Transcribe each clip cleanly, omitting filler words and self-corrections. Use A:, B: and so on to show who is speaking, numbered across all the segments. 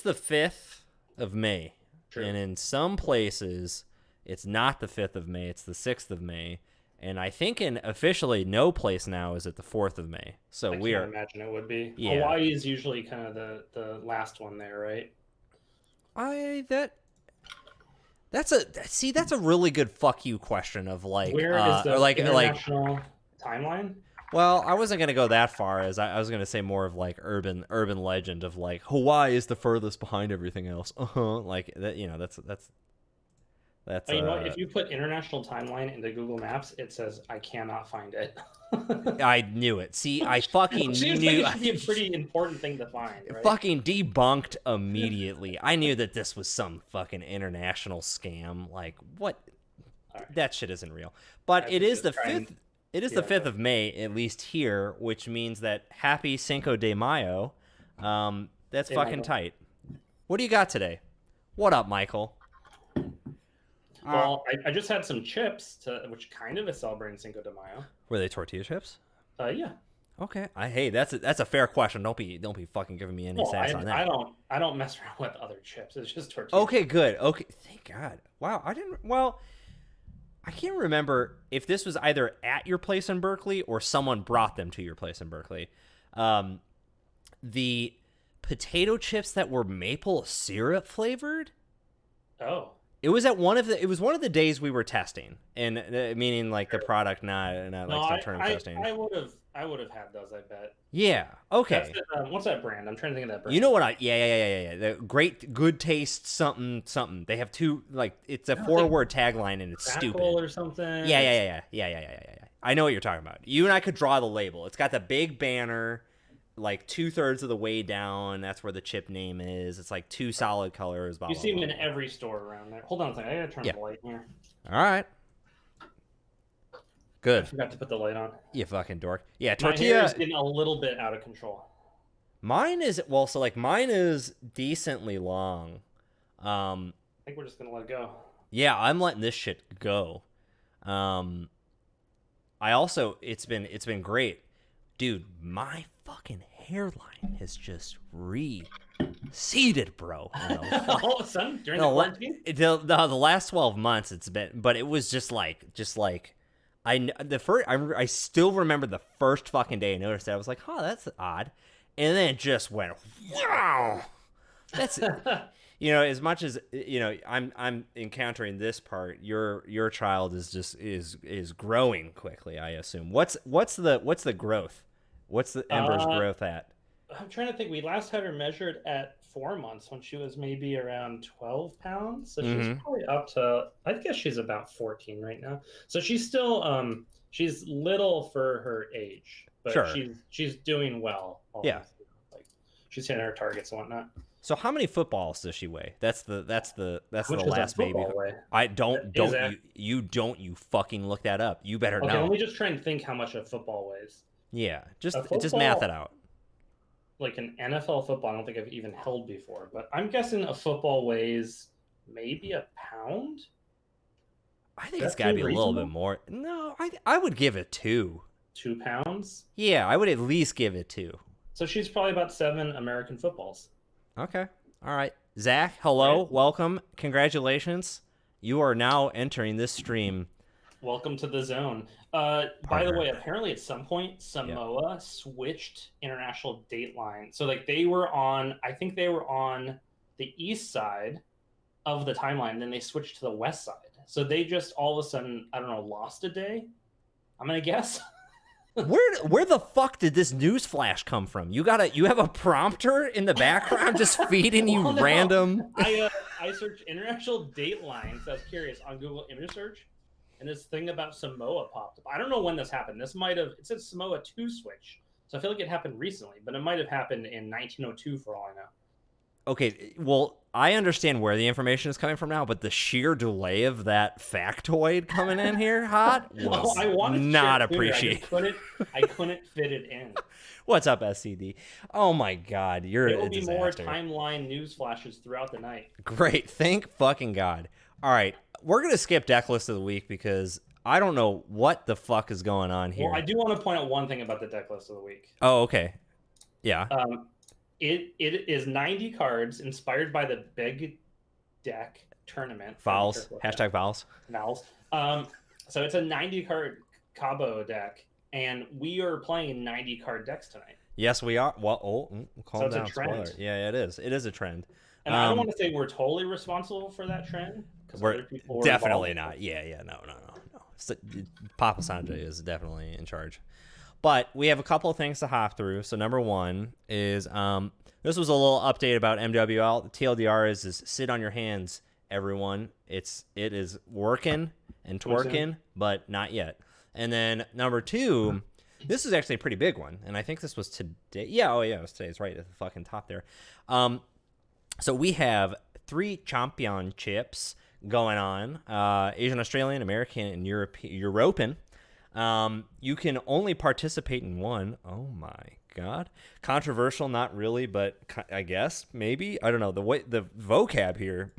A: the 5th of May.
B: True.
A: And in some places, it's not the 5th of May, it's the 6th of May. And I think in officially no place now is it the 4th of May. So
B: I can't imagine it would be.
A: Yeah.
B: Hawaii is usually kind of the last one there, right?
A: That's a really good fuck you question of like
B: where is the
A: like
B: international timeline?
A: Well, I wasn't gonna go that far as I was gonna say more of like urban legend of like Hawaii is the furthest behind everything else. Like that, that's.
B: Oh, you know what? If you put international timeline into Google Maps, it says I cannot find it.
A: I knew it. See, I fucking
B: Seems
A: knew.
B: like it should be a pretty important thing to find, right?
A: Fucking debunked immediately. I knew that this was some fucking international scam. Like what? Right. That shit isn't real. But it is the 5th. It is the 5th of May, at least here, which means that happy Cinco de Mayo. That's fucking tight. What do you got today? What up, Michael?
B: Well, I just had some chips, which kind of is celebrating Cinco de Mayo.
A: Were they tortilla chips?
B: Yeah.
A: Okay. Hey, that's a fair question. Don't be fucking giving me any sass on that.
B: I don't mess around with other chips. It's just tortilla.
A: Okay, good. Okay, thank God. Wow, I can't remember if this was either at your place in Berkeley or someone brought them to your place in Berkeley. The potato chips that were maple syrup flavored.
B: Oh.
A: It was at one of the days we were testing, and meaning like the product, not like some testing.
B: I would have had those. I bet.
A: Yeah. Okay.
B: What's that brand? I'm trying to think of that brand.
A: You know what? Yeah. The great, good taste, something. They have two, like it's a 4-word tagline, and it's stupid
B: or something.
A: Yeah. I know what you're talking about. You and I could draw the label. It's got the big banner, like 2/3 of the way down. That's where the chip name is. It's like 2 solid colors.
B: You see them in every store around there. Hold on a second. I gotta turn the light here.
A: All right. Good.
B: I forgot to put the light on.
A: You fucking dork. Yeah, tortilla.
B: My hair is getting a little bit out of control.
A: Mine is decently long.
B: I think we're just gonna let it go.
A: Yeah, I'm letting this shit go. I also it's been great. Dude, my fucking hairline has just receded, bro.
B: All of a sudden, during the quarantine?
A: The last 12 months it's been, but it was just like I still remember the first fucking day I noticed that. I was like, "Huh, that's odd." And then it just went, "Wow." That's as much as I'm encountering this part, your child is growing quickly, I assume. What's the growth? What's the Ember's growth at?
B: I'm trying to think. We last had her measured at 4 months when she was maybe around 12 pounds. So she's probably up to, I guess she's about 14 right now. So she's still, she's little for her age, but
A: sure.
B: she's doing well.
A: Yeah.
B: Like she's hitting her targets and whatnot.
A: So how many footballs does she weigh? That's the last baby.
B: Weigh?
A: You fucking look that up. You better know.
B: Okay, let me just try and think how much a football weighs.
A: Yeah, just math it out.
B: Like an NFL football, I don't think I've even held before, but I'm guessing a football weighs maybe a pound.
A: I think it's got to be a little bit more. No, I would give it 2.
B: 2 pounds?
A: Yeah, I would at least give it 2.
B: So she's probably about 7 American footballs.
A: Okay. All right. Zach, hello. Right. Welcome. Congratulations. You are now entering this stream.
B: Welcome to the zone. By the way, apparently at some point, Samoa switched international date line. So like I think they were on the east side of the timeline, then they switched to the west side. So they just all of a sudden, I don't know, lost a day, I'm going to guess.
A: Where the fuck did this news flash come from? You have a prompter in the background just feeding you random.
B: I searched international date lines. I was curious on Google image search, and this thing about Samoa popped up. I don't know when this happened. It said Samoa 2 switch, so I feel like it happened recently, but it might have happened in 1902 for all I know.
A: Okay, well, I understand where the information is coming from now, but the sheer delay of that factoid coming in here hot was
B: I wanted
A: not appreciated.
B: I couldn't fit it in.
A: What's up, SCD? Oh my God, you're a disaster.
B: There will be more timeline news flashes throughout the night.
A: Great, thank fucking God. All right, we're going to skip deck list of the week because I don't know what the fuck is going on here.
B: Well, I do want to point out one thing about the deck list of the week.
A: Oh, okay. Yeah.
B: It is 90 cards inspired by the Big Deck tournament.
A: Vowels. Hashtag vowels.
B: Vowels. So it's a 90 card Cabo deck, and we are playing 90 card decks tonight.
A: Yes, we are. Well, calm down.
B: It's a trend.
A: Spoiler. Yeah, it is. It is a trend.
B: And I don't want to say we're totally responsible for that trend, because
A: we're
B: other people were
A: definitely
B: involved.
A: not. Yeah, no. Papa Sanjay is definitely in charge. But we have a couple of things to hop through. So number one is this was a little update about MWL. The TLDR is sit on your hands, everyone. It is working and twerking, but not yet. And then number two, this is actually a pretty big one, and I think this was today. Yeah, it was today. It's right at the fucking top there. So we have 3 championships going on: Asian, Australian, American, and European. You can only participate in one. Oh my god, controversial? Not really, but I guess maybe. I don't know the vocab here.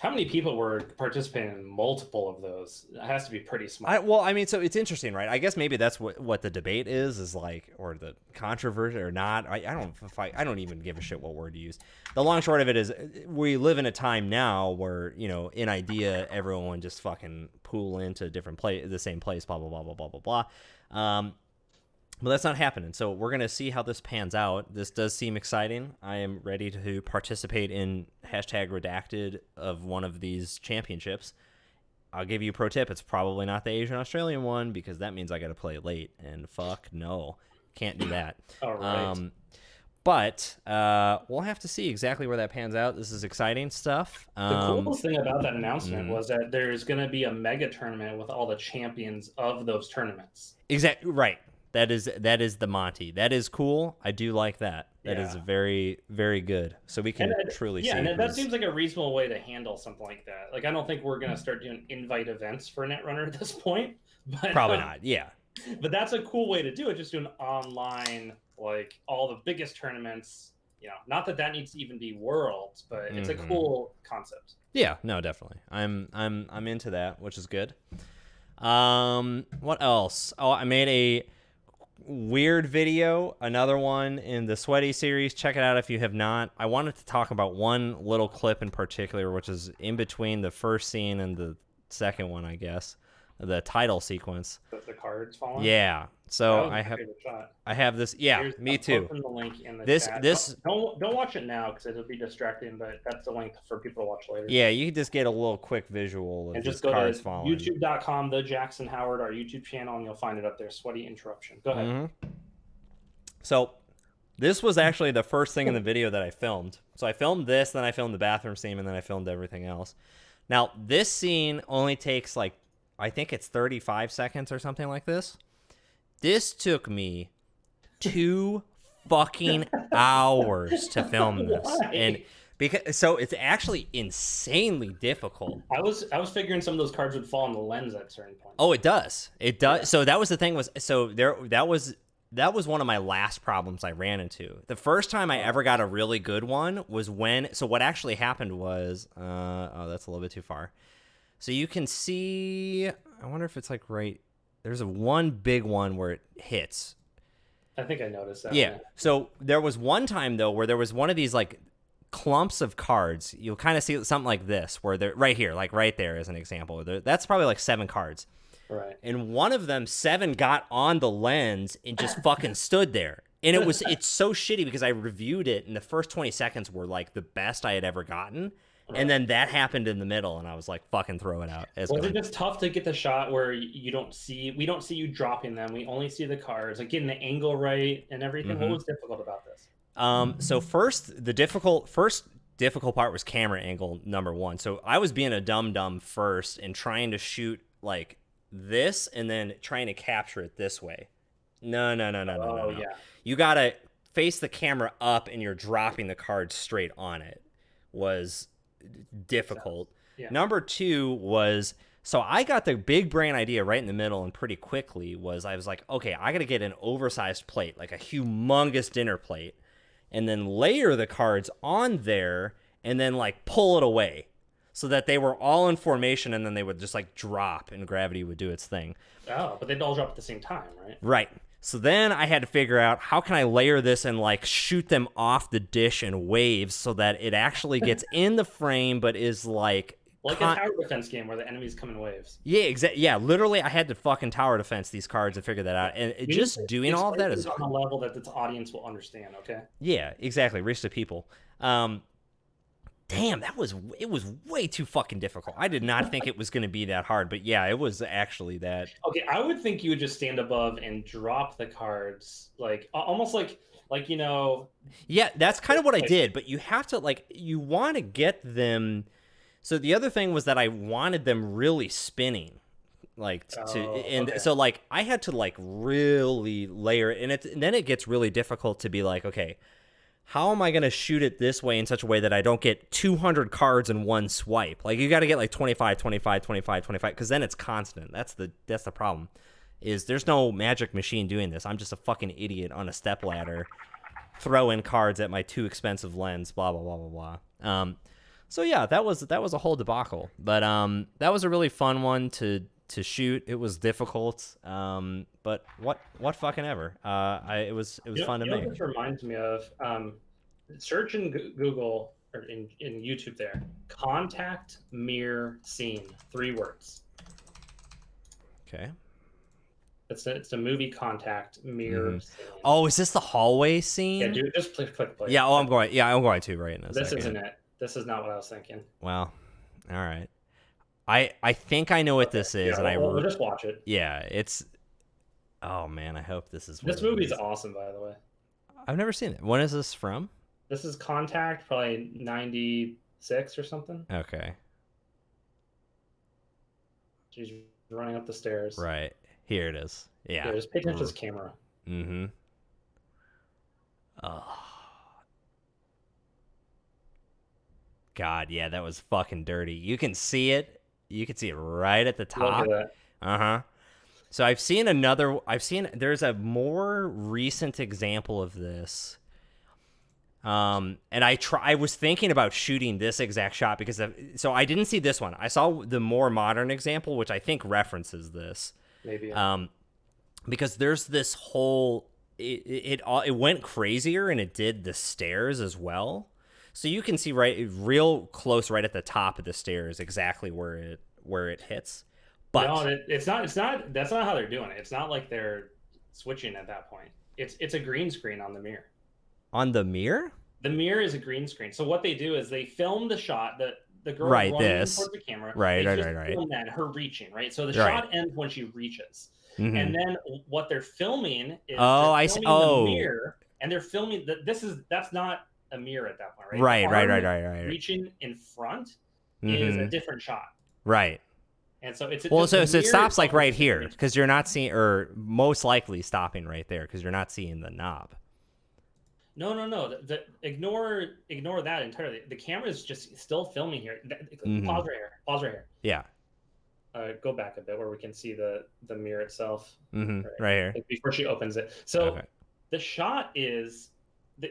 B: How many people were participating in multiple of those? It has to be pretty small.
A: So it's interesting, right? I guess maybe that's what the debate is like, or the controversy or not. I don't even give a shit what word to use. The long short of it is, we live in a time now where, in idea, everyone just fucking pool into the same place, blah blah blah blah blah blah blah. But that's not happening. So we're going to see how this pans out. This does seem exciting. I am ready to participate in #redacted of one of these championships. I'll give you a pro tip. It's probably not the Asian Australian one, because that means I got to play late. And fuck no. Can't do that.
B: All right.
A: But we'll have to see exactly where that pans out. This is exciting stuff.
B: The coolest thing about that announcement was that there's going to be a mega tournament with all the champions of those tournaments.
A: Exactly. Right. That is the Monty. That is cool. I do like that. That is very, very good. So we can truly see.
B: Yeah, and that seems like a reasonable way to handle something like that. Like, I don't think we're going to start doing invite events for Netrunner at this point. But,
A: probably not, yeah.
B: But that's a cool way to do it. Just do an online, like, all the biggest tournaments. Not that needs to even be worlds, but it's a cool concept.
A: Yeah, no, definitely. I'm into that, which is good. What else? Oh, I made a weird video, another one in the Sweaty series. Check it out if you have not. I wanted to talk about one little clip in particular, which is in between the first scene and the second one, I guess, the title sequence.
B: The cards falling.
A: Yeah. So I have this. Yeah, me too.
B: The link in the
A: chat.
B: Don't watch it now because it'll be distracting. But that's the link for people to watch later.
A: Yeah, you can just get a little quick visual of
B: and just
A: go
B: to
A: falling.
B: YouTube.com, the Jackson Howard, our YouTube channel, and you'll find it up there. Sweaty interruption. Go ahead.
A: Mm-hmm. So this was actually the first thing in the video that I filmed. So I filmed this, then I filmed the bathroom scene, and then I filmed everything else. Now this scene only takes I think it's 35 seconds or something like this. This took me 2 fucking hours to film this.
B: Why?
A: And so it's actually insanely difficult.
B: I was figuring some of those cards would fall on the lens at certain points.
A: Oh, it does. It does. So that was the thing that was one of my last problems I ran into. The first time I ever got a really good one was what actually happened was, that's a little bit too far. So you can see, I wonder if it's right. There's one big one where it hits.
B: I think I noticed that.
A: Yeah. So there was one time though where there was one of these clumps of cards. You'll kind of see something like this, where they're right here, right there as an example. That's probably 7 cards.
B: Right.
A: And one of them, 7 got on the lens and just fucking stood there. And it's so shitty because I reviewed it and the first 20 seconds were the best I had ever gotten. And then that happened in the middle, and I was like, "Fucking throw it out."
B: Was it just tough to get the shot where we don't see you dropping them? We only see the cards, getting the angle right and everything.
A: Mm-hmm.
B: What was difficult about this?
A: So the difficult part was camera angle number 1. So I was being a dum-dum first and trying to shoot this, and then trying to capture it this way. No.
B: Yeah.
A: You gotta face the camera up, and you're dropping the cards straight on it. Was difficult. Yeah. Number 2 was, so I got the big brain idea right in the middle, and pretty quickly I was like, okay, I gotta get an oversized plate, a humongous dinner plate, and then layer the cards on there, and then pull it away so that they were all in formation, and then they would just drop and gravity would do its thing.
B: Oh, but they'd all drop at the same time, right?
A: Right. So then I had to figure out how can I layer this and like shoot them off the dish in waves so that it actually gets in the frame, but is like
B: a tower defense game where the enemies come in waves.
A: Yeah, exactly. Yeah, literally, I had to fucking tower defense these cards and figure that out. And just doing all of that is
B: on a level that the audience will understand. Okay.
A: Yeah, exactly. Reach the people. Damn, it was way too fucking difficult. I did not think it was going to be that hard, but yeah, it was actually that.
B: Okay, I would think you would just stand above and drop the cards, like almost like you know.
A: Yeah, that's kind of what I did, but you have to like you want to get them. So the other thing was that I wanted them really spinning, like so like I had to like really layer it, and then it gets really difficult to be like, okay, how am I going to shoot it this way in such a way that I don't get 200 cards in one swipe? Like, you got to get like 25, 25, 25, 25, because then it's constant. That's the problem, is there's no magic machine doing this. I'm just a fucking idiot on a stepladder, throwing cards at my too expensive lens, blah, blah, blah, blah, blah. So, yeah, that was a whole debacle. But that was a really fun one to shoot. It was difficult, but what fucking ever. It was fun to make.
B: This reminds me of search in Google or in YouTube there, contact mirror scene, 3 words.
A: Okay.
B: It's a movie Contact mirror scene.
A: Oh, is this the hallway scene?
B: Yeah, dude, just click play.
A: Yeah, I'm going to right now.
B: This isn't it. This is not what I was thinking.
A: Well, all right. I think I know what this is,
B: and
A: we'll
B: just watch it.
A: Yeah, it's. Oh man, I hope this is.
B: This movie's awesome, by the way.
A: I've never seen it. When is this from?
B: This is Contact, probably 96 or something.
A: Okay.
B: She's running up the stairs.
A: Right here it is. Yeah.
B: Just pay attention to this camera.
A: Mm-hmm. Oh. God, yeah, that was fucking dirty. You can see it. You can see it right at the top.
B: Look at that.
A: Uh-huh. So there's a more recent example of this. And I was thinking about shooting this exact shot because so I didn't see this one. I saw the more modern example, which I think references this.
B: Maybe.
A: Because there's this whole, it went crazier and it did the stairs as well. So you can see real close right at the top of the stairs exactly where it hits. But
B: no, it's not. That's not how they're doing it. It's not like they're switching at that point. It's a green screen on the mirror.
A: On the mirror?
B: The mirror is a green screen. So what they do is they film the shot that the girl
A: running
B: towards the camera.
A: Right.
B: Film that her reaching. Right. So the shot ends when she reaches, and then what they're filming is the mirror, and they're filming that. That's not a mirror at that point, right?
A: Right.
B: Reaching in front is a different shot.
A: Right.
B: And so it's
A: so it stops like right here because you're not seeing, or most likely stopping right there because you're not seeing the knob.
B: No. Ignore that entirely. The camera is just still filming here. Pause right here.
A: Yeah.
B: Go back a bit where we can see the mirror itself.
A: Right here.
B: Before she opens it. So the shot is,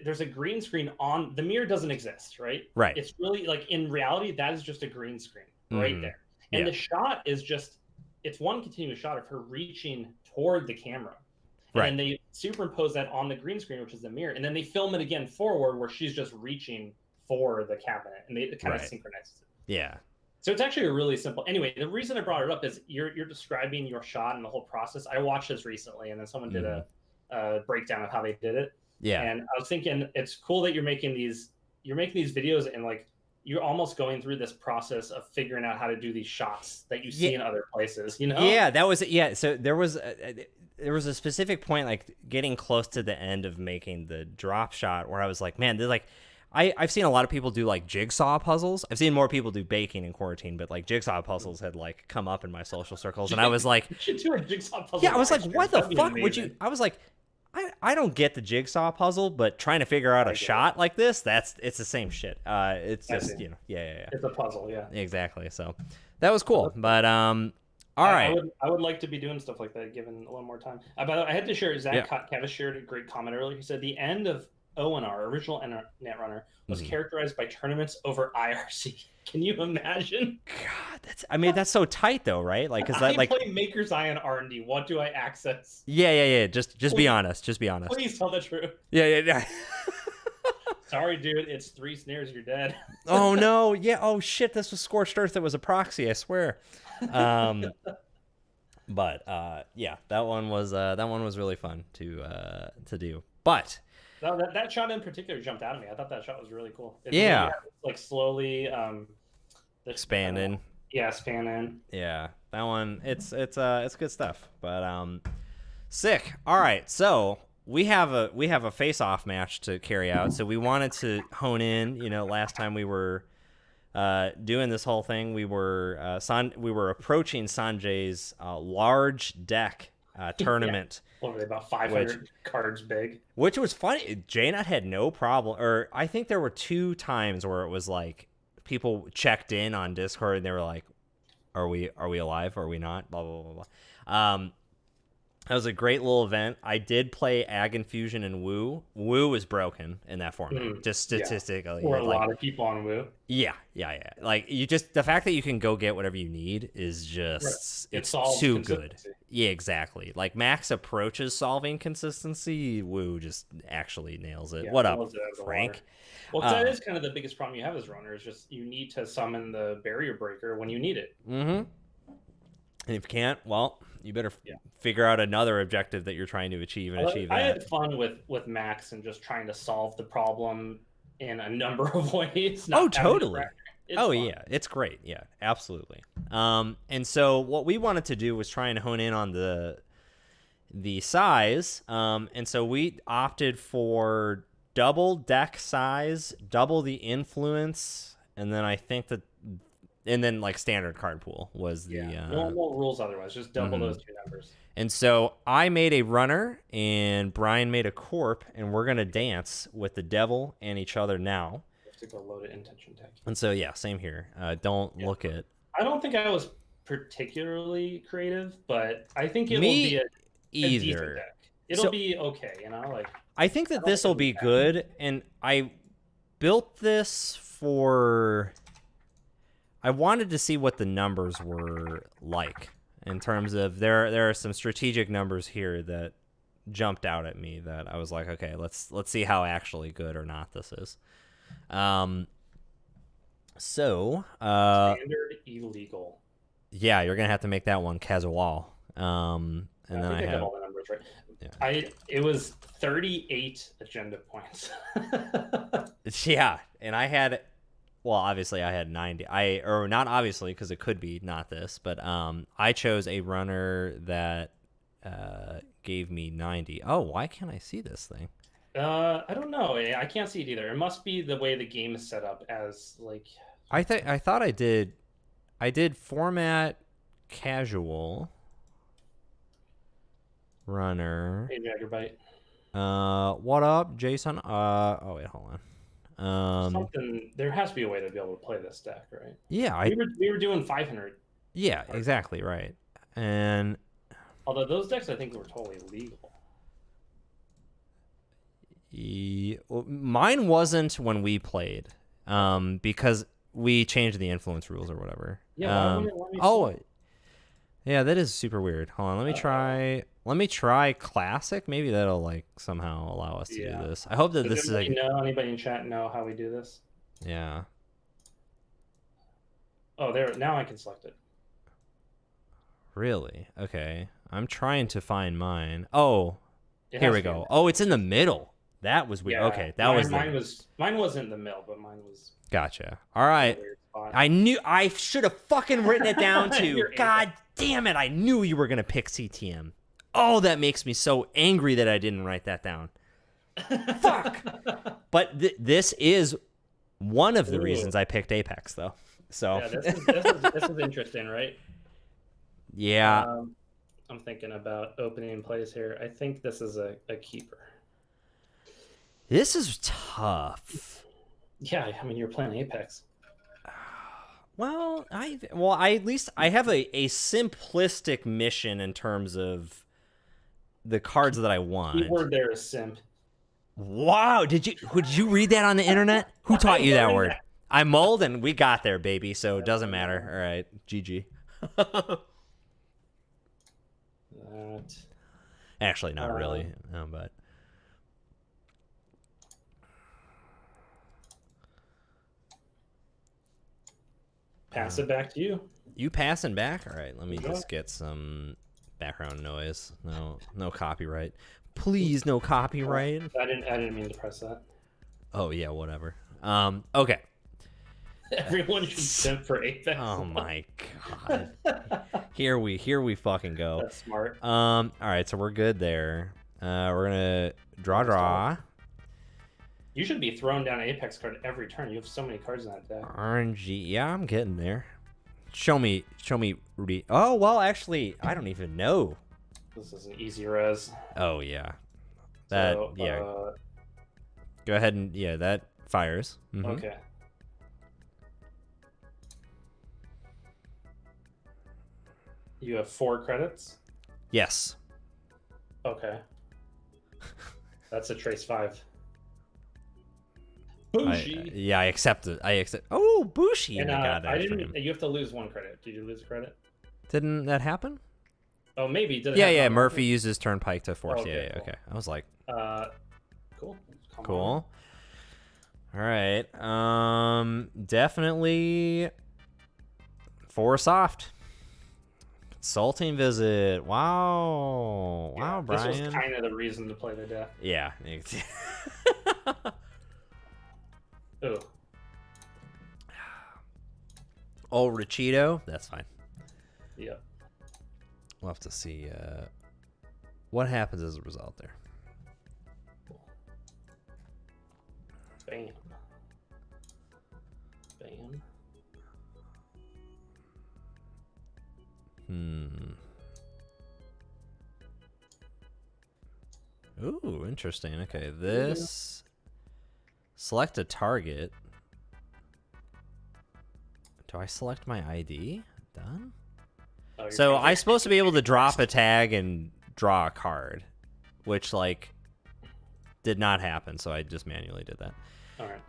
B: there's a green screen on the mirror. Doesn't exist, right?
A: Right.
B: It's really like in reality that is just a green screen right there. And the shot is it's one continuous shot of her reaching toward the camera. And then they superimpose that on the green screen, which is the mirror. And then they film it again forward where she's just reaching for the cabinet. And they kind of synchronize it.
A: Yeah.
B: So it's actually a really simple. Anyway, the reason I brought it up is you're describing your shot and the whole process. I watched this recently, and then someone did a breakdown of how they did it.
A: Yeah.
B: And I was thinking it's cool that you're making these videos and like you're almost going through this process of figuring out how to do these shots that you see in other places, you know?
A: Yeah, that was so there was a specific point, like getting close to the end of making the drop shot, where I was like, man, there's like I've seen a lot of people do like jigsaw puzzles. I've seen more people do baking in quarantine, but like jigsaw puzzles had like come up in my social circles, and I was like,
B: you should do a jigsaw puzzle.
A: Yeah, I was like, what the fuck would you? I was like, I don't get the jigsaw puzzle, but trying to figure out a shot like this, it's the same shit. It's just, yeah.
B: It's a puzzle, yeah.
A: Exactly. So that was cool. But all right.
B: I would like to be doing stuff like that given a little more time. By the way, I had to share, Zach Cavis shared a great comment earlier. He said the end of ONR, original Netrunner, was
A: Mhm.
B: characterized by tournaments over IRC. Can you imagine?
A: God, I mean, that's so tight though, right? Like, cause that,
B: I
A: like,
B: play Maker's Eye on R&D. What do I access?
A: yeah. Just be
B: Please,
A: honest. Just be honest.
B: please tell the truth.
A: Yeah.
B: Sorry, dude. It's 3 snares. You're dead.
A: Oh no, yeah. Oh shit, this was Scorched Earth. It was a proxy. I swear. Um, but yeah, that one was really fun to do. But
B: No, that shot in particular jumped out at me. I thought that shot was really cool. It's
A: yeah,
B: like slowly
A: expanding.
B: Yeah, span in.
A: Yeah, that one. It's good stuff. But sick. All right, so we have a face-off match to carry out. So we wanted to hone in. You know, last time we were doing this whole thing, we were approaching Sanjay's large deck tournament.
B: What were they, about 500 cards big?
A: Which was funny. JNet had no problem, or I think there were 2 times where it was like people checked in on Discord and they were like, "Are we alive? Are we not?" Blah blah blah blah. That was a great little event. I did play Ag Infusion and Woo. Woo was broken in that format, just statistically.
B: Or a lot of people on Woo.
A: Yeah. Like the fact that you can go get whatever you need is just it's too good. Yeah, exactly. Like Max approaches solving consistency. Woo just actually nails it. What up, Frank?
B: Well, that is kind of the biggest problem you have as runner is just you need to summon the barrier breaker when you need it.
A: Mm-hmm. And if you can't, well, you better figure out another objective that you're trying to achieve and achieve that.
B: I had fun with Max and just trying to solve the problem in a number of ways.
A: Oh, totally.
B: Fun.
A: Yeah, it's great. Yeah, absolutely. And so what we wanted to do was try and hone in on the size. And so we opted for double deck size, double the influence, and then I think that. And then like standard card pool was the
B: no rules otherwise, just double those 2 numbers.
A: And so I made a runner and Brian made a corp, and we're gonna dance with the devil and each other now.
B: You have to go load it intention tech.
A: And so yeah, same here. Don't look at.
B: I don't think I was particularly creative, but I think it will be a decent deck. It'll be okay, you know. Like
A: I think that this will be good, and I built this for. I wanted to see what the numbers were like in terms of there are some strategic numbers here that jumped out at me that I was like, okay, let's see how actually good or not this is. So
B: standard illegal.
A: Yeah, you're gonna have to make that one casual. And then I have
B: all the numbers right. Yeah. It was 38 agenda points.
A: Yeah, and I had. Well, obviously I had 90. Or not obviously because it could be not this, but I chose a runner that gave me 90. Oh, why can't I see this thing?
B: I don't know. I can't see it either. It must be the way the game is set up as like.
A: I thought I did. I did format casual runner.
B: Hey, Jaggerbite.
A: What up, Jason? Oh wait, hold on.
B: Something there has to be a way to be able to play this deck, right?
A: Yeah,
B: we were doing 500.
A: Yeah, exactly right. And
B: although those decks I think were totally legal.
A: Mine wasn't when we played, because we changed the influence rules or whatever.
B: Yeah.
A: Yeah, that is super weird. Hold on, let me try. Let me try classic. Maybe that'll like somehow allow us to do this. I hope that this is like.
B: Anybody in chat know how we do this?
A: Yeah.
B: Oh, there. Now I can select it.
A: Really? Okay. I'm trying to find mine. Oh, here we go. Oh, it's in the middle. That was weird. Yeah, okay,
B: mine wasn't in the middle, but mine was.
A: Gotcha. All right. I should have fucking written it down too. God damn it! I knew you were gonna pick CTM. Oh, that makes me so angry that I didn't write that down. Fuck. But this is one of the reasons I picked Apex, though. So
B: yeah, this is interesting, right?
A: Yeah.
B: I'm thinking about opening plays here. I think this is a keeper.
A: This is tough.
B: Yeah, I mean you're playing Apex.
A: Well, I at least I have a simplistic mission in terms of the cards that I want.
B: Keyword there is simp.
A: Wow, did you read that on the internet? Who taught you that word? I mulled and we got there, baby. So it doesn't matter. All right, GG.
B: That.
A: Actually, not really, no, but.
B: Pass it back to you.
A: You passing back? All right, let me just get some background noise. No copyright. Please, no copyright.
B: I didn't mean to press that.
A: Oh yeah, whatever. Okay.
B: Everyone should simp for Apex.
A: Oh my god. Here we fucking go.
B: That's smart.
A: All right, so we're good there. We're gonna draw.
B: You should be throwing down an Apex card every turn. You have so many cards in that deck.
A: RNG. Yeah, I'm getting there. Show me, Rudy. Oh well, actually, I don't even know.
B: This is an easy res.
A: Oh yeah. That yeah. Go ahead and that fires. Mm-hmm.
B: Okay. You have 4 credits?
A: Yes.
B: Okay. That's a trace 5. Bushi.
A: I accept it. I accept. Oh, Bushi.
B: And
A: I
B: didn't. You have to lose 1 credit. Did you lose a credit?
A: Didn't that happen?
B: Oh, maybe. Did it
A: Yeah.
B: happen?
A: Murphy uses Turnpike to force.
B: Oh, okay, cool.
A: Okay. I was like,
B: cool. Come
A: cool. All right. Definitely 4 soft. Consulting visit. Wow.
B: Yeah,
A: Wow, Brian.
B: This was kind of the reason to play the deck.
A: Yeah.
B: Ooh.
A: Oh, Richito. That's fine.
B: Yep.
A: We'll have to see what happens as a result there.
B: Bam. Bam.
A: Ooh, interesting. Okay, this select a target. Do I select my ID? Done.
B: Oh,
A: So I'm supposed to be able to drop a tag and draw a card, which like did not happen. So I just manually did that.
B: All right.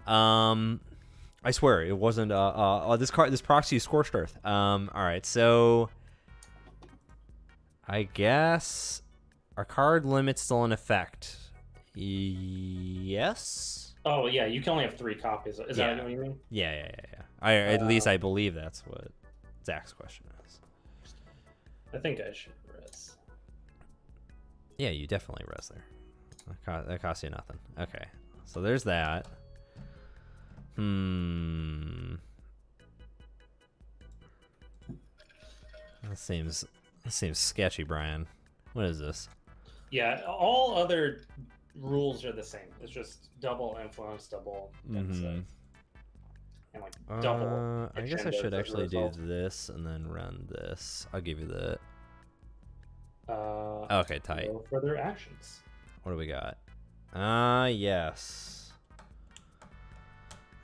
A: I swear it wasn't. This proxy is Scorched Earth. All right, so I guess our card limit's still in effect. Yes.
B: Oh yeah, you can only have 3 copies. Is that what you mean?
A: Yeah. At least I believe that's what Zach's question is.
B: I think I should res.
A: Yeah, you definitely res there. That costs you nothing. Okay, so there's that. That seems sketchy, Brian. What is this?
B: Yeah, all other rules are the same. It's just double influence, double and like double.
A: I guess I should actually do this and then run this. I'll give you the. Okay, tight.
B: No further actions.
A: What do we got? Yes.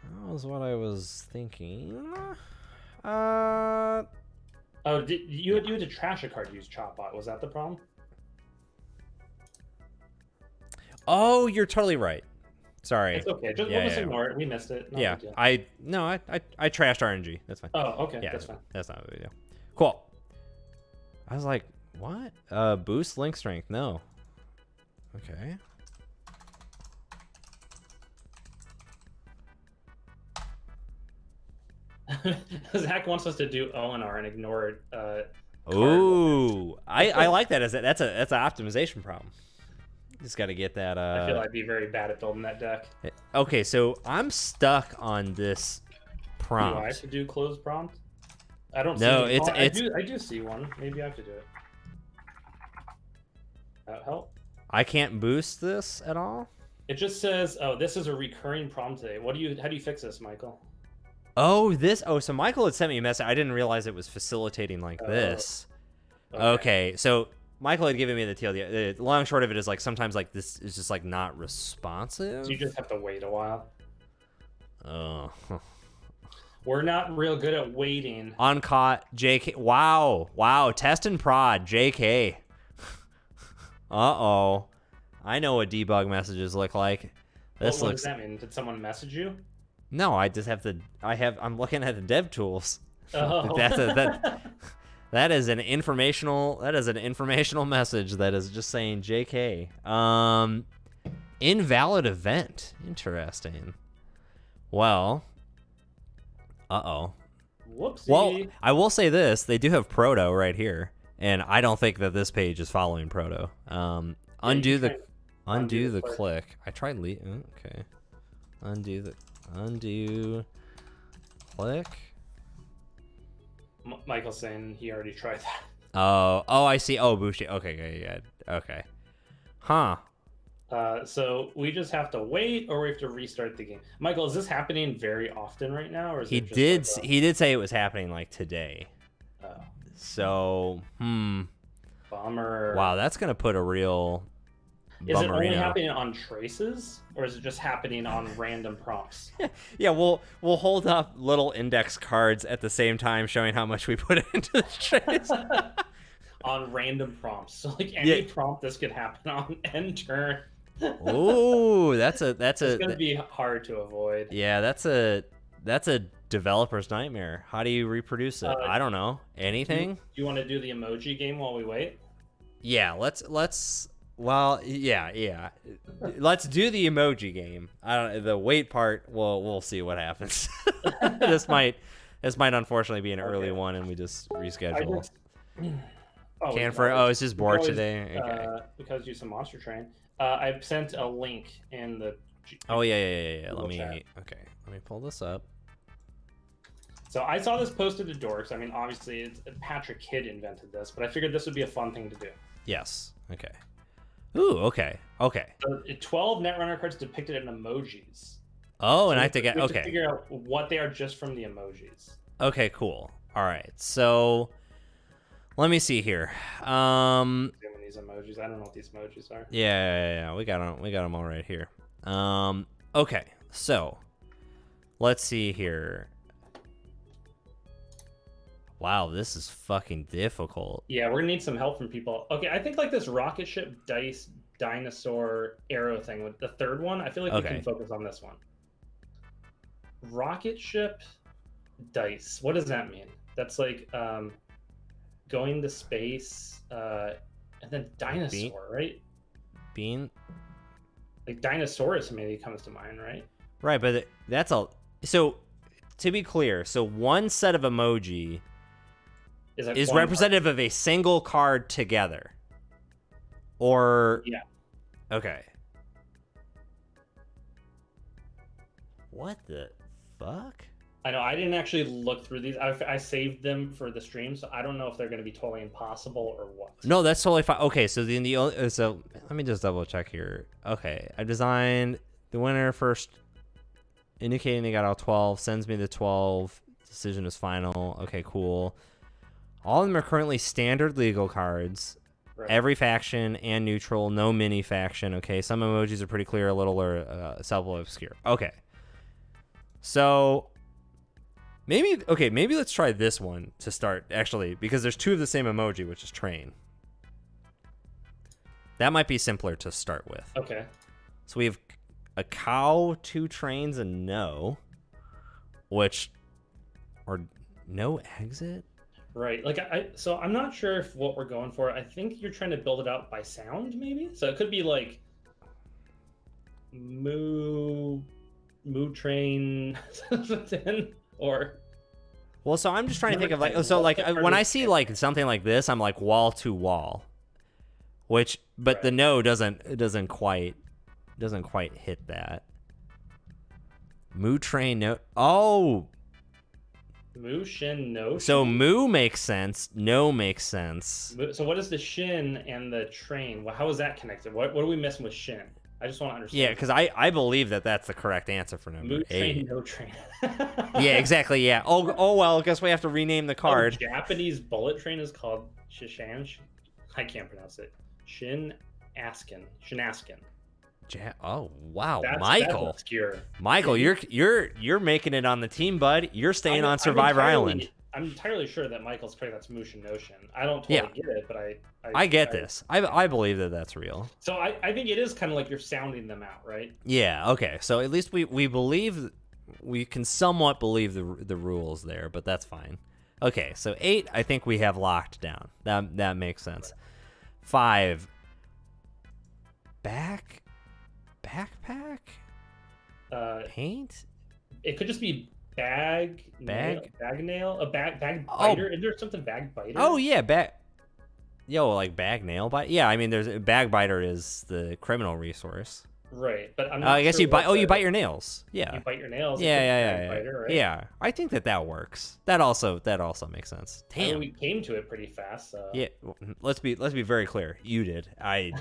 A: That was what I was thinking.
B: Oh, you had to trash a card to use Chopbot. Was that the problem?
A: Oh, you're totally right. Sorry.
B: It's okay. We'll just ignore it. We missed it.
A: I trashed RNG. That's fine.
B: Oh, okay.
A: Yeah,
B: that's fine.
A: That's not a big deal. Cool. I was like, what? Boost link strength? No. Okay.
B: Zach wants us to do O&R and ignore it.
A: Ooh, I like that. That's an optimization problem. Just got to get that.
B: I feel I'd be very bad at building that deck.
A: Okay, so I'm stuck on this prompt.
B: Do I have to do closed prompt? I don't.
A: No,
B: see
A: I
B: do see one. Maybe I have to do it. That help?
A: I can't boost this at all.
B: It just says, "Oh, this is a recurring prompt today." How do you fix this, Michael?
A: Oh, so Michael had sent me a message. I didn't realize it was facilitating like this. Okay, so Michael had given me the TL. The long and short of it is like sometimes like this is just like not responsive.
B: So you just have to wait a while.
A: Oh.
B: We're not real good at waiting.
A: Uncaught, JK. Wow. Test and prod, JK. Uh-oh. I know what debug messages look like. This
B: what
A: looks.
B: does that mean? Did someone message you?
A: No, I just have to. I'm looking at the dev tools.
B: Oh.
A: That is an informational. That is an informational message that is just saying JK. Invalid event. Interesting. Well. Uh-oh.
B: Whoopsie.
A: Well, I will say this: they do have Proto right here, and I don't think that this page is following Proto. Undo the click. I tried okay. Undo click.
B: Michael's saying he already tried that.
A: Oh, I see. Oh, Bushi. Okay, yeah. Okay. Huh.
B: So we just have to wait, or we have to restart the game. Michael, is this happening very often right now, or is
A: he
B: it just
A: did
B: like
A: he did say it was happening like today.
B: Oh.
A: So
B: Bummer.
A: Wow, that's gonna put a real.
B: Is it only happening on traces, or is it just happening on random prompts?
A: Yeah, we'll hold up little index cards at the same time, showing how much we put into the trace.
B: On random prompts, so like any prompt this could happen on end turn.
A: Ooh, that's
B: it's gonna be hard to avoid.
A: Yeah, that's a developer's nightmare. How do you reproduce it? I don't know. Anything?
B: Do you want to do the emoji game while we wait?
A: Yeah, let's. Well, yeah. Let's do the emoji game. The wait part. We'll see what happens. This might unfortunately be an early one, and we just reschedule. It's just bored today. Okay.
B: Because do some Monster Train. I've sent a link in the.
A: Oh yeah. Let me pull this up.
B: So I saw this posted to Dorks. I mean, obviously, Patrick Kidd invented this, but I figured this would be a fun thing to do.
A: Yes. Okay. Ooh. Okay.
B: So 12 Netrunner cards depicted in emojis.
A: Oh,
B: so
A: and I have to get
B: to figure out what they are just from the emojis.
A: Okay. Cool. All right. So. Let me see here.
B: These emojis. I don't know what these emojis are.
A: Yeah. We got them all right here. Okay. So, let's see here. Wow, this is fucking difficult.
B: Yeah, we're gonna need some help from people. Okay, I think like this rocket ship dice dinosaur arrow thing with the third one. I feel like we can focus on this one. Rocket ship dice. What does that mean? That's like going to space, and then dinosaur, right?
A: Bean?
B: Like Dinosaurus maybe comes to mind, right?
A: Right, but that's all. So, to be clear, one set of emoji is representative of a single card together. Or...
B: Yeah.
A: Okay. What the fuck?
B: I know, I didn't actually look through these. I saved them for the stream, so I don't know if they're going to be totally impossible or what.
A: No, that's totally fine. Okay, so so let me just double check here. Okay, I designed the winner first, indicating they got all 12, sends me the 12, decision is final. Okay, cool. All of them are currently standard legal cards. Right. Every faction and neutral, no mini faction. Okay, some emojis are pretty clear, a little or self-obscure. Okay. So... Maybe let's try this one to start, actually, because there's two of the same emoji, which is train. That might be simpler to start with. Okay. So we have a cow, 2 trains, and no. Or no exit?
B: Right. Like, so I'm not sure if what we're going for. I think you're trying to build it out by sound, maybe? So it could be like... Moo train... Or
A: so I'm just trying to think of when I see like something like this, I'm like wall to wall, but right. The no doesn't quite hit that. Moo train no. Oh,
B: moo shin no.
A: So moo makes sense. No makes sense.
B: So what is the shin and the train? Well, how is that connected? What are we missing with shin? I just want to understand.
A: Yeah, because I believe that's the correct answer for number 8.
B: Train, no train.
A: Yeah, exactly. Yeah. Oh well. I guess we have to rename the card.
B: Japanese bullet train is called Shishan. I can't pronounce it. Shinaskin.
A: Oh wow, Michael.
B: That's obscure.
A: Michael, you're making it on the team, bud. You're staying on Survivor Island.
B: I'm entirely sure that Michael's correct. That's Mushin Notion. I don't totally get it, but
A: I get this. I believe that that's real.
B: So I think it is kind of like you're sounding them out, right?
A: Yeah. Okay. So at least we believe, we can somewhat believe the rules there, but that's fine. Okay. So 8, I think we have locked down. That makes sense. 5. Backpack. Paint.
B: It could just be bag nail, a bag biter. Is there something bag biter?
A: Oh yeah, like bag nail bite. Yeah, I mean, there's bag biter is the criminal resource.
B: Right, but I'm not
A: I guess
B: sure
A: you bite. You bite your nails. Yeah.
B: You bite your nails.
A: Yeah.
B: Biter, right?
A: Yeah, I think that works. That also makes sense. Damn.
B: I mean, we came to it pretty fast. So.
A: Yeah. Let's be very clear. You did. I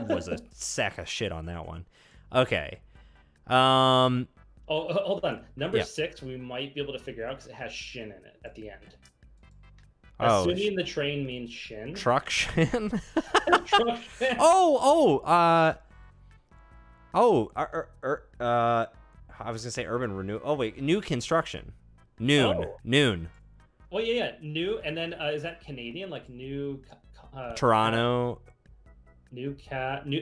A: was a sack of shit on that one. Okay.
B: Oh, hold on. Number 6, we might be able to figure out because it has shin in it at the end. Assuming the train means shin.
A: Truck shin.
B: Truck shin.
A: I was gonna say urban renew. Oh wait, new construction. Noon.
B: Well, yeah. New, and then is that Canadian? Like new.
A: Toronto.
B: New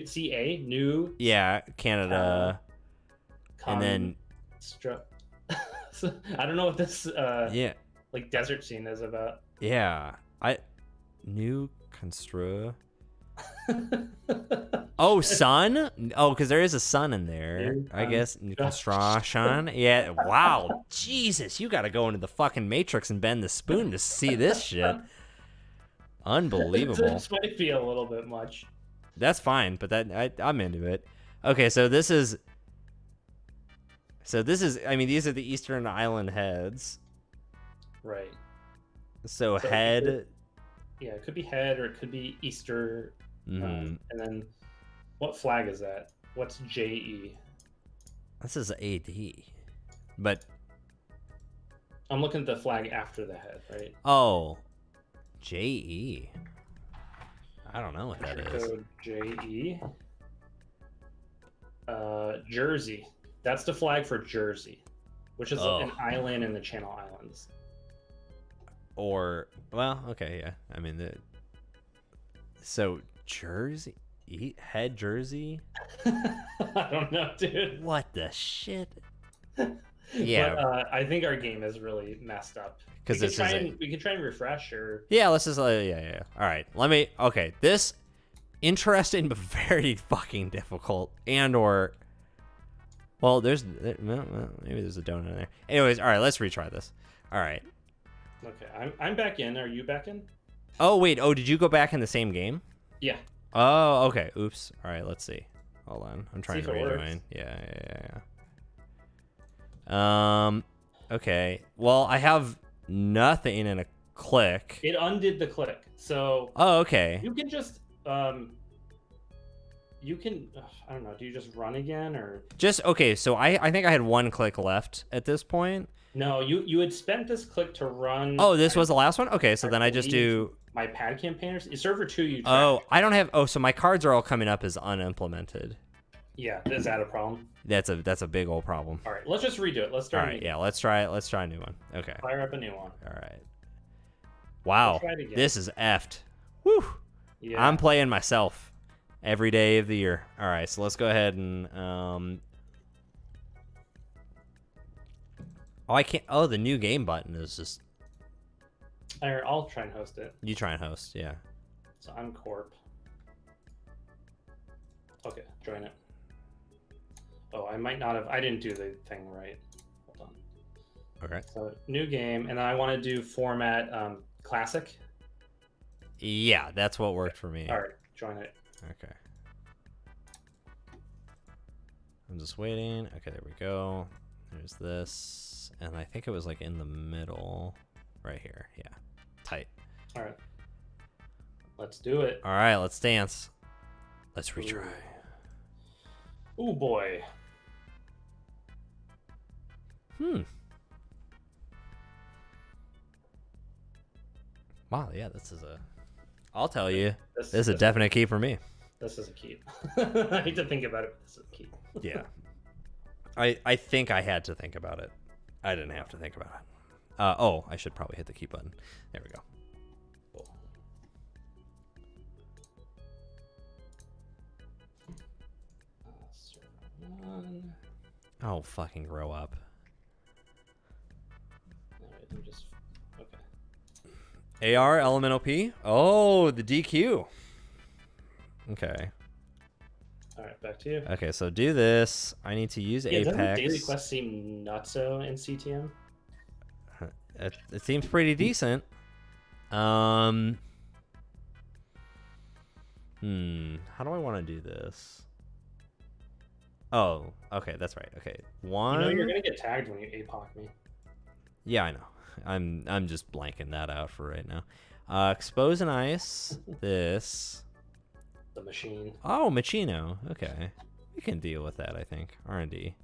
B: CA. New.
A: Yeah, Canada. And then.
B: I don't know what this. Like desert scene is about.
A: Yeah, new constru. Oh, sun? Oh, because there is a sun in there. I guess new construction. Yeah. Wow. Jesus, you got to go into the fucking Matrix and bend the spoon to see this shit. Unbelievable.
B: This might be a little bit much.
A: That's fine, but I'm into it. Okay, so this is. I mean, these are the Eastern Island heads.
B: Right.
A: So head.
B: It could be head or it could be Easter.
A: Mm-hmm.
B: And then, what flag is that? What's JE?
A: This is AD, but
B: I'm looking at the flag after the head, right?
A: Oh, JE. I don't know what that is.
B: Code JE. Jersey. That's the flag for Jersey, which is an island in the Channel Islands.
A: Or, well, okay, yeah. I mean, so Jersey, head Jersey.
B: I don't know, dude.
A: What the shit? Yeah,
B: but, I think our game is really messed up. Because we can try and refresh, or
A: let's just yeah. All right, okay. This interesting but very fucking difficult, well, maybe there's a donut in there. Anyways, all right, let's retry this. All right.
B: Okay, I'm back in. Are you back in?
A: Oh wait. Oh, did you go back in the same game?
B: Yeah.
A: Oh, okay. Oops. All right. Let's see. Hold on. I'm trying to rejoin. Yeah. Okay. Well, I have nothing in a click.
B: It undid the click. So.
A: Oh, okay.
B: You can just You can, I don't know, do you just run again or?
A: Okay, so I think I had 1 click left at this point.
B: No, you had spent this click to run.
A: Oh, this was the last one? Okay, so then I just do.
B: My pad campaigners? Server 2 you tracked.
A: Oh, I don't have, so my cards are all coming up as unimplemented.
B: Yeah, is that a problem?
A: That's a big old problem.
B: All right, let's just redo it. Let's start.
A: All right, yeah, let's try a new one. Okay.
B: Fire up a new one.
A: All right. Wow, this is effed. Whew.
B: Yeah.
A: I'm playing myself every day of the year. All right, so let's go ahead and I can't. Oh, the new game button is just.
B: I'll try and host it.
A: You try and host, yeah.
B: So I'm Corp. Okay, join it. Oh, I might not have. I didn't do the thing right. Hold on.
A: Okay.
B: So new game, and then I want to do format classic.
A: Yeah, that's what worked for me.
B: All right, join it.
A: Okay. I'm just waiting. Okay, there we go. There's this, and I think it was like in the middle, right here. Yeah, tight.
B: All right. Let's do it.
A: All right, let's dance. Let's retry.
B: Ooh boy.
A: Wow, yeah, this is a. I'll tell you, this is a definite key for me.
B: This is a keep. I hate to think about it, but this is a keep.
A: Yeah. I think I had to think about it. I didn't have to think about it. Oh, I should probably hit the key button. There we go.
B: Cool. Server 1.
A: Oh, fucking grow up.
B: All right, let me just. Okay.
A: AR elemental P. Oh, the DQ. Okay.
B: All right, back to you.
A: Okay, so do this. I need to use
B: Yeah,
A: Apex.
B: doesn't daily quest seem nutso in CTM?
A: It seems pretty decent. How do I want to do this? Oh, okay, that's right. Okay, one.
B: You know you're gonna get tagged when you APOC me.
A: Yeah, I know. I'm just blanking that out for right now. Expose and ice. This.
B: The machine.
A: Oh, Machino. Okay, we can deal with that. I think R&D.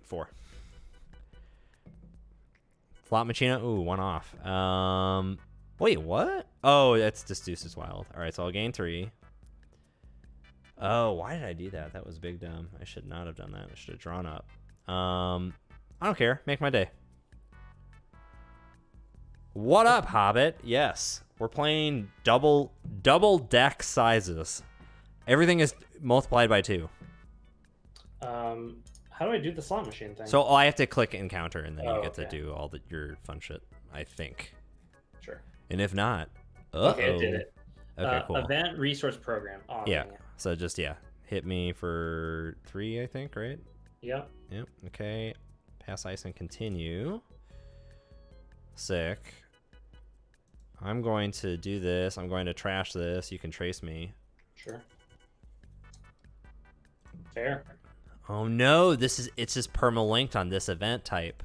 A: 4. Flop Machino. Ooh, 1 off. Wait, what? Oh, that's just Deuce's Wild. All right, so I'll gain 3. Oh, why did I do that? That was big dumb. I should not have done that. I should have drawn up. I don't care. Make my day. What up, Hobbit? Yes, we're playing double deck sizes. Everything is multiplied by 2.
B: How do I do the slot machine thing?
A: So I have to click encounter, and then you get
B: okay.
A: to do all your fun shit, I think.
B: Sure.
A: And if not,
B: okay, I did it.
A: Okay, cool.
B: Event resource program. Oh,
A: Yeah.
B: man.
A: So just hit me for 3, I think, right?
B: Yep.
A: Yep. Okay. Pass ice and continue. Sick. I'm going to do this. I'm going to trash this. You can trace me.
B: Sure. Fair.
A: Oh no, it's just perma-linked on this event type.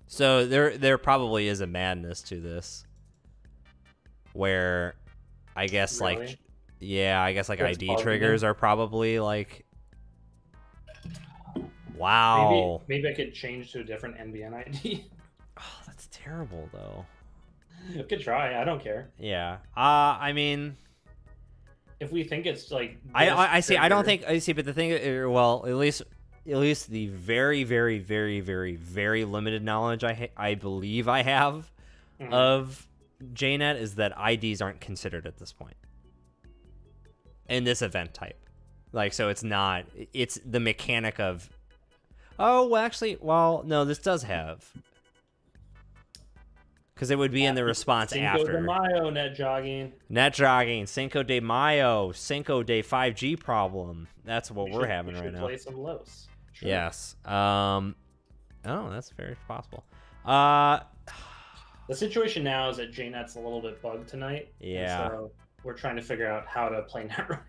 A: So there probably is a madness to this. Where I guess
B: Really?
A: I guess
B: That's
A: ID
B: bugging
A: triggers
B: you?
A: are probably like wow.
B: Maybe I could change to a different NBN ID.
A: Oh, that's terrible though.
B: You could try. I don't care.
A: Yeah. I mean,
B: If we think it's like
A: I see. I don't
B: trigger-
A: think I see. But the thing, well, at least the very, very, very, very, very limited knowledge I believe I have
B: Mhm.
A: of JNet is that IDs aren't considered at this point in this event type. Like, so it's not. It's the mechanic of. Oh, well, actually, well, no, this does have. Because it would be in the response
B: Cinco
A: after.
B: de Mayo net jogging.
A: Net jogging, Cinco de Mayo, Cinco de 5G problem. That's what we're having
B: we
A: right
B: should
A: now.
B: Play some Los. Sure.
A: Yes. Oh, that's very possible. Uh,
B: The situation now is that JNet's a little bit bugged tonight. and
A: Yeah.
B: So we're trying to figure out how to play Netrunner.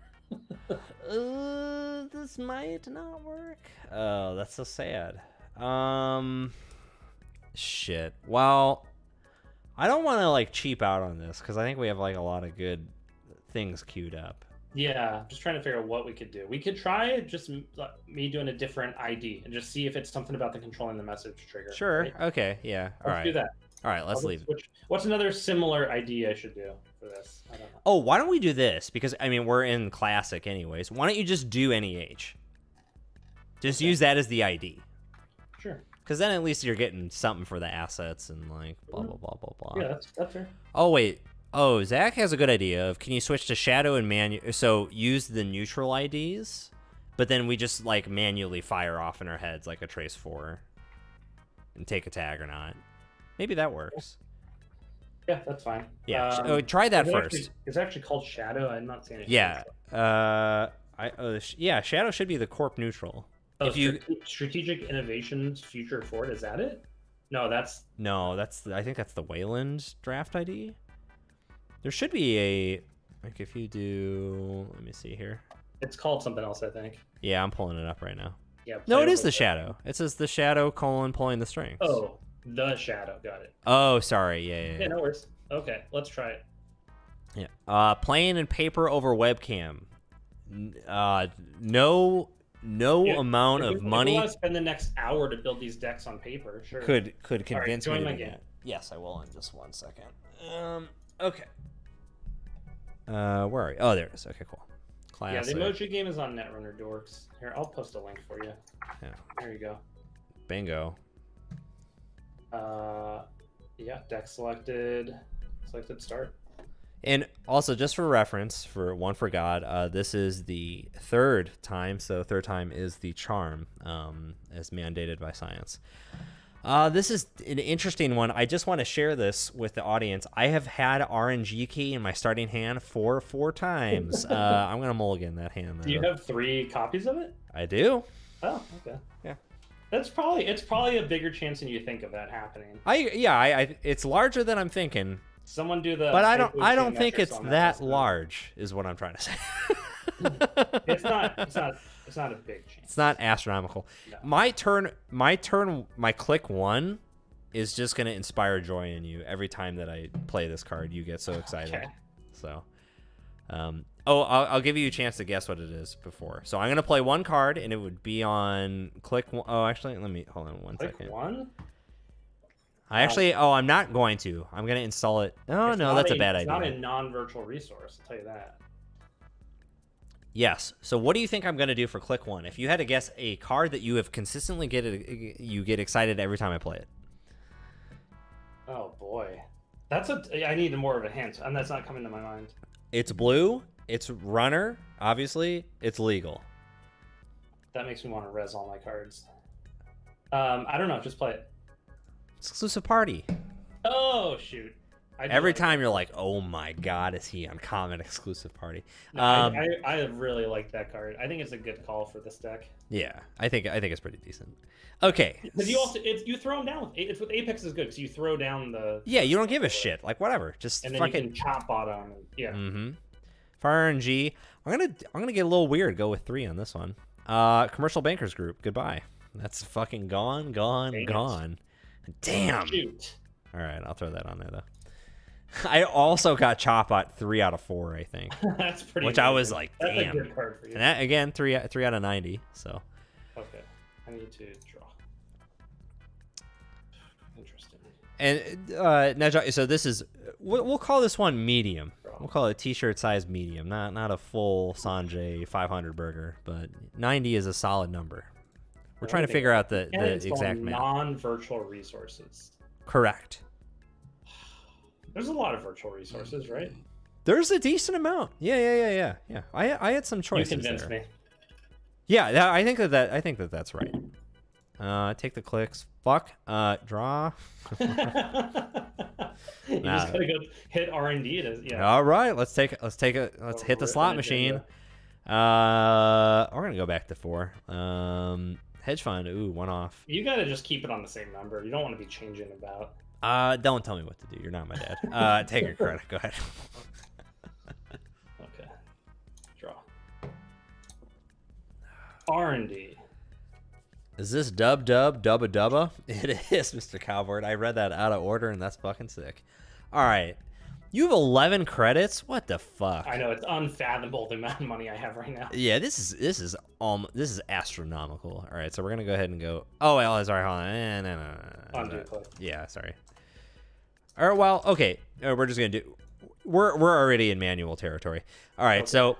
A: this might not work. Oh, that's so sad. Shit. Well, I don't want to like cheap out on this because I think we have like a lot of good things queued up.
B: Yeah, just trying to figure out what we could do. We could try just me doing a different ID and just see if it's something about the controlling the message trigger.
A: Sure.
B: right?
A: Okay. Yeah. All
B: Let's
A: right.
B: do that.
A: All right. Let's
B: I'll
A: leave.
B: switch. What's another similar ID I should do for this? I don't know.
A: Oh, why don't we do this? Because I mean, we're in classic anyways. Why don't you just do NEH? Just
B: Okay.
A: use that as the ID.
B: Sure.
A: Because then at least you're getting something for the assets and like blah blah blah blah blah.
B: Yeah, that's fair.
A: Oh wait. Oh, Zach has a good idea of can you switch to shadow and manual? So use the neutral IDs, but then we just like manually fire off in our heads like a trace 4, and take a tag or not. Maybe that works.
B: Yeah, that's fine.
A: Yeah. Try that first.
B: It's actually called Shadow. I'm not saying it.
A: Yeah. Yeah. Shadow should be the corp neutral.
B: Oh,
A: if you
B: strategic innovations future forward, is that it? No, that's
A: I think that's the Wayland draft ID. There should be a like if you do. Let me see here.
B: it's called something else, I think.
A: Yeah, I'm pulling it up right now.
B: Yeah.
A: No, it is
B: playable.
A: the shadow. It says the shadow : pulling the strings.
B: Oh, the Shadow. Got it.
A: Oh, sorry. Yeah.
B: Yeah, no worries. Okay, let's try it.
A: Yeah. Playing in paper over webcam. No
B: Yeah,
A: amount
B: If
A: of
B: we
A: money
B: want to spend the next hour to build these decks on paper, sure.
A: could convince me
B: join
A: to
B: my
A: do
B: game.
A: that. Yes, I will in just 1 second. Okay. Where are you? Oh, there it is. Okay, cool. Classic.
B: Yeah, the emoji game is on Netrunner, dorks. Here, I'll post a link for you.
A: Yeah.
B: There you go.
A: Bingo.
B: Yeah, deck selected. Selected start.
A: And also, just for reference, for One for God, this is the third time, so third time is the charm, as mandated by science. This is an interesting one. I just want to share this with the audience. I have had RNG key in my starting hand four times. I'm going to mulligan that hand, though.
B: Do you have 3 copies of it?
A: I do.
B: Oh, okay.
A: Yeah.
B: It's probably a bigger chance than you think of that happening.
A: It's larger than I'm thinking.
B: Someone do the.
A: But I don't think it's that large, is what I'm trying to say.
B: It's not a big chance.
A: It's not astronomical.
B: No.
A: My click 1 is just going to inspire joy in you every time that I play this card. You get so excited. Okay. So, I'll give you a chance to guess what it is before. So I'm going to play 1 card, and it would be on click 1. Oh, actually, let me hold on one second.
B: Click 1?
A: I'm not going to. I'm going to install it. Oh, no, that's a bad idea.
B: It's not a non-virtual resource, I'll tell you that.
A: Yes. So what do you think I'm going to do for click 1? If you had to guess a card that you have consistently you get excited every time I play it.
B: Oh, boy. I need more of a hint, and that's not coming to my mind.
A: It's blue. It's runner. Obviously, it's legal.
B: That makes me want to res all my cards. I don't know. Just play it.
A: Exclusive party.
B: Oh, shoot.
A: Every time you're like, oh my god, is he uncommon exclusive party?
B: No, I really like that card. I think it's a good call for this deck.
A: Yeah, I think it's pretty decent. Okay.
B: Because you throw them down with Apex is good because you throw down the.
A: Yeah, you don't give a shit. Like whatever, just
B: and then
A: fucking
B: you can chop bottom. Yeah.
A: Mm-hmm. Fire RNG. I'm gonna get a little weird. Go with 3 on this one. Commercial Bankers Group. Goodbye. That's fucking gone. Damn.
B: Shoot.
A: All right, I'll throw that on there though. I also got Chop at 3 out of 4, I think.
B: That's pretty.
A: Which amazing. I was like, damn.
B: That's a good card for you.
A: And that again, 3 out of 90. So.
B: Okay, I need to draw. Interesting.
A: And now, so this is we'll call this one medium. We'll call it t-shirt size medium, not a full Sanjay 500 burger, but 90 is a solid number. We're trying to figure out the exact math.
B: Non-virtual resources.
A: Correct.
B: There's a lot of virtual resources, right?
A: There's a decent amount. Yeah. I had some choices.
B: You convinced me.
A: Yeah, I think that's right. Take the clicks. Fuck. Draw.
B: You just gotta go hit R&D. Yeah.
A: All right, let's hit the slot machine. We're gonna go back to 4. Hedge fund. Ooh, 1 off.
B: You gotta just keep it on the same number. You don't want to be changing about.
A: Don't tell me what to do. You're not my dad. Take your credit. Go ahead.
B: Okay. Draw. R&D.
A: Is this dubba? It is, Mr. Cowboard. I read that out of order, and that's fucking sick. All right. You have 11 credits? What the fuck?
B: I know, it's unfathomable the amount of money I have right now.
A: Yeah, this is astronomical. All right, so we're gonna go ahead and go. Oh, well, sorry, hold on. No.
B: Undo click.
A: Yeah, sorry. All right, well, okay. We're just gonna do. We're already in manual territory. All right, okay. So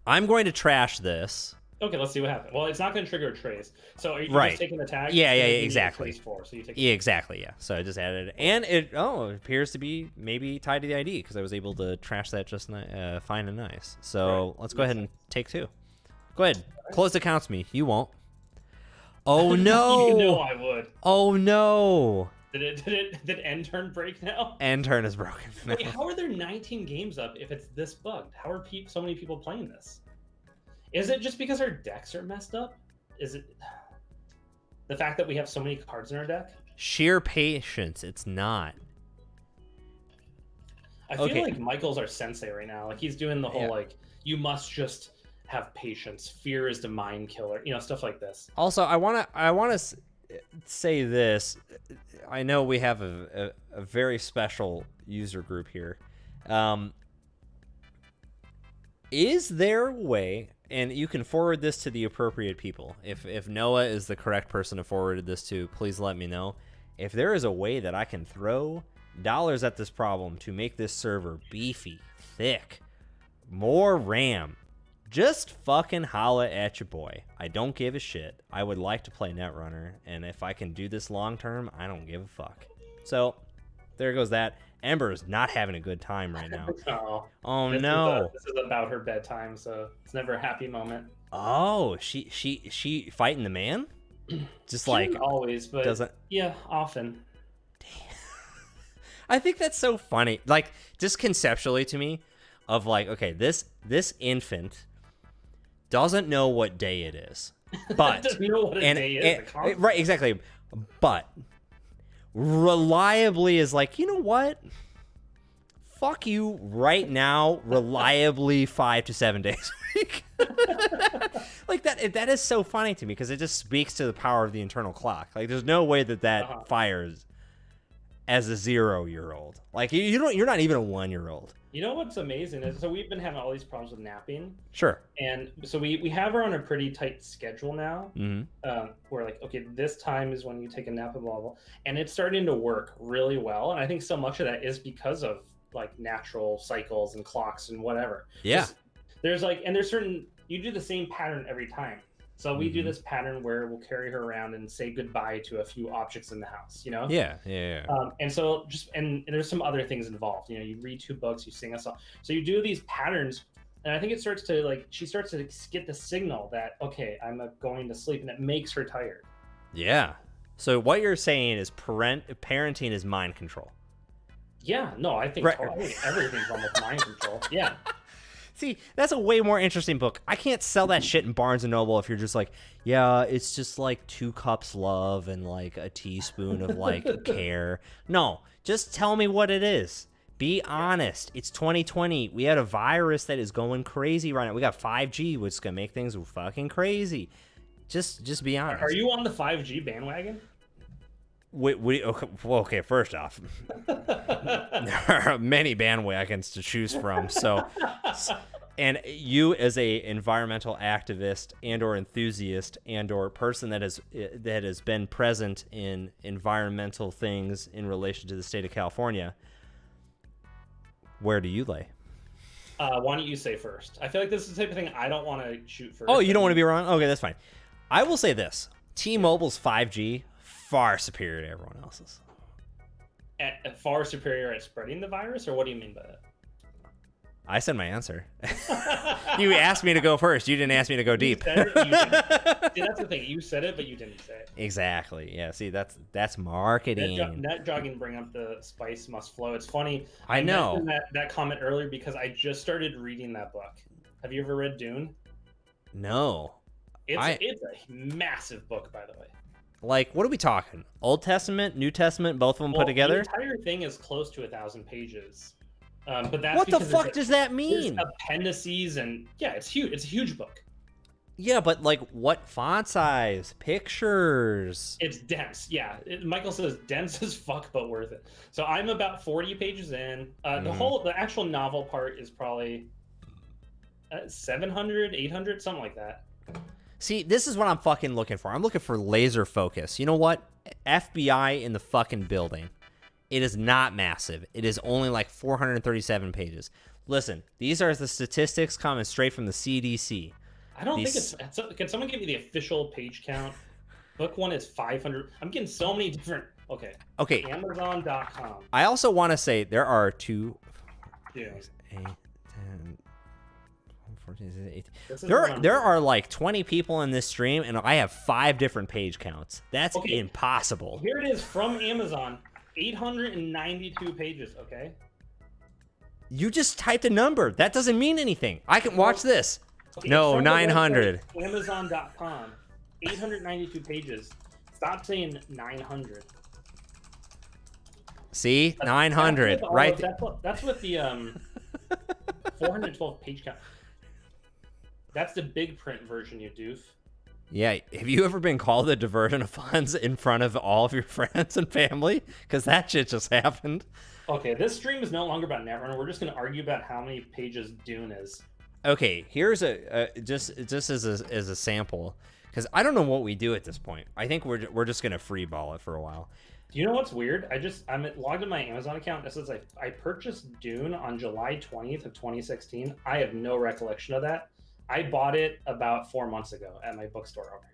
A: I'm going to trash this.
B: Okay, let's see what happens. Well, it's not going to trigger a trace. So are you just taking the tag?
A: Yeah, exactly.
B: So you take
A: exactly, yeah. So I just added it. And it appears to be maybe tied to the ID because I was able to trash that just fine and nice. So let's go ahead and take 2. Go ahead. Close the counts me. You won't. Oh, no.
B: You know I would.
A: Oh, no.
B: Did end turn break now?
A: End turn is broken.
B: Wait, how are there 19 games up if it's this bugged? How are so many people playing this? Is it just because our decks are messed up? Is it the fact that we have so many cards in our deck?
A: Sheer patience. It's not.
B: I feel like Michael's our sensei right now. Like he's doing the whole you must just have patience. Fear is the mind killer. Stuff like this.
A: Also, I wanna say this. I know we have a very special user group here. Is there a way? And you can forward this to the appropriate people. If Noah is the correct person to forward this to, please let me know. If there is a way that I can throw dollars at this problem to make this server beefy, thick, more RAM, just fucking holla at your boy. I don't give a shit. I would like to play Netrunner, and if I can do this long term, I don't give a fuck. So there goes that. Ember is not having a good time right now. Oh no!
B: This is about her bedtime, so it's never a happy moment.
A: Oh, she fighting the man? Just
B: she
A: like
B: always, but
A: doesn't.
B: Yeah, often.
A: Damn. I think that's so funny. Like, just conceptually to me, of like, okay, this infant doesn't know what day it is, but
B: doesn't know what a day is.
A: Right, exactly. But reliably is like, you know what? Fuck you right now, reliably 5 to 7 days a week. Like that is so funny to me because it just speaks to the power of the internal clock. Like there's no way that fires as a 0-year-old. Like you're not even a 1-year-old.
B: You know what's amazing is, so we've been having all these problems with napping.
A: Sure.
B: And so we have her on a pretty tight schedule now.
A: Mm-hmm.
B: We're like, okay, this time is when you take a nap and blah, blah, blah. And it's starting to work really well. And I think so much of that is because of like natural cycles and clocks and whatever.
A: Yeah.
B: There's certain, you do the same pattern every time. So we do this pattern where we'll carry her around and say goodbye to a few objects in the house, you know?
A: Yeah.
B: And so and there's some other things involved. You know, you read 2 books, you sing a song. So you do these patterns, and I think it starts to she starts to get the signal that, okay, I'm going to sleep, and it makes her tired.
A: Yeah. So what you're saying is parenting is mind control.
B: Yeah, no, I think, I think everything's almost mind control. Yeah.
A: See, that's a way more interesting book. I can't sell that shit in Barnes & Noble if you're just like, yeah, it's just like 2 cups love and like a teaspoon of like care. No, just tell me what it is. Be honest. It's 2020. We had a virus that is going crazy right now. We got 5G, which is going to make things fucking crazy. Just be honest.
B: Are you on the 5G bandwagon?
A: Okay, first off, there are many bandwagons to choose from. So, and you as a environmental activist and or enthusiast and or person that has been present in environmental things in relation to the state of California, where do you lay?
B: Why don't you say first? I feel like this is the type of thing I don't want to shoot first.
A: Oh, you don't want to be wrong? Okay, that's fine. I will say this. T-Mobile's 5G, far superior to everyone else's.
B: Far superior at spreading the virus? Or what do you mean by that?
A: I said my answer. You asked me to go first. You didn't ask me to go deep.
B: See, that's the thing. You said it, but you didn't say it.
A: Exactly. Yeah, see, that's marketing.
B: Net jogging bring up the spice must flow. It's funny.
A: I know.
B: That comment earlier because I just started reading that book. Have you ever read Dune?
A: No.
B: It's a massive book, by the way.
A: Like, what are we talking? Old Testament, New Testament, both of them put together?
B: The entire thing is close to 1,000 pages. But that's
A: what the fuck does that mean?
B: Appendices and yeah, it's huge. It's a huge book.
A: Yeah, but like, what font size? Pictures?
B: It's dense. Yeah, Michael says dense as fuck, but worth it. So I'm about 40 pages in. The actual novel part is probably 700, 800, something like that.
A: See, this is what I'm fucking looking for. I'm looking for laser focus. You know what? FBI in the fucking building. It is not massive. It is only like 437 pages. Listen, these are the statistics coming straight from the CDC.
B: I don't think it's... Can someone give me the official page count? Book 1 is 500. I'm getting so many different... Okay. Amazon.com.
A: I also want to say there are 2...
B: Yeah.
A: 8, 10... there are like 20 people in this stream, and I have 5 different page counts. That's impossible.
B: Here it is from Amazon, 892 pages. Okay.
A: You just typed a number. That doesn't mean anything. I can watch this.
B: Okay,
A: no, 900.
B: Amazon.com, 892 pages. Stop saying 900.
A: See, 900. Right.
B: That's with the 412 page count. That's the big print version, you doof.
A: Yeah, have you ever been called a diversion of funds in front of all of your friends and family? Because that shit just happened.
B: Okay, this stream is no longer about Netrunner. We're just going to argue about how many pages Dune is.
A: Okay, here's just as a sample, because I don't know what we do at this point. I think we're just going to freeball it for a while.
B: Do you know what's weird? I'm logged in my Amazon account. It says I purchased Dune on July 20th of 2016. I have no recollection of that. I bought it about 4 months ago at my bookstore over here.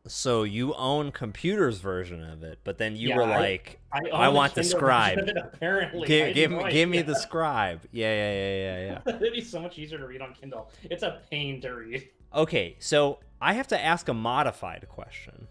A: So you own computer's version of it, but then you
B: Yeah,
A: were like,
B: I
A: I
B: own the
A: want the
B: Kindle version
A: scribe.
B: of it, apparently.
A: Give me the scribe. Yeah.
B: It'd be so much easier to read on Kindle. It's a pain to read.
A: Okay, so I have to ask a modified question.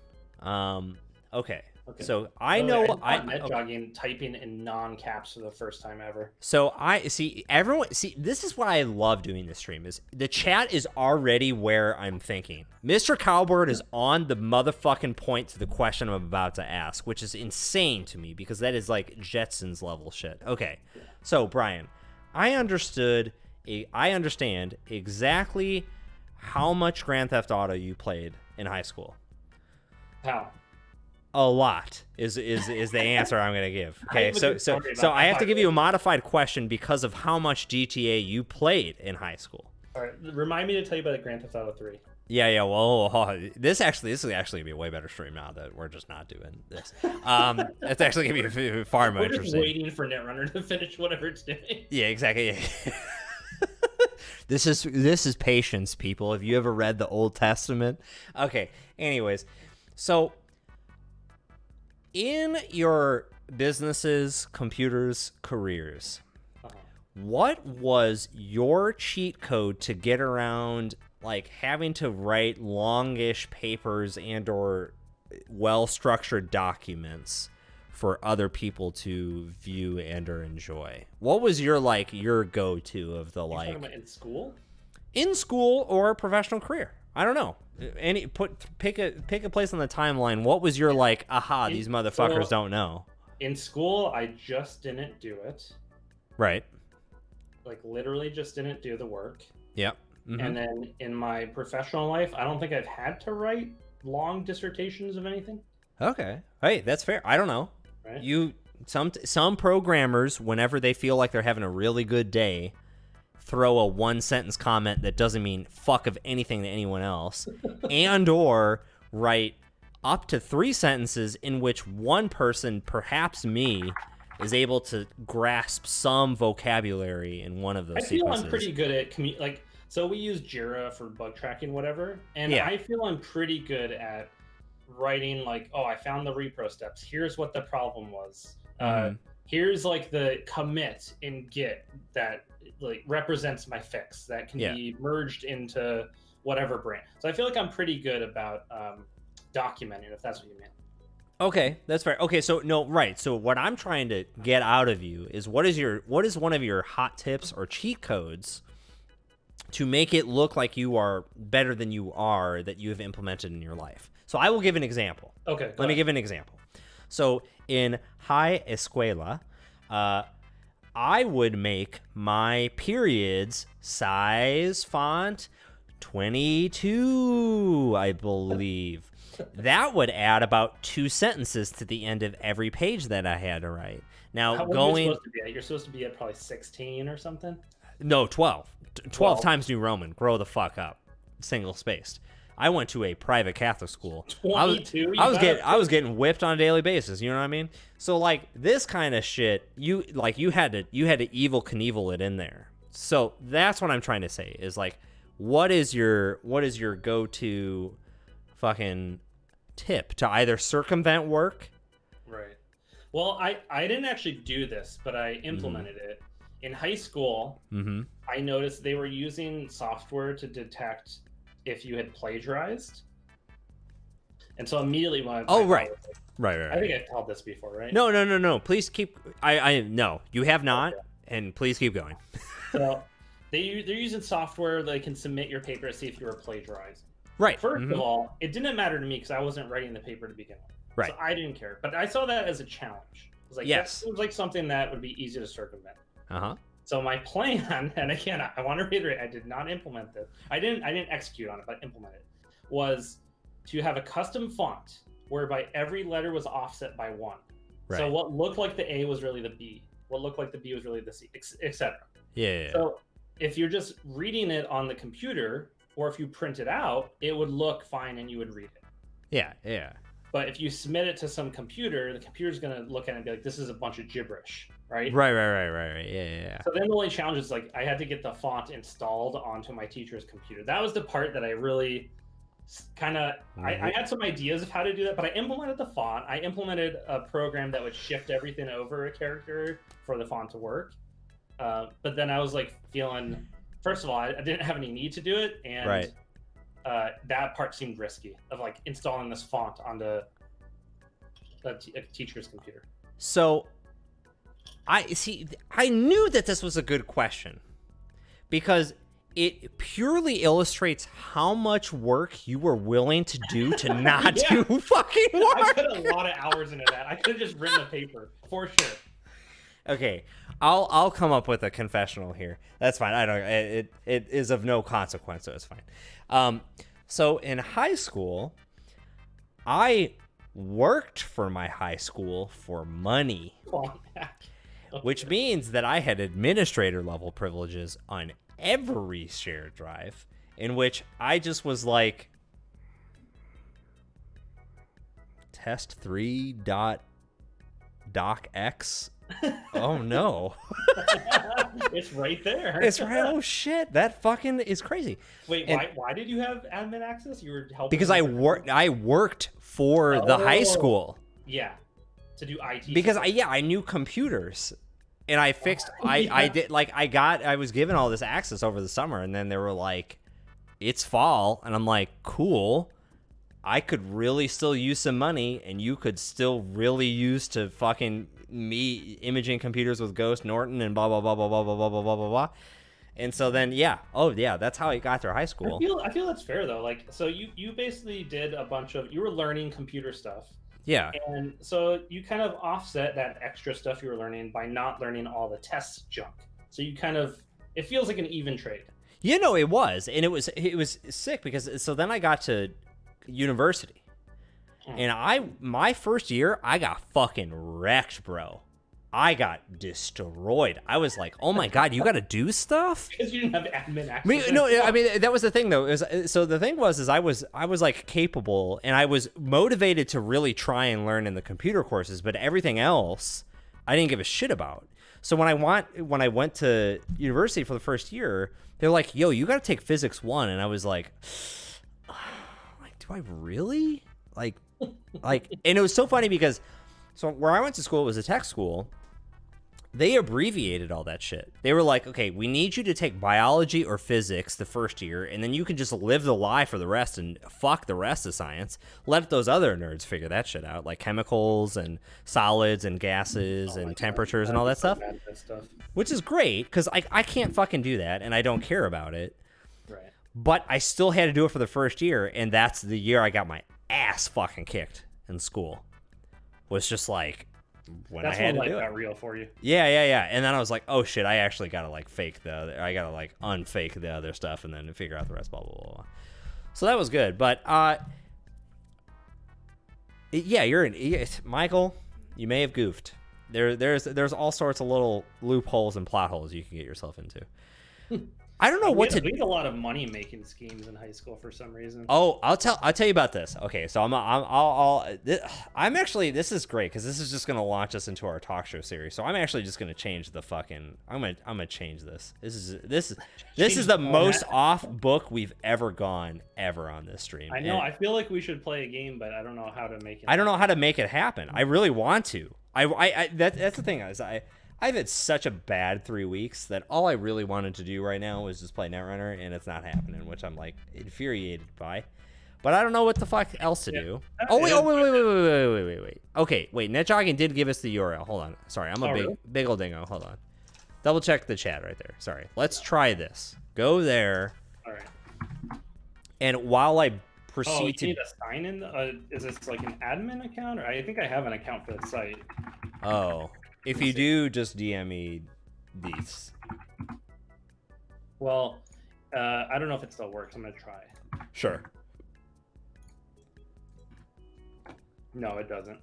A: Okay. So I know
B: jogging typing in non-caps for the first time ever.
A: So this is why I love doing this stream is the chat is already where I'm thinking. Mr. Cowbird is on the motherfucking point to the question I'm about to ask, which is insane to me because that is like Jetsons level shit. Okay. So Brian, I understand exactly how much Grand Theft Auto you played in high school.
B: How?
A: A lot is the answer I'm gonna give. Okay, so I have to give you a modified question because of how much GTA you played in high school.
B: All right, remind me to tell you about Grand Theft Auto 3.
A: Yeah. Well, this is actually gonna be a way better stream now that we're just not doing this. It's actually gonna be far more interesting.
B: We're just waiting for Netrunner to finish whatever it's doing.
A: Yeah, exactly. Yeah. This is patience, people. Have you ever read the Old Testament? Okay. Anyways, so. In your businesses, computers, careers, what was your cheat code to get around like having to write longish papers and or well-structured documents for other people to view and or enjoy? What was your go-to of the
B: You're talking about in school?
A: In school or professional career? I don't know. Pick a place on the timeline. What was your these motherfuckers don't know?
B: In school, I just didn't do it.
A: Right.
B: Like literally just didn't do the work.
A: Yep. Mm-hmm.
B: And then in my professional life, I don't think I've had to write long dissertations of anything.
A: Okay. Hey, that's fair. I don't know.
B: Right?
A: Some programmers, whenever they feel like they're having a really good day, throw a one-sentence comment that doesn't mean fuck of anything to anyone else, and or write up to 3 sentences in which one person, perhaps me, is able to grasp some vocabulary in one of those sequences.
B: I'm pretty good at so we use Jira for bug tracking, whatever, and I feel I'm pretty good at writing I found the repro steps. Here's what the problem was. Here's the commit in Git that represents my fix that can be merged into whatever branch. So I feel like I'm pretty good about documenting, if that's what you mean.
A: Okay, that's fair. Okay, so no, right. So what I'm trying to get out of you is what is one of your hot tips or cheat codes to make it look like you are better than you are that you have implemented in your life. So I will give an example.
B: Okay.
A: Let me give an example. So in high escuela, I would make my periods size font 22, I believe. That would add about 2 sentences to the end of every page that I had to write. Now,
B: you're supposed to be at probably 16 or something?
A: No, 12. 12 times New Roman. Grow the fuck up. Single spaced. I went to a private Catholic school.
B: 22?
A: I was getting whipped on a daily basis. You know what I mean? So this kind of shit, you had to Evel Knievel it in there. So that's what I'm trying to say is what is your go-to fucking tip to either circumvent work?
B: Right. Well, I didn't actually do this, but I implemented it. In high school, I noticed they were using software to detect if you had plagiarized. And so immediately when
A: right.
B: I think I've told this before, right?
A: No. Please keep no, you have not, and please keep going.
B: So they're using software that can submit your paper to see if you were plagiarized.
A: Right.
B: First of all, it didn't matter to me because I wasn't writing the paper to begin with.
A: Right.
B: So I didn't care. But I saw that as a challenge. It was that seems like something that would be easy to circumvent. So my plan, and again, I want to reiterate, I did not implement this. I didn't execute on it, but implement it, was to have a custom font whereby every letter was offset by 1. Right. So what looked like the A was really the B. What looked like the B was really the C, etc.
A: Yeah.
B: So if you're just reading it on the computer, or if you print it out, it would look fine and you would read it.
A: Yeah.
B: But if you submit it to some computer, the computer's going to look at it and be like, this is a bunch of gibberish. right?
A: Right. Yeah.
B: So then the only challenge is like I had to get the font installed onto my teacher's computer. That was the part that I really kind of I had some ideas of how to do that, but I implemented the font. I implemented a program that would shift everything over a character for the font to work. But then I was like feeling, first of all, I didn't have any need to do it, and that part seemed risky of like installing this font onto a teacher's computer.
A: So I knew that this was a good question because it purely illustrates how much work you were willing to do to not do fucking work.
B: I put a lot of hours into that. I could have just written a paper for sure.
A: Okay, I'll come up with a confessional here. That's fine. I don't. It is of no consequence, so it's fine. So in high school, I worked for my high school for money, which means that I had administrator level privileges on every shared drive, in which I just was like, test3.docx. Oh no.
B: It's right there.
A: It's right. Oh shit, that fucking is crazy.
B: Wait, why did you have admin access? You were helping
A: because I worked for the high school.
B: Yeah, to do IT
A: because
B: stuff.
A: I knew computers, and I fixed I was given all this access over the summer, and then they were like, it's fall, and I'm like, cool, I could really still use some money, and you could still really use to fucking me imaging computers with Ghost Norton and blah blah blah blah blah blah blah blah blah blah. And so then that's how I got through high school.
B: I feel that's fair though. Like, so you basically did a bunch of, you were learning computer stuff.
A: Yeah.
B: And so you kind of offset that extra stuff you were learning by not learning all the test junk. So you kind of, it feels like an even trade.
A: You know, it was, and it was sick because so then I got to university. And my first year, I got fucking wrecked, bro. I got destroyed. I was like, oh my God, you got to do stuff?
B: Because you didn't have admin access.
A: I mean, that was the thing, though. So the thing was I was like capable, and I was motivated to really try and learn in the computer courses, but everything else I didn't give a shit about. So when I went to university for the first year, they're like, yo, you got to take physics 1. And I was like, do I really? Like, and it was so funny because so where I went to school was a tech school. They abbreviated all that shit. They were like, okay, we need you to take biology or physics the first year, and then you can just live the lie for the rest and fuck the rest of science. Let those other nerds figure that shit out, like chemicals and solids and gases and temperatures and all that stuff. Which is great, because I can't fucking do that, and I don't care about it.
B: Right.
A: But I still had to do it for the first year, and that's the year I got my ass fucking kicked in school. Was just like when
B: that's
A: I had
B: when
A: to do
B: life
A: it.
B: got real for you.
A: Yeah. And then I was like, oh shit, I actually gotta like fake I gotta like unfake the other stuff and then figure out the rest, blah blah blah. So that was good, but Michael, you may have goofed. There's all sorts of little loopholes and plot holes you can get yourself into. I don't know what to do.
B: We had a lot of money making schemes in high school for some reason.
A: Oh, I'll tell you about this. Okay, so I'm actually, this is great because this is just gonna launch us into our talk show series. So I'm actually just gonna change the fucking. I'm gonna change this. This is the most off book we've ever gone on this stream.
B: I know. And I feel like we should play a game, but I don't know how to make it.
A: I don't know how to make it happen. I really want to. That's the thing is I've had such a bad 3 weeks that all I really wanted to do right now was just play Netrunner, and it's not happening, which I'm like infuriated by. But I don't know what the fuck else to do. Oh wait. Okay, wait. NetJogging did give us the URL. Hold on. Sorry, I'm a big old dingo. Hold on. Double check the chat right there. Sorry. Let's try this. Go there.
B: All right.
A: And while I proceed
B: to need a sign in. Is this like an admin account, or I think I have an account for the site.
A: Oh. If you do, just DM me these.
B: Well, I don't know if it still works. I'm going to try.
A: Sure.
B: No, it doesn't.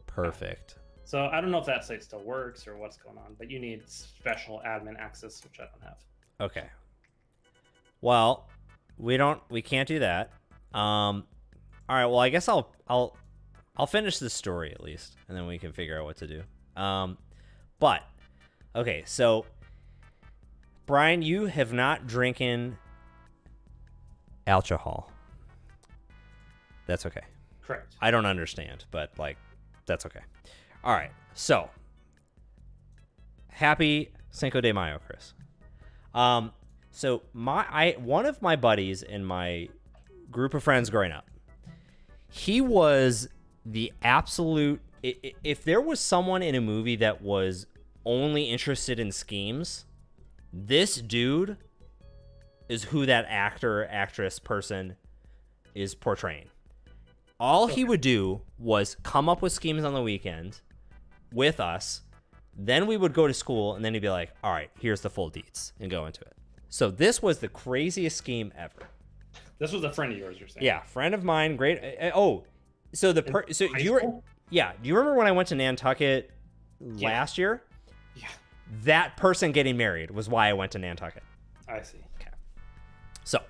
A: Perfect.
B: So I don't know if that site still works or what's going on, but you need special admin access, which I don't have.
A: Okay. Well, we can't do that. All right, well, I guess I'll finish this story at least, and then we can figure out what to do. But okay, so Brian, you have not drinking alcohol. That's okay.
B: Correct.
A: I don't understand, but like, that's okay. All right, so happy Cinco de Mayo, Chris. So one of my buddies in my group of friends growing up, he was the absolute. If there was someone in a movie that was only interested in schemes, this dude is who that actor, actress, person is portraying. All he would do was come up with schemes on the weekend with us. Then we would go to school, and then he'd be like, all right, here's the full deets, and go into it. So this was the craziest scheme ever.
B: This was a friend of yours, you're saying?
A: Yeah, friend of mine, great. So do you remember when I went to Nantucket last year?
B: Yeah.
A: That person getting married was why I went to Nantucket.
B: I see.
A: Okay. So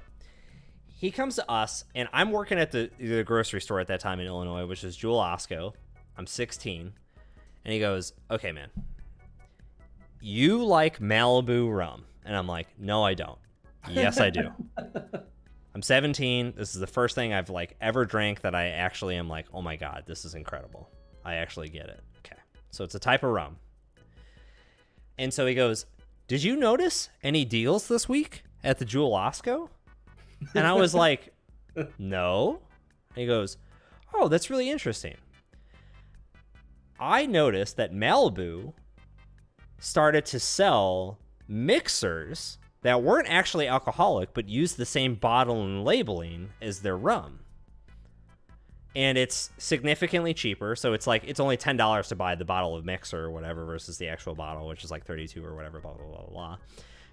A: he comes to us, and I'm working at the grocery store at that time in Illinois, which is Jewel Osco. I'm 16. And he goes, okay, man, you like Malibu rum? And I'm like, no, I don't. Yes, I do. I'm 17. This is the first thing I've like ever drank that I actually am like, oh my God, this is incredible. I actually get it. Okay. So it's a type of rum. And so he goes, did you notice any deals this week at the Jewel Osco? And I was like, no. And he goes, oh, that's really interesting. I noticed that Malibu started to sell mixers that weren't actually alcoholic, but used the same bottle and labeling as their rum. And it's significantly cheaper. So it's like, it's only $10 to buy the bottle of mixer or whatever versus the actual bottle, which is like 32 or whatever, blah, blah, blah, blah.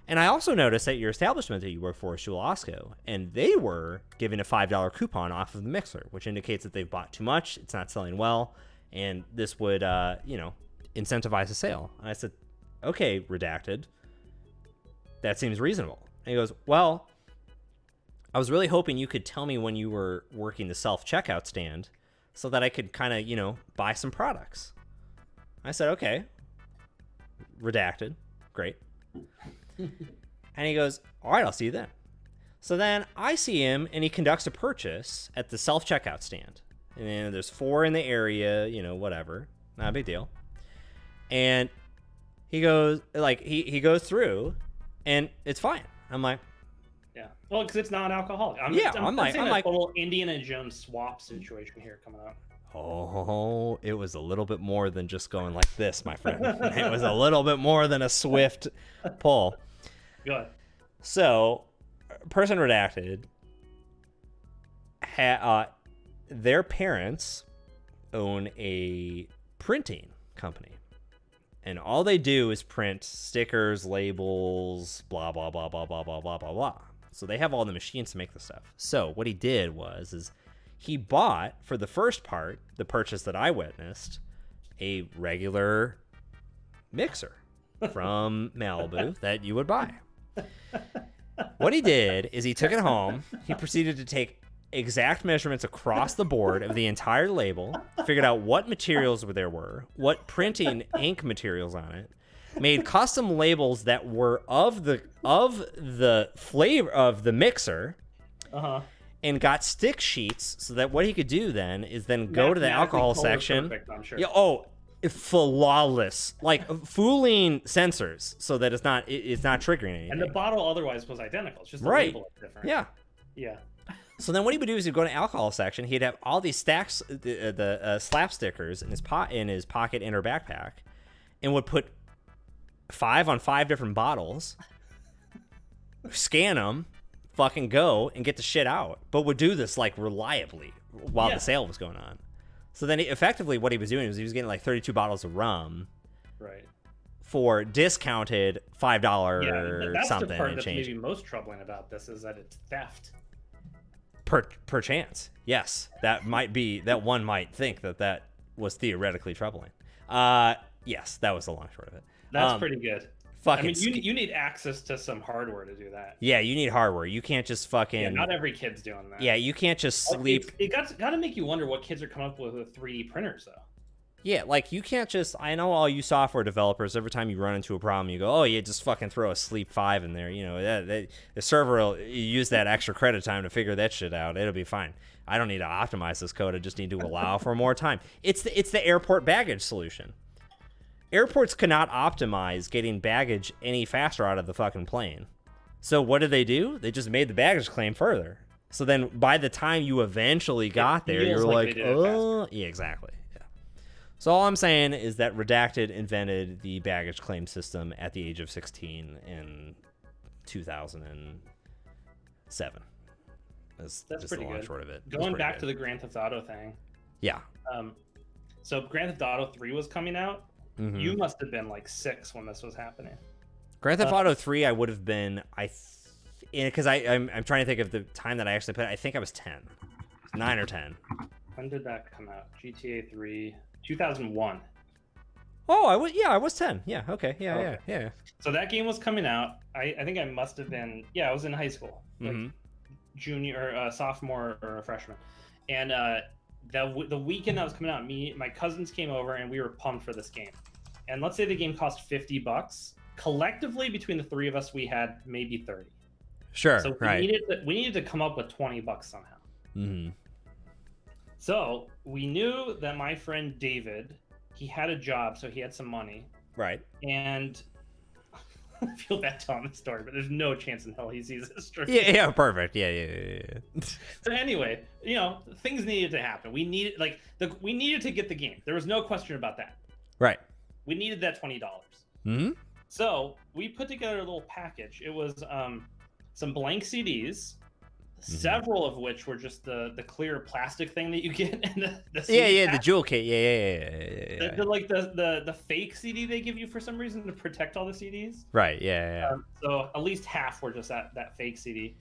A: And I also noticed that your establishment that you work for is Jewel Osco, and they were giving a $5 coupon off of the mixer, which indicates that they've bought too much. It's not selling well. And this would, incentivize a sale. And I said, okay, redacted. That seems reasonable. And he goes, well, I was really hoping you could tell me when you were working the self-checkout stand so that I could kind of, buy some products. I said, okay. Redacted. Great. And he goes, all right, I'll see you then. So then I see him, and he conducts a purchase at the self-checkout stand. And there's 4 in the area, whatever. Not a big deal. And he goes, he goes through, and it's fine. I'm like,
B: yeah. Well, because it's non-alcoholic. I'm like a whole Indiana Jones swap situation here coming up.
A: Oh, it was a little bit more than just going like this, my friend. It was a little bit more than a swift pull.
B: Go ahead.
A: So, person redacted. Their parents own a printing company. And all they do is print stickers, labels, blah, blah, blah, blah, blah, blah, blah, blah, blah. So they have all the machines to make the stuff. So what he did is he bought, for the first part, the purchase that I witnessed, a regular mixer from Malibu that you would buy. What he did is he took it home. He proceeded to take exact measurements across the board of the entire label, figured out what materials there were, what printing ink materials on it, made custom labels that were of the flavor of the mixer, and got stick sheets so that what he could do then is go to the alcohol section.
B: Perfect, I'm sure.
A: Yeah, flawless, like fooling sensors so that it's not triggering anything.
B: And the bottle otherwise was identical. It's just the
A: right.
B: label is different.
A: Yeah.
B: Yeah.
A: So then what he would do is he'd go to alcohol section. He'd have all these stacks, the slap stickers in his pocket inner backpack, and would put 5 on 5 different bottles, scan them, fucking go, and get the shit out. But would do this like reliably while the sale was going on. So then effectively what he was doing was he was getting like 32 bottles of rum.
B: Right.
A: For discounted $5
B: that's
A: something
B: the part
A: and
B: that's
A: change.
B: maybe most troubling about this is that it's theft.
A: Per chance, yes, that one might think that was theoretically troubling. Yes, that was the long short of it.
B: That's pretty good.
A: Fucking,
B: I mean, you need access to some hardware to do that.
A: Yeah, you need hardware. You can't just fucking.
B: Yeah, not every kid's doing that.
A: Yeah, you can't just sleep.
B: It got to make you wonder what kids are coming up with 3D printers, though.
A: Yeah, like you can't just. I know all you software developers. Every time you run into a problem, you go, "Oh, yeah, just fucking throw a sleep 5 in there." You know, the server will use that extra credit time to figure that shit out. It'll be fine. I don't need to optimize this code. I just need to allow for more time. It's the airport baggage solution. Airports cannot optimize getting baggage any faster out of the fucking plane. So what did they do? They just made the baggage claim further. So then by the time you eventually got there, you're like, oh, yeah, exactly. Yeah. So all I'm saying is that Redacted invented the baggage claim system at the age of 16 in 2007. That's just
B: pretty
A: the long
B: good.
A: short of it.
B: Going back to the Grand Theft Auto thing.
A: Yeah.
B: So Grand Theft Auto 3 was coming out.
A: Mm-hmm.
B: You must have been like 6 when this was happening.
A: Grand Theft Auto 3, I would have been, because I'm trying to think of the time that I actually played. I think I was 10, 9 or 10.
B: When did that come out? GTA 3, 2001.
A: Oh, I was 10. Yeah, okay, yeah.
B: So that game was coming out. I think I must have been, I was in high school, like junior or sophomore or a freshman, and the weekend that was coming out, my cousins came over and we were pumped for this game. And let's say the game cost $50. Collectively, between the three of us, we had maybe 30.
A: Sure,
B: so we needed to come up with $20 somehow.
A: Mm-hmm.
B: So we knew that my friend David, he had a job, so he had some money.
A: Right.
B: And I feel bad telling the story, but there's no chance in hell he sees this story.
A: Yeah, perfect. Yeah.
B: So anyway, things needed to happen. We needed we needed to get the game. There was no question about that.
A: Right.
B: We needed that $20.
A: Mm-hmm.
B: So we put together a little package. It was some blank CDs, several of which were just the clear plastic thing that you get in the CD pack.
A: The jewel kit. Yeah.
B: The fake CD they give you for some reason to protect all the CDs.
A: Right. Yeah.
B: So at least half were just that fake CD,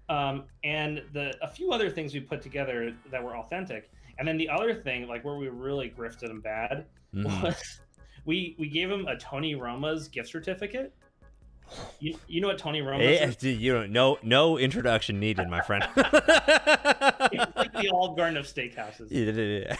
B: and a few other things we put together that were authentic. And then the other thing, like where we really grifted them bad, was we gave him a Tony Roma's gift certificate. You know what Tony Roma's is?
A: You don't, no introduction needed, my friend.
B: It's like the Olive Garden of steakhouses.
A: Yeah.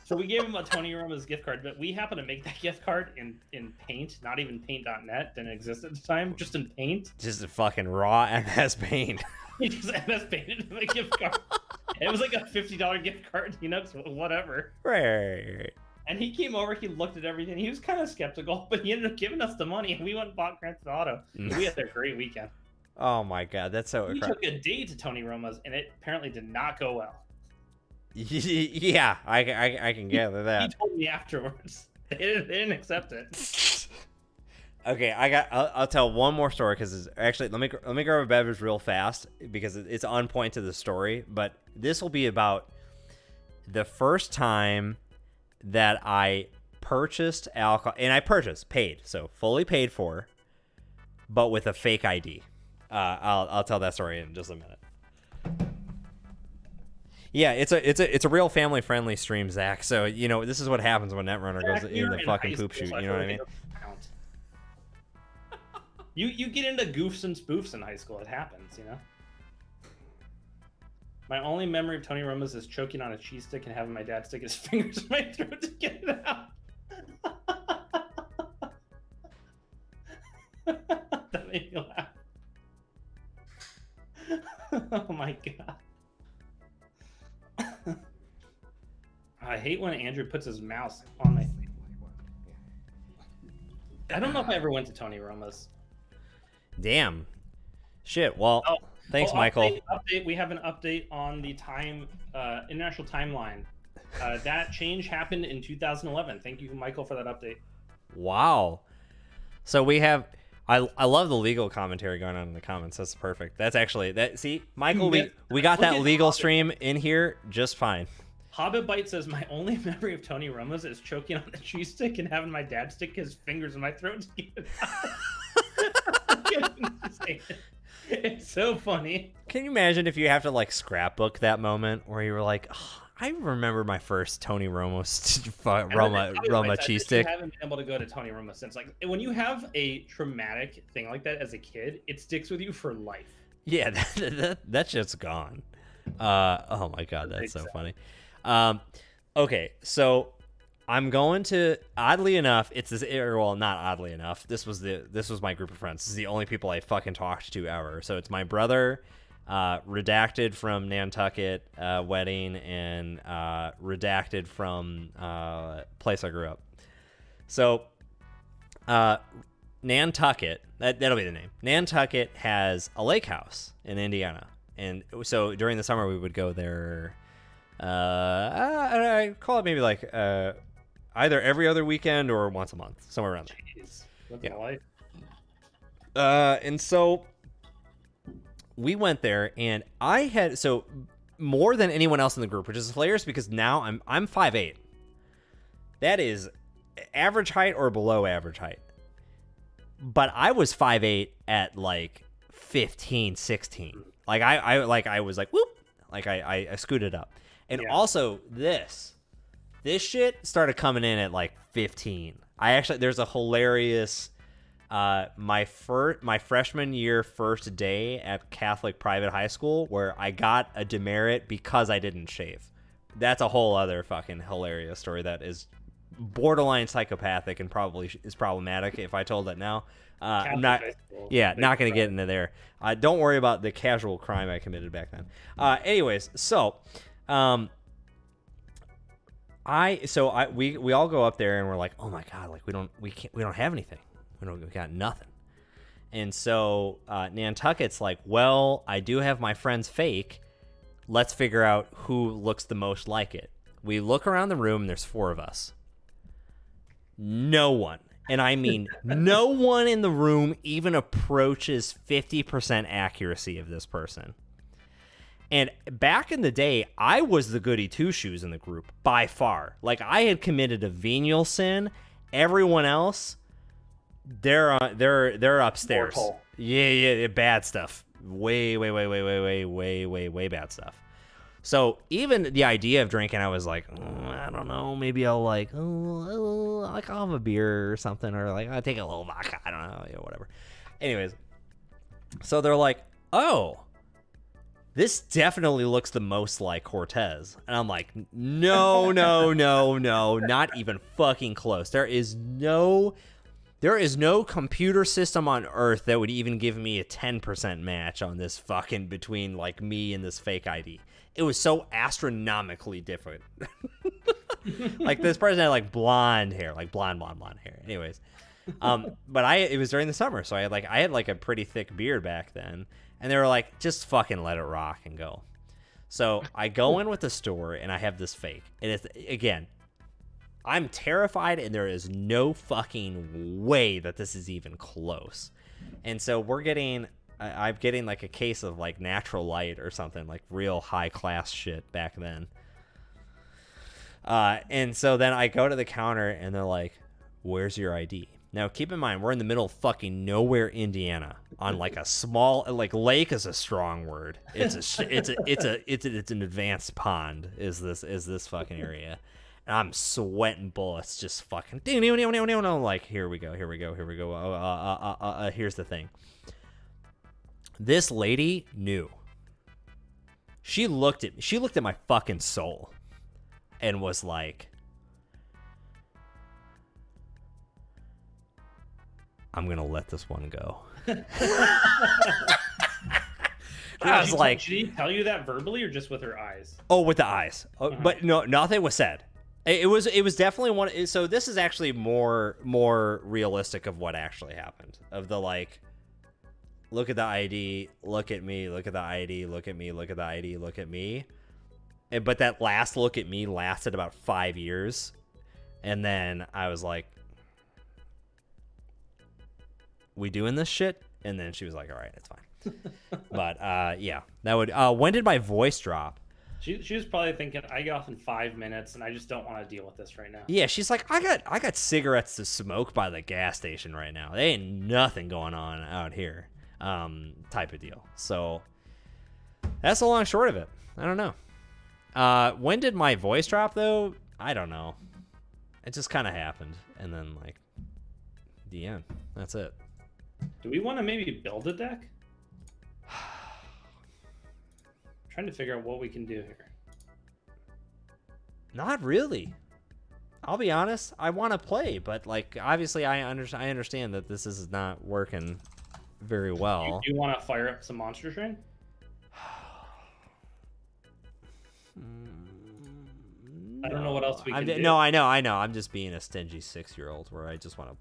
B: So we gave him a Tony Roma's gift card, but we happened to make that gift card in Paint, not even Paint.net, didn't exist at the time, just in Paint.
A: Just a fucking raw MS Paint.
B: He just MS Painted him a gift card. It was like a $50 gift card, so whatever.
A: Right.
B: And he came over, he looked at everything. He was kind of skeptical, but he ended up giving us the money, and we went and bought Grand Theft Auto. We had a great weekend.
A: Oh my god, that's so incredible.
B: We took a date to Tony Roma's, and it apparently did not go well.
A: Yeah, I can gather that.
B: He told me afterwards. They didn't accept it.
A: Okay, I'll tell one more story because actually let me grab a beverage real fast because it's on point to the story. But this will be about the first time that I purchased alcohol, and I paid, so fully paid for, but with a fake ID. I'll tell that story in just a minute. Yeah, it's a real family friendly stream, Zach. So this is what happens when Netrunner goes in the fucking poop shoot. You know what I mean?
B: You get into goofs and spoofs in high school. It happens, My only memory of Tony Roma's is choking on a cheese stick and having my dad stick his fingers in my throat to get it out. That made me laugh. Oh my god. I hate when Andrew puts his mouse on my face. I don't know if I ever went to Tony Roma's.
A: Damn. Shit. Well, thanks, Michael.
B: Update. We have an update on the international timeline. That change happened in 2011. Thank you, Michael, for that update.
A: Wow. So we have. I love the legal commentary going on in the comments. That's perfect. That's actually that. See, Michael, we got that legal stream in here just fine.
B: Hobbit Bite says my only memory of Tony Roma's is choking on a cheese stick and having my dad stick his fingers in my throat to get it out. It's so funny.
A: Can you imagine if you have to scrapbook that moment where you were like, oh, I remember my first Tony Roma cheese stick.
B: I haven't been able to go to Tony Roma since. When you have a traumatic thing like that as a kid, it sticks with you for life.
A: Yeah, that shit's gone. Oh my god, that's so funny. Okay, so I'm going to, oddly enough, it's this, well, not oddly enough. This was my group of friends. This is the only people I fucking talked to ever. So it's my brother, redacted from Nantucket wedding, and redacted from place I grew up. So Nantucket, that'll be the name. Nantucket has a lake house in Indiana, and so during the summer we would go there. I call it maybe like either every other weekend or once a month, somewhere around there.
B: Jeez, that's a life.
A: And so we went there, and I had more than anyone else in the group, which is hilarious because now I'm 5'8". That is average height or below average height. But I was 5'8" at like 15, 16. Like I was like whoop, like I scooted up. And also this shit started coming in at like 15. There's a hilarious my freshman year first day at Catholic private high school where I got a demerit because I didn't shave. That's a whole other fucking hilarious story that is borderline psychopathic and probably is problematic if I told it now. I'm not not going to get into there. Don't worry about the casual crime I committed back then. Anyways, so we all go up there and we're like, oh my god, like we don't have anything. We got nothing. And so Nantucket's like, well, I do have my friend's fake. Let's figure out who looks the most like it. We look around the room and there's 4 of us. No one, and I mean no one in the room even approaches 50% accuracy of this person. And back in the day, I was the goody two-shoes in the group by far. Like, I had committed a venial sin. Everyone else, they're upstairs.
B: Mortal.
A: Yeah, bad stuff. Way bad stuff. So even the idea of drinking, I was like, I don't know, maybe I'll like I'll have a beer or something, or like I'll take a little vodka. I don't know, whatever. Anyways, so they're like, oh, this definitely looks the most like Cortez. And I'm like, no, not even fucking close. There is no computer system on Earth that would even give me a 10% match on this fucking between like me and this fake ID. It was so astronomically different. Like this person had like blonde hair, like blonde hair. Anyways, but it was during the summer, so I had like a pretty thick beard back then. And they were like, just fucking let it rock and go. So I go in with the store and I have this fake. And it's, again, I'm terrified and there is no fucking way that this is even close. And so I'm getting like a case of like Natural Light or something, like real high class shit back then. And so then I go to the counter and they're like, where's your ID? Now, keep in mind, we're in the middle of fucking nowhere, Indiana, on like a small, like lake is a strong word. It's an advanced pond. Is this fucking area? And I'm sweating bullets, just fucking like here we go. Here's the thing. This lady knew. She looked at my fucking soul, and was like, I'm going to let this one go. I was like...
B: Did she tell you that verbally or just with her eyes?
A: Oh, with the eyes. But no, nothing was said. It was definitely one... So this is actually more realistic of what actually happened. Of the, like, look at the ID, look at me, look at the ID, look at me, look at the ID, look at me. But that last look at me lasted about 5 years. And then I was like, we doing this shit? And then she was like, all right, it's fine. But yeah, that would when did my voice drop?
B: She was probably thinking, I get off in 5 minutes and I just don't want to deal with this right now.
A: Yeah, she's like, I got cigarettes to smoke by the gas station right now. There ain't nothing going on out here. Type of deal. So that's the long and short of it. I don't know. When did my voice drop though? I don't know. It just kind of happened, and then like the end. That's it.
B: Do we want to maybe build a deck? Trying to figure out what we can do here.
A: Not really. I'll be honest. I want to play, but like obviously I understand that this is not working very well.
B: You want to fire up some Monster Train? I don't know what else we can do.
A: No, I know. I'm just being a stingy 6-year-old where I just want to.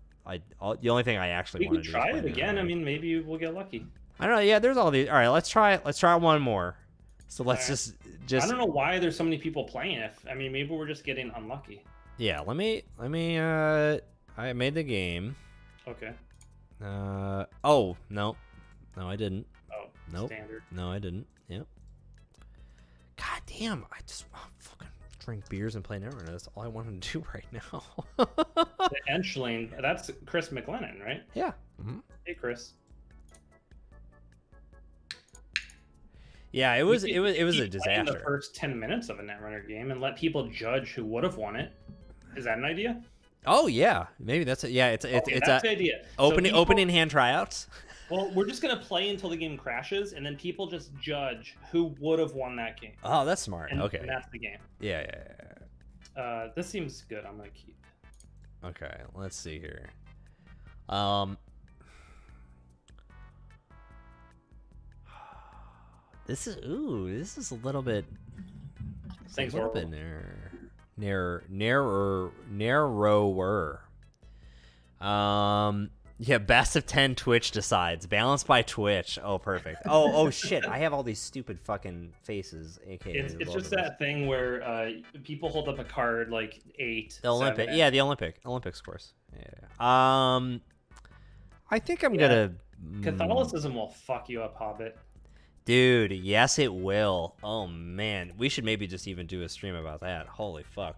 A: The only thing I actually want to do.
B: We could try it again. I mean, maybe we'll get lucky.
A: I don't know. Yeah, there's all these. All right, let's try one more. So let's just.
B: I don't know why there's so many people playing. Maybe we're just getting unlucky.
A: Yeah. Let me. I made the game.
B: Okay.
A: Oh no, I didn't.
B: Oh.
A: Nope.
B: Standard.
A: No, I didn't. Yep. God damn! I just fucking drink beers and play Netrunner. That's all I want to do right now.
B: The Enchling. That's Chris McLennan, right?
A: Yeah. Mm-hmm.
B: Hey, Chris.
A: Yeah, it was a disaster.
B: The first 10 minutes of a Netrunner game and let people judge who would have won it. Is that an idea?
A: Oh yeah, maybe that's it. Yeah, it's
B: that's the idea.
A: Opening hand tryouts.
B: Well, we're just gonna play until the game crashes, and then people just judge who would have won that game.
A: Oh, that's smart. Okay,
B: and that's the game.
A: Yeah.
B: This seems good. I'm gonna keep.
A: Okay, let's see here. This is a little bit.
B: Thanks,
A: a little bit narrower. Yeah, best of 10 Twitch decides. Balanced by Twitch. Oh, perfect. Oh shit. I have all these stupid fucking faces. AKA
B: it's just that thing where people hold up a card like 8.
A: The Olympic. Yeah, the Olympics course. Yeah. I think I'm gonna.
B: Catholicism will fuck you up, Hobbit.
A: Dude, yes it will. Oh man, we should maybe just even do a stream about that. Holy fuck.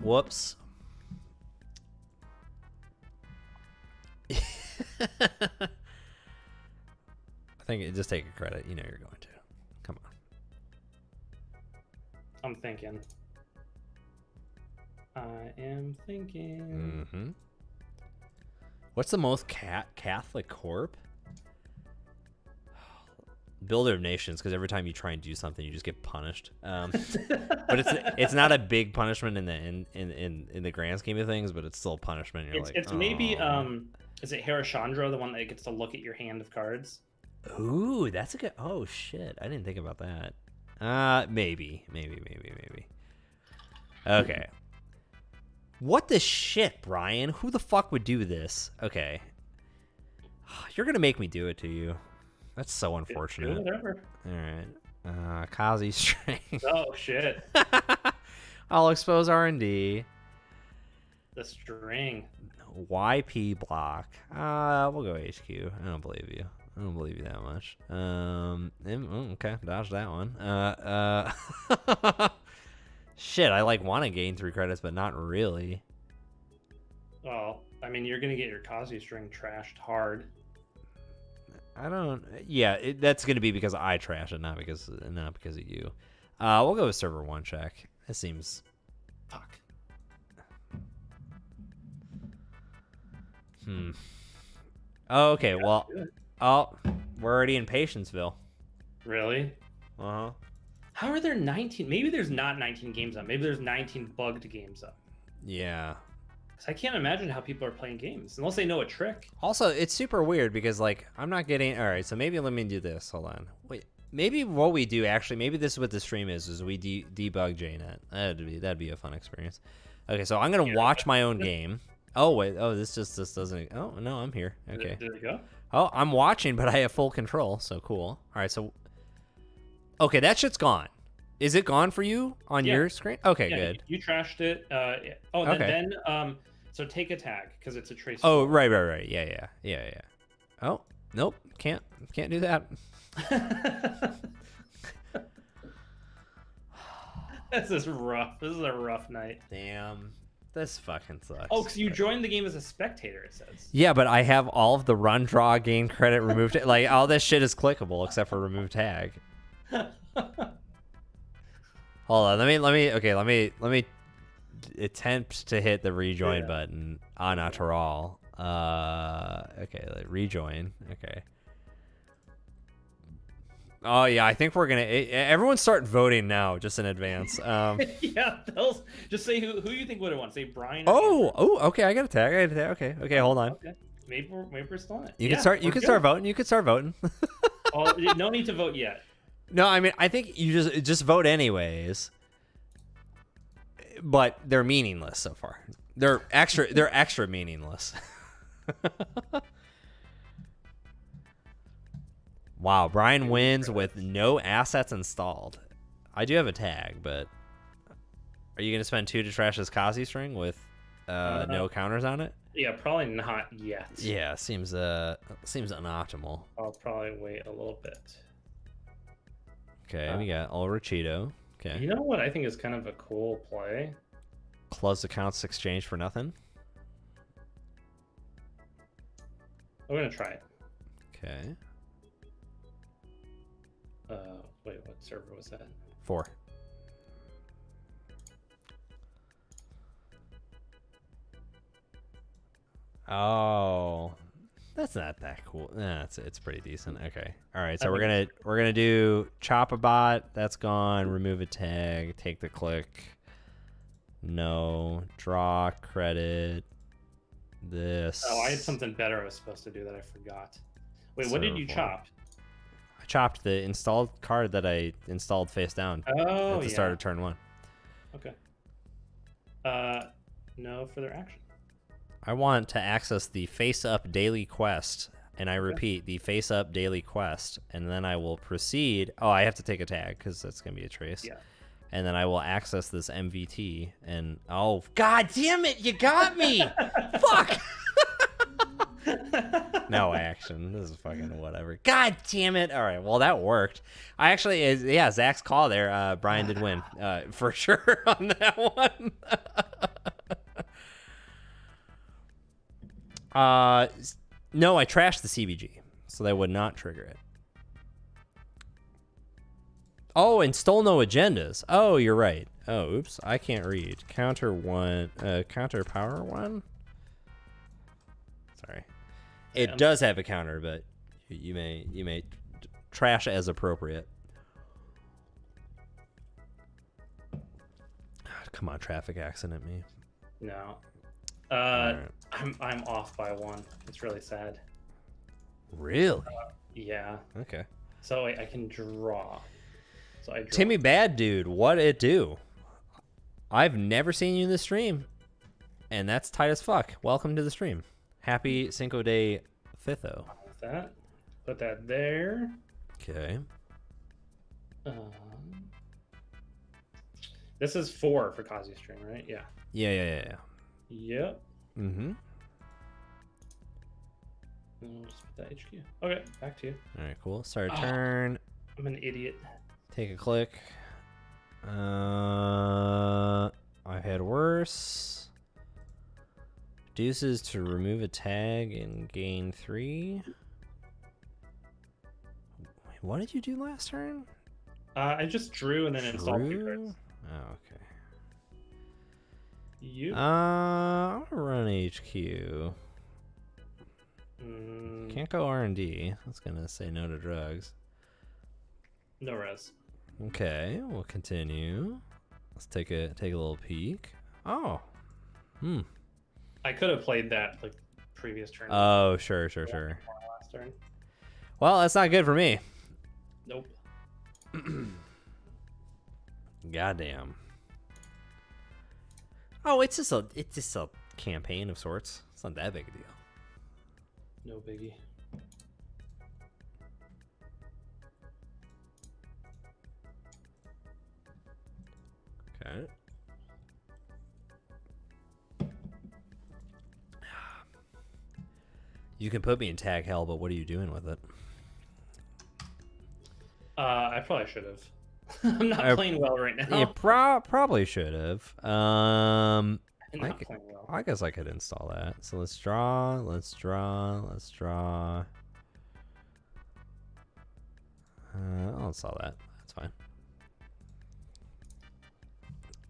A: Whoops. I think just take a credit. You know you're going to. Come on.
B: I'm thinking. I am thinking.
A: Mm-hmm. What's the most Catholic corp? Builder of Nations, because every time you try and do something, you just get punished. But it's not a big punishment in the grand scheme of things, but it's still a punishment.
B: It's maybe is it Harishchandra, the one that gets to look at your hand of cards?
A: Ooh, that's a good. Oh shit, I didn't think about that. Maybe. Okay. What the shit, Brian? Who the fuck would do this? Okay. You're gonna make me do it to you. That's so unfortunate.
B: Whatever.
A: All right. Kazi string.
B: Oh shit.
A: I'll expose R&D.
B: The string.
A: YP block. We'll go HQ. I don't believe you. I don't believe you that much. Okay, dodge that one. Shit, I want to gain 3 credits, but not really.
B: Well, I mean, you're gonna get your Kazi string trashed hard.
A: I don't. Yeah, that's gonna be because I trash it, not because of you. We'll go with server 1 check. It seems.
B: Fuck.
A: Oh, okay. Well. Oh, we're already in Patiensville.
B: Really?
A: Uh-huh.
B: How are there 19? Maybe there's not 19 games up. Maybe there's 19 bugged games up.
A: Yeah.
B: Because I can't imagine how people are playing games unless they know a trick.
A: Also, it's super weird because I'm not getting. All right, so maybe let me do this. Hold on. Wait. Maybe what we do maybe this is what the stream is we debug JNet. That'd be a fun experience. Okay, so I'm gonna watch my own game. Oh wait. Oh, this doesn't. Oh no, I'm here. Okay.
B: Did it go?
A: Oh, I'm watching, but I have full control, so cool. All right, so okay, that shit's gone. Is it gone for you on your screen? Okay, good.
B: You trashed it. Then so take a tag because it's a trace.
A: Oh, right. Yeah. Oh, nope, can't do that.
B: This is rough. This is a rough night.
A: Damn. This fucking sucks.
B: Oh, because you joined the game as a spectator, it says.
A: Yeah, but I have all of the run, draw, gain credit, remove all this shit is clickable except for remove tag. Hold on, let me attempt to hit the rejoin button on natural. Okay, rejoin. Okay. Oh yeah, I think we're gonna. Everyone start voting now, just in advance.
B: Yeah, they'll just say who you think would have won. Say Brian.
A: Okay. I got a tag. Okay, hold on.
B: Okay, maybe we're still in it.
A: You can start. You can start voting. You can start voting.
B: Oh, no need to vote yet.
A: No, I mean I think you just vote anyways. But they're meaningless so far. They're extra meaningless. Wow, Brian wins with no assets installed. I do have a tag, but are you gonna spend 2 to trash this Kazi string with no counters on it?
B: Yeah, probably not yet.
A: Yeah, seems unoptimal.
B: I'll probably wait a little bit.
A: Okay, we got Ulrich Cheeto. Okay.
B: You know what I think is kind of a cool play?
A: Closed accounts exchange for nothing.
B: I'm gonna try it.
A: Okay.
B: Wait, what server was that?
A: 4. Oh, that's not that cool. Nah, it's pretty decent. Okay. All right. So we're gonna do chop a bot. That's gone. Remove a tag. Take the click. No. Draw credit. This.
B: Oh, I had something better I was supposed to do that I forgot. Wait, what did you chop?
A: I chopped the installed card that I installed face down at the start of turn 1.
B: Okay. No further action.
A: I want to access the face up daily quest, and I repeat the face up daily quest, and then I will proceed. Oh, I have to take a tag because that's gonna be a trace.
B: Yeah.
A: And then I will access this MVT, and oh god damn it, you got me! Fuck. No action. This is fucking whatever. God damn it! All right, well that worked. I actually, yeah, Zach's call there. Brian did win for sure on that one. No, I trashed the CBG, so that would not trigger it. Oh, and stole no agendas. Oh, you're right. Oh, oops, I can't read. Counter 1, counter power 1. Sorry, it does have a counter, but you may trash as appropriate. Come on, traffic accident me.
B: No.
A: Right.
B: I'm off by 1. It's really sad.
A: Really?
B: Yeah.
A: Okay.
B: So I can draw. So I draw.
A: Timmy Bad Dude, what it do? I've never seen you in the stream, and that's tight as fuck. Welcome to the stream. Happy Cinco de Fifo.
B: That. Put that there.
A: Okay.
B: This is 4 for Kazi string, right? Yeah.
A: Yeah.
B: Yep.
A: Mm-hmm.
B: And we'll just put that HQ. Okay, back to you.
A: All right, cool. Start a turn.
B: I'm an idiot.
A: Take a click. I had worse. Deuces to remove a tag and gain 3. Wait, what did you do last turn?
B: I just drew and then installed 2 cards.
A: Oh, okay.
B: You?
A: I'm gonna run HQ. Can't go R&D. That's gonna say no to drugs.
B: No res.
A: Okay, we'll continue. Let's take a little peek. Oh.
B: I could have played that like previous turn.
A: Oh, sure.
B: Last turn.
A: Well, that's not good for me.
B: Nope.
A: Goddamn. Oh, it's just a campaign of sorts. It's not that big a deal.
B: No biggie.
A: Okay. You can put me in tag hell, but what are you doing with it?
B: I probably should have. I'm not playing well right now.
A: You probably should have.
B: I'm not playing well.
A: I guess I could install that. So let's draw. I'll install that. That's fine.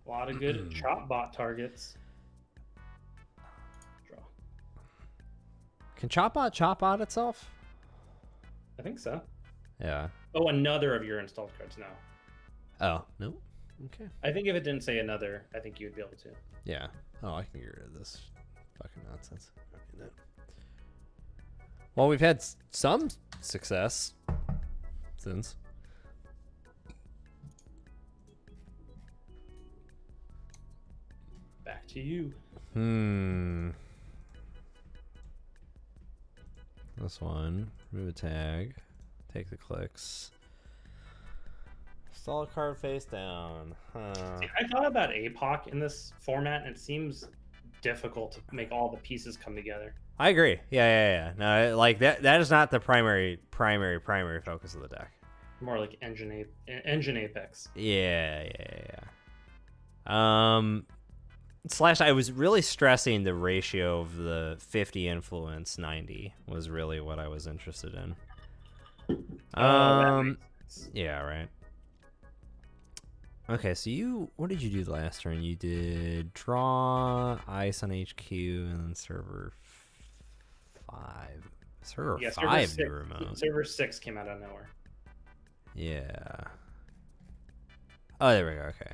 B: A lot of good chop bot targets. Draw.
A: Can Chopbot chop out itself?
B: I think so.
A: Yeah.
B: Oh, another of your installed cards. No.
A: Oh, no. Okay.
B: I think if it didn't say another, I think you would be able to.
A: Yeah. Oh, I can get rid of this fucking nonsense. Well, we've had some success since.
B: Back to you.
A: This one. Remove a tag. Take the clicks. Install a card face down.
B: See, I thought about APOC in this format, and it seems difficult to make all the pieces come together.
A: I agree. Yeah. No, like that is not the primary focus of the deck.
B: More like engine Apex.
A: Yeah. Slash, I was really stressing the ratio of the 50 influence 90 was really what I was interested in.
B: That makes sense.
A: Yeah, right. Okay, so what did you do last turn? You did draw, ice on HQ, and then server 5. Server 5 new remote.
B: Server 6 came out of nowhere.
A: Yeah. Oh, there we go. Okay.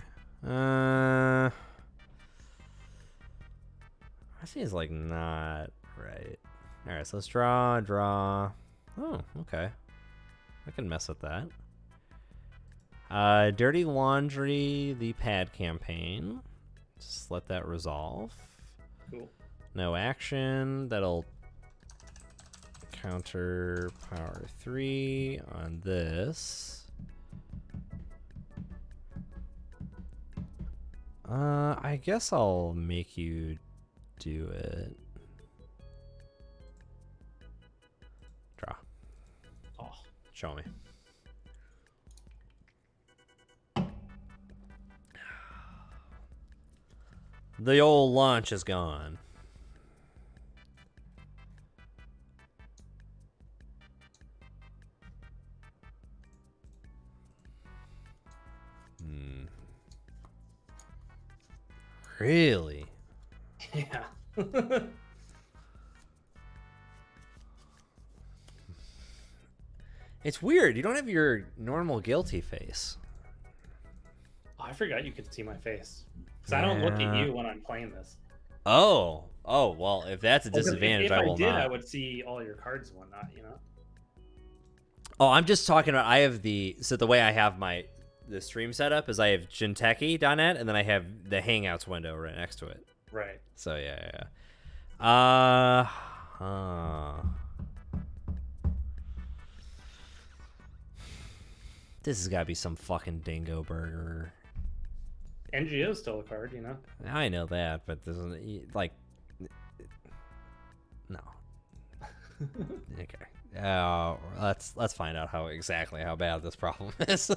A: I see it's like not right. All right, so let's draw. Oh, okay. I can mess with that. Dirty Laundry, the pad campaign. Just let that resolve.
B: Cool.
A: No action. That'll counter power 3 on this. I guess I'll make you do it. Draw.
B: Oh.
A: Show me. The old launch is gone. Really?
B: Yeah.
A: It's weird. You don't have your normal guilty face.
B: Oh, I forgot you could see my face. Because I don't look at you when I'm playing this.
A: Oh, well, if that's a disadvantage, I will not.
B: If I did, I would see all your cards and whatnot, you know?
A: Oh, I'm just talking about, I have the way I have the stream setup is I have Jinteki.net, and then I have the Hangouts window right next to it.
B: Right.
A: So, yeah. This has got to be some fucking dingo burger.
B: NGO is still a card, you know?
A: I know that, but this is like... No. Okay. Let's find out exactly how bad this problem is.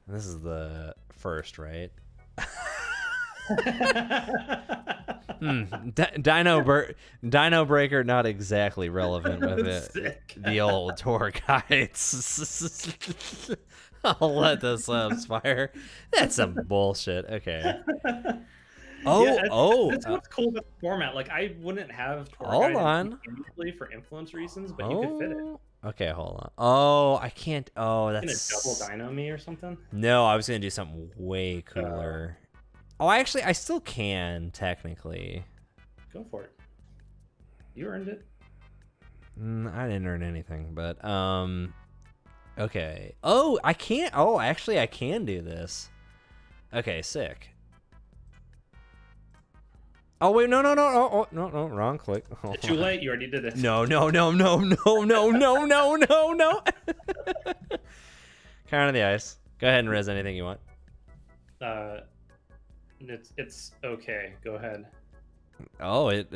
A: This is the first, right? Dino Breaker, not exactly relevant with the old tour guides. I'll let this expire. That's some bullshit. Okay.
B: That's what's cool about the format. Like, I wouldn't have tour guides immediately for influence reasons, but you could fit it.
A: Okay, hold on. Oh, I can't. Oh, that's
B: gonna double dino me or something.
A: No, I was gonna do something way cooler. I still can technically.
B: Go for it. You earned it.
A: I didn't earn anything, but okay. Oh, I can't. Oh, actually, I can do this. Okay, sick. Oh wait, no, wrong click. Oh,
B: it's too late. You already did it.
A: No. Count on the ice. Go ahead and res anything you want.
B: It's okay. Go ahead.
A: Oh, it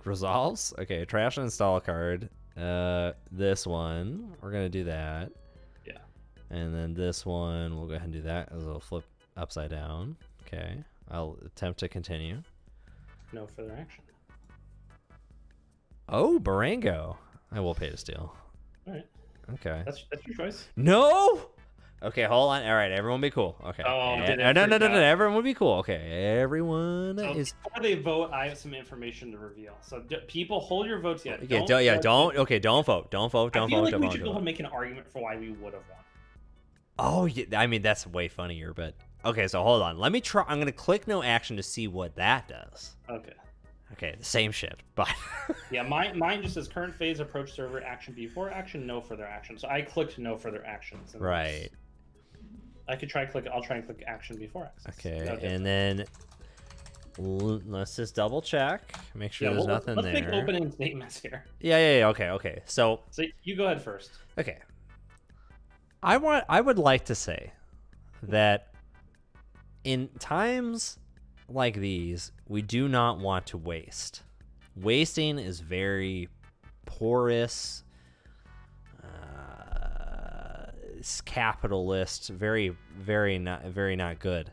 A: resolves. Okay, trash and install a card. This one we're gonna do that.
B: Yeah.
A: And then this one we'll go ahead and do that as a flip upside down. Okay, I'll attempt to continue.
B: No further action.
A: Oh, Barango. I will pay to steal.
B: All right.
A: Okay.
B: That's your choice.
A: No. Okay, hold on. All right, everyone be cool. Okay.
B: Oh, did it
A: no,
B: freak out?
A: everyone would be cool. Okay, everyone
B: So
A: is.
B: before they vote, I have some information to reveal. So people, hold your votes yet.
A: Okay, don't. Okay, don't vote. Don't vote. Don't
B: I feel
A: vote.
B: like
A: Don't
B: we
A: vote.
B: should
A: Don't
B: go ahead
A: vote.
B: and make an argument for why we would have won.
A: Oh, yeah, I mean that's way funnier. But okay, so hold on. Let me try. I'm gonna click no action to see what that does.
B: Okay.
A: Okay, the same shit, but
B: Yeah, mine just says current phase approach server action before action, no further action. So I clicked no further actions.
A: right.
B: I could try click. I'll try and click action before action.
A: Okay, and then let's just double check, make sure there's nothing
B: let's
A: there.
B: Let's make opening statements here.
A: Yeah. Okay. So
B: you go ahead first.
A: Okay. I would like to say that in times like these, we do not want to waste. Wasting is very porous, it's capitalist, very not good.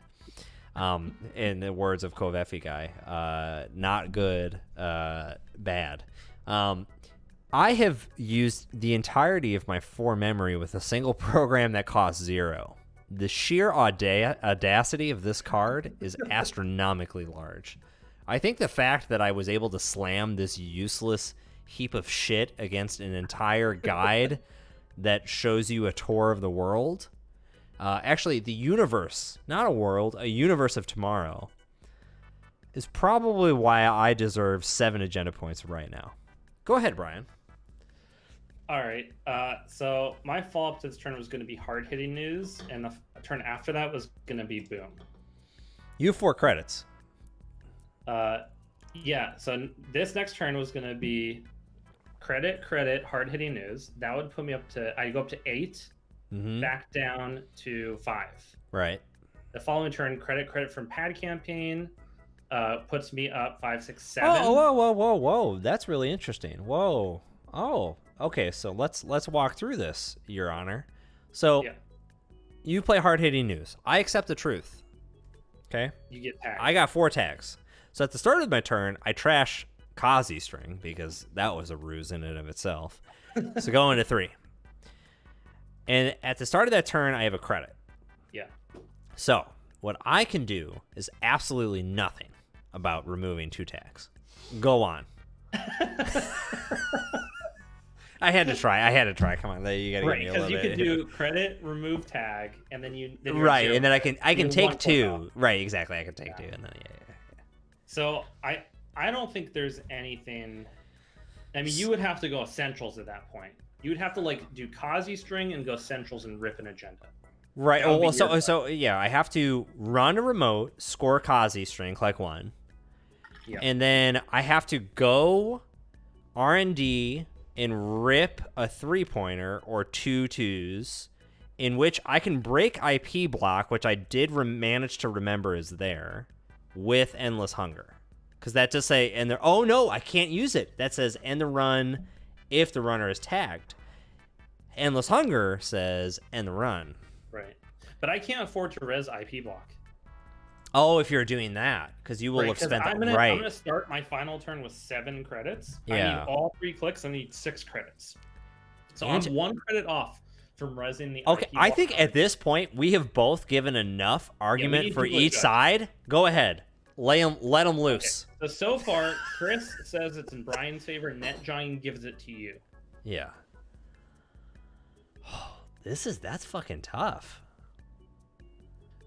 A: In the words of Kovefi guy, not good, bad. I have used the entirety of my 4 memory with a single program that costs 0. The sheer audacity of this card is astronomically large. I think the fact that I was able to slam this useless heap of shit against an entire guide that shows you a tour of the world, actually the universe, not a world, a universe of tomorrow, is probably why I deserve 7 agenda points right now. Go ahead, Brian.
B: All right. So my follow-up to this turn was going to be hard-hitting news, and the turn after that was going to be boom.
A: You have 4 credits.
B: Yeah. So this next turn was going to be credit, hard-hitting news. That would put me up to. I go up to 8, back down to 5.
A: Right.
B: The following turn, credit from pad campaign, puts me up 5, 6, 7.
A: Whoa! That's really interesting. Whoa. Oh. Okay, so let's walk through this, Your Honor. So, You play hard-hitting news. I accept the truth. Okay?
B: You get tagged.
A: I got 4 tags. So at the start of my turn, I trash Kazi string because that was a ruse in and of itself. So go into 3. And at the start of that turn, I have a credit.
B: Yeah.
A: So what I can do is absolutely nothing about removing 2 tags. Go on. I had to try. Come on, you gotta give me a little bit.
B: Right, because you can do credit, remove tag, and then
A: right, and then I can take 2. Right, exactly. I can take 2, and then yeah.
B: So I don't think there's anything. I mean, you would have to go essentials at that point. You would have to like do Kazi string and go essentials and rip an agenda.
A: Right. Well, so yeah, I have to run a remote, score Kazi string, click 1, and then I have to go R&D. And rip a 3-pointer or 2 2s, in which I can break IP block, which I did manage to remember is there, with Endless Hunger. Because that does say, oh no, I can't use it. That says end the run if the runner is tagged. Endless Hunger says end the run.
B: Right. But I can't afford to res IP block.
A: Oh, if you're doing that, because you will have spent that. Right.
B: I'm going to start my final turn with 7 credits.
A: Yeah.
B: I need all 3 clicks. I need 6 credits. So I'm 1 credit off from resing the.
A: Okay,
B: IP
A: I
B: block.
A: think at this point we have both given enough argument for each side. Go ahead, let them loose.
B: Okay. So far, Chris says it's in Brian's favor. NetJoin gives it to you.
A: Yeah. That's fucking tough.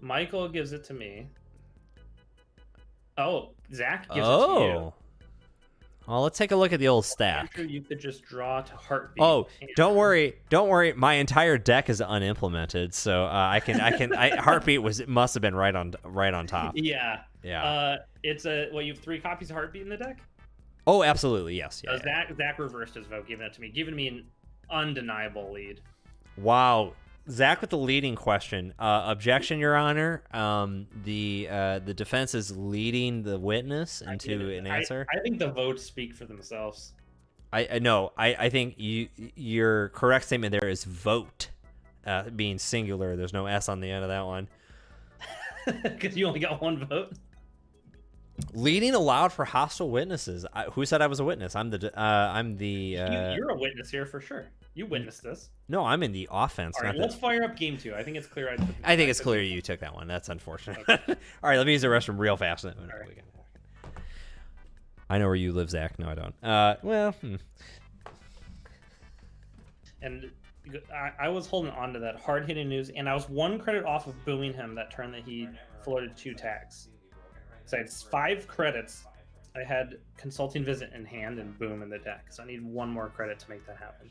B: Michael gives it to me. Oh, Zach gives it to you.
A: Well, let's take a look at the old stack.
B: After you could just draw to heartbeat.
A: Oh, don't worry. My entire deck is unimplemented, so heartbeat must have been right on top.
B: Yeah.
A: Yeah.
B: You have 3 copies of heartbeat in the deck.
A: Oh, absolutely, yes. Yeah,
B: Zach reversed his vote, giving it to me, giving me an undeniable lead.
A: Wow. Zach with the leading question. Objection, Your Honor. The defense is leading the witness into an answer.
B: I think the votes speak for themselves.
A: I know. I think your correct statement there is vote, being singular. There's no S on the end of that one.
B: Because you only got 1 vote.
A: Leading allowed for hostile witnesses. Who said I was a witness? I'm the.
B: You're a witness here for sure. You witnessed this.
A: No, I'm in the offense.
B: All right, let's fire up game 2. I think it's clear.
A: I think it's clear you took that one. That's unfortunate. Okay. All right, let me use the restroom real fast. Right. I know where you live, Zach. No, I don't.
B: And I was holding on to that hard-hitting news, and I was 1 credit off of booing him that turn that he floated 2 tags. So I had 5 credits. I had consulting visit in hand and boom in the deck. So I need 1 more credit to make that happen.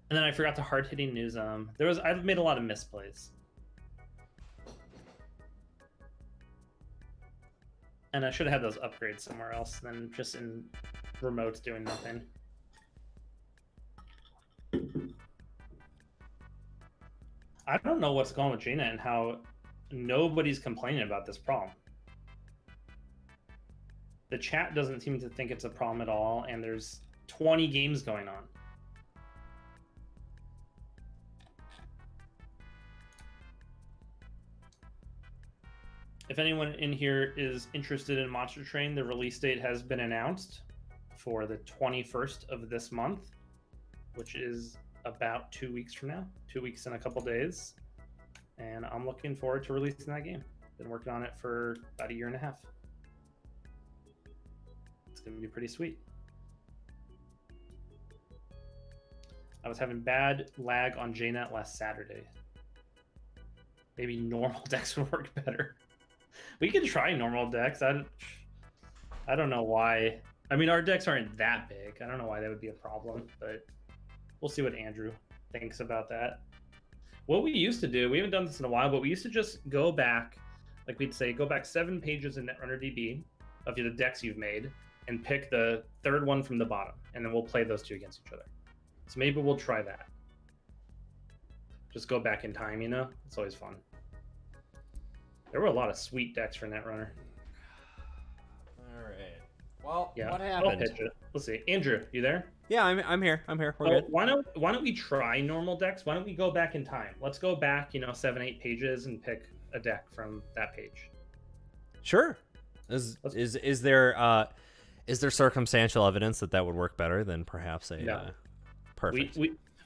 B: And then I forgot the hard-hitting news. I've made a lot of misplays. And I should have had those upgrades somewhere else than just in remotes doing nothing. I don't know what's going on with JNet and how nobody's complaining about this problem. The chat doesn't seem to think it's a problem at all, and there's 20 games going on. If anyone in here is interested in Monster Train, the release date has been announced for the 21st of this month, which is about 2 weeks from now. 2 weeks and a couple days. And I'm looking forward to releasing that game. Been working on it for about 1.5 years. It's going to be pretty sweet. I was having bad lag on JNet last Saturday. Maybe normal decks would work better. We could try normal decks. I don't know why. I mean, our decks aren't that big. I don't know why that would be a problem, but we'll see what Andrew thinks about that. What we used to do, we haven't done this in a while, but we used to just go back, like we'd say, go back 7 pages in Netrunner DB of the decks you've made and pick the 3rd one from the bottom, and then we'll play those 2 against each other. So maybe we'll try that. Just go back in time, you know? It's always fun. There were a lot of sweet decks for Netrunner.
A: All right. Well,
B: yeah.
A: What happened?
B: Let's see. Andrew, you there?
A: Yeah, I'm here. We're good.
B: Why don't we try normal decks? Why don't we go back in time? Let's go back, 7-8 pages and pick a deck from that page.
A: Sure. Is there circumstantial evidence that would work better than perhaps a
B: no.
A: Perfect.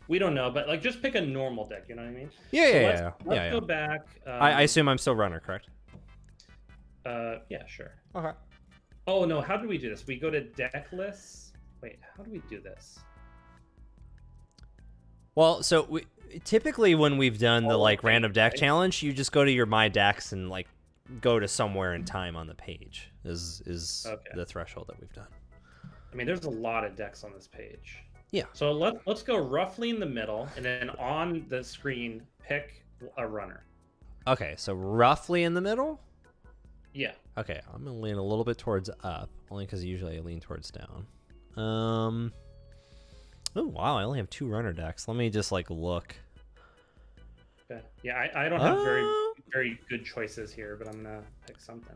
B: We don't know, but like just pick a normal deck, you know what I mean?
A: Yeah.
B: Let's go back.
A: I assume I'm still runner, correct?
B: Yeah, sure.
A: Okay.
B: Oh no, how do we do this? We go to deck lists. Wait, how do we do this?
A: Well, so typically when we've done the random deck challenge, you just go to your my decks and go to somewhere in time on the page. Is the threshold that we've done.
B: I mean, there's a lot of decks on this page.
A: Yeah.
B: So let's go roughly in the middle, and then on the screen, pick a runner.
A: Okay, so roughly in the middle?
B: Yeah.
A: Okay, I'm going to lean a little bit towards up, only because usually I lean towards down. Oh, wow, I only have 2 runner decks. Let me just, look.
B: Okay. Yeah, I don't have very good choices here, but I'm going to pick something.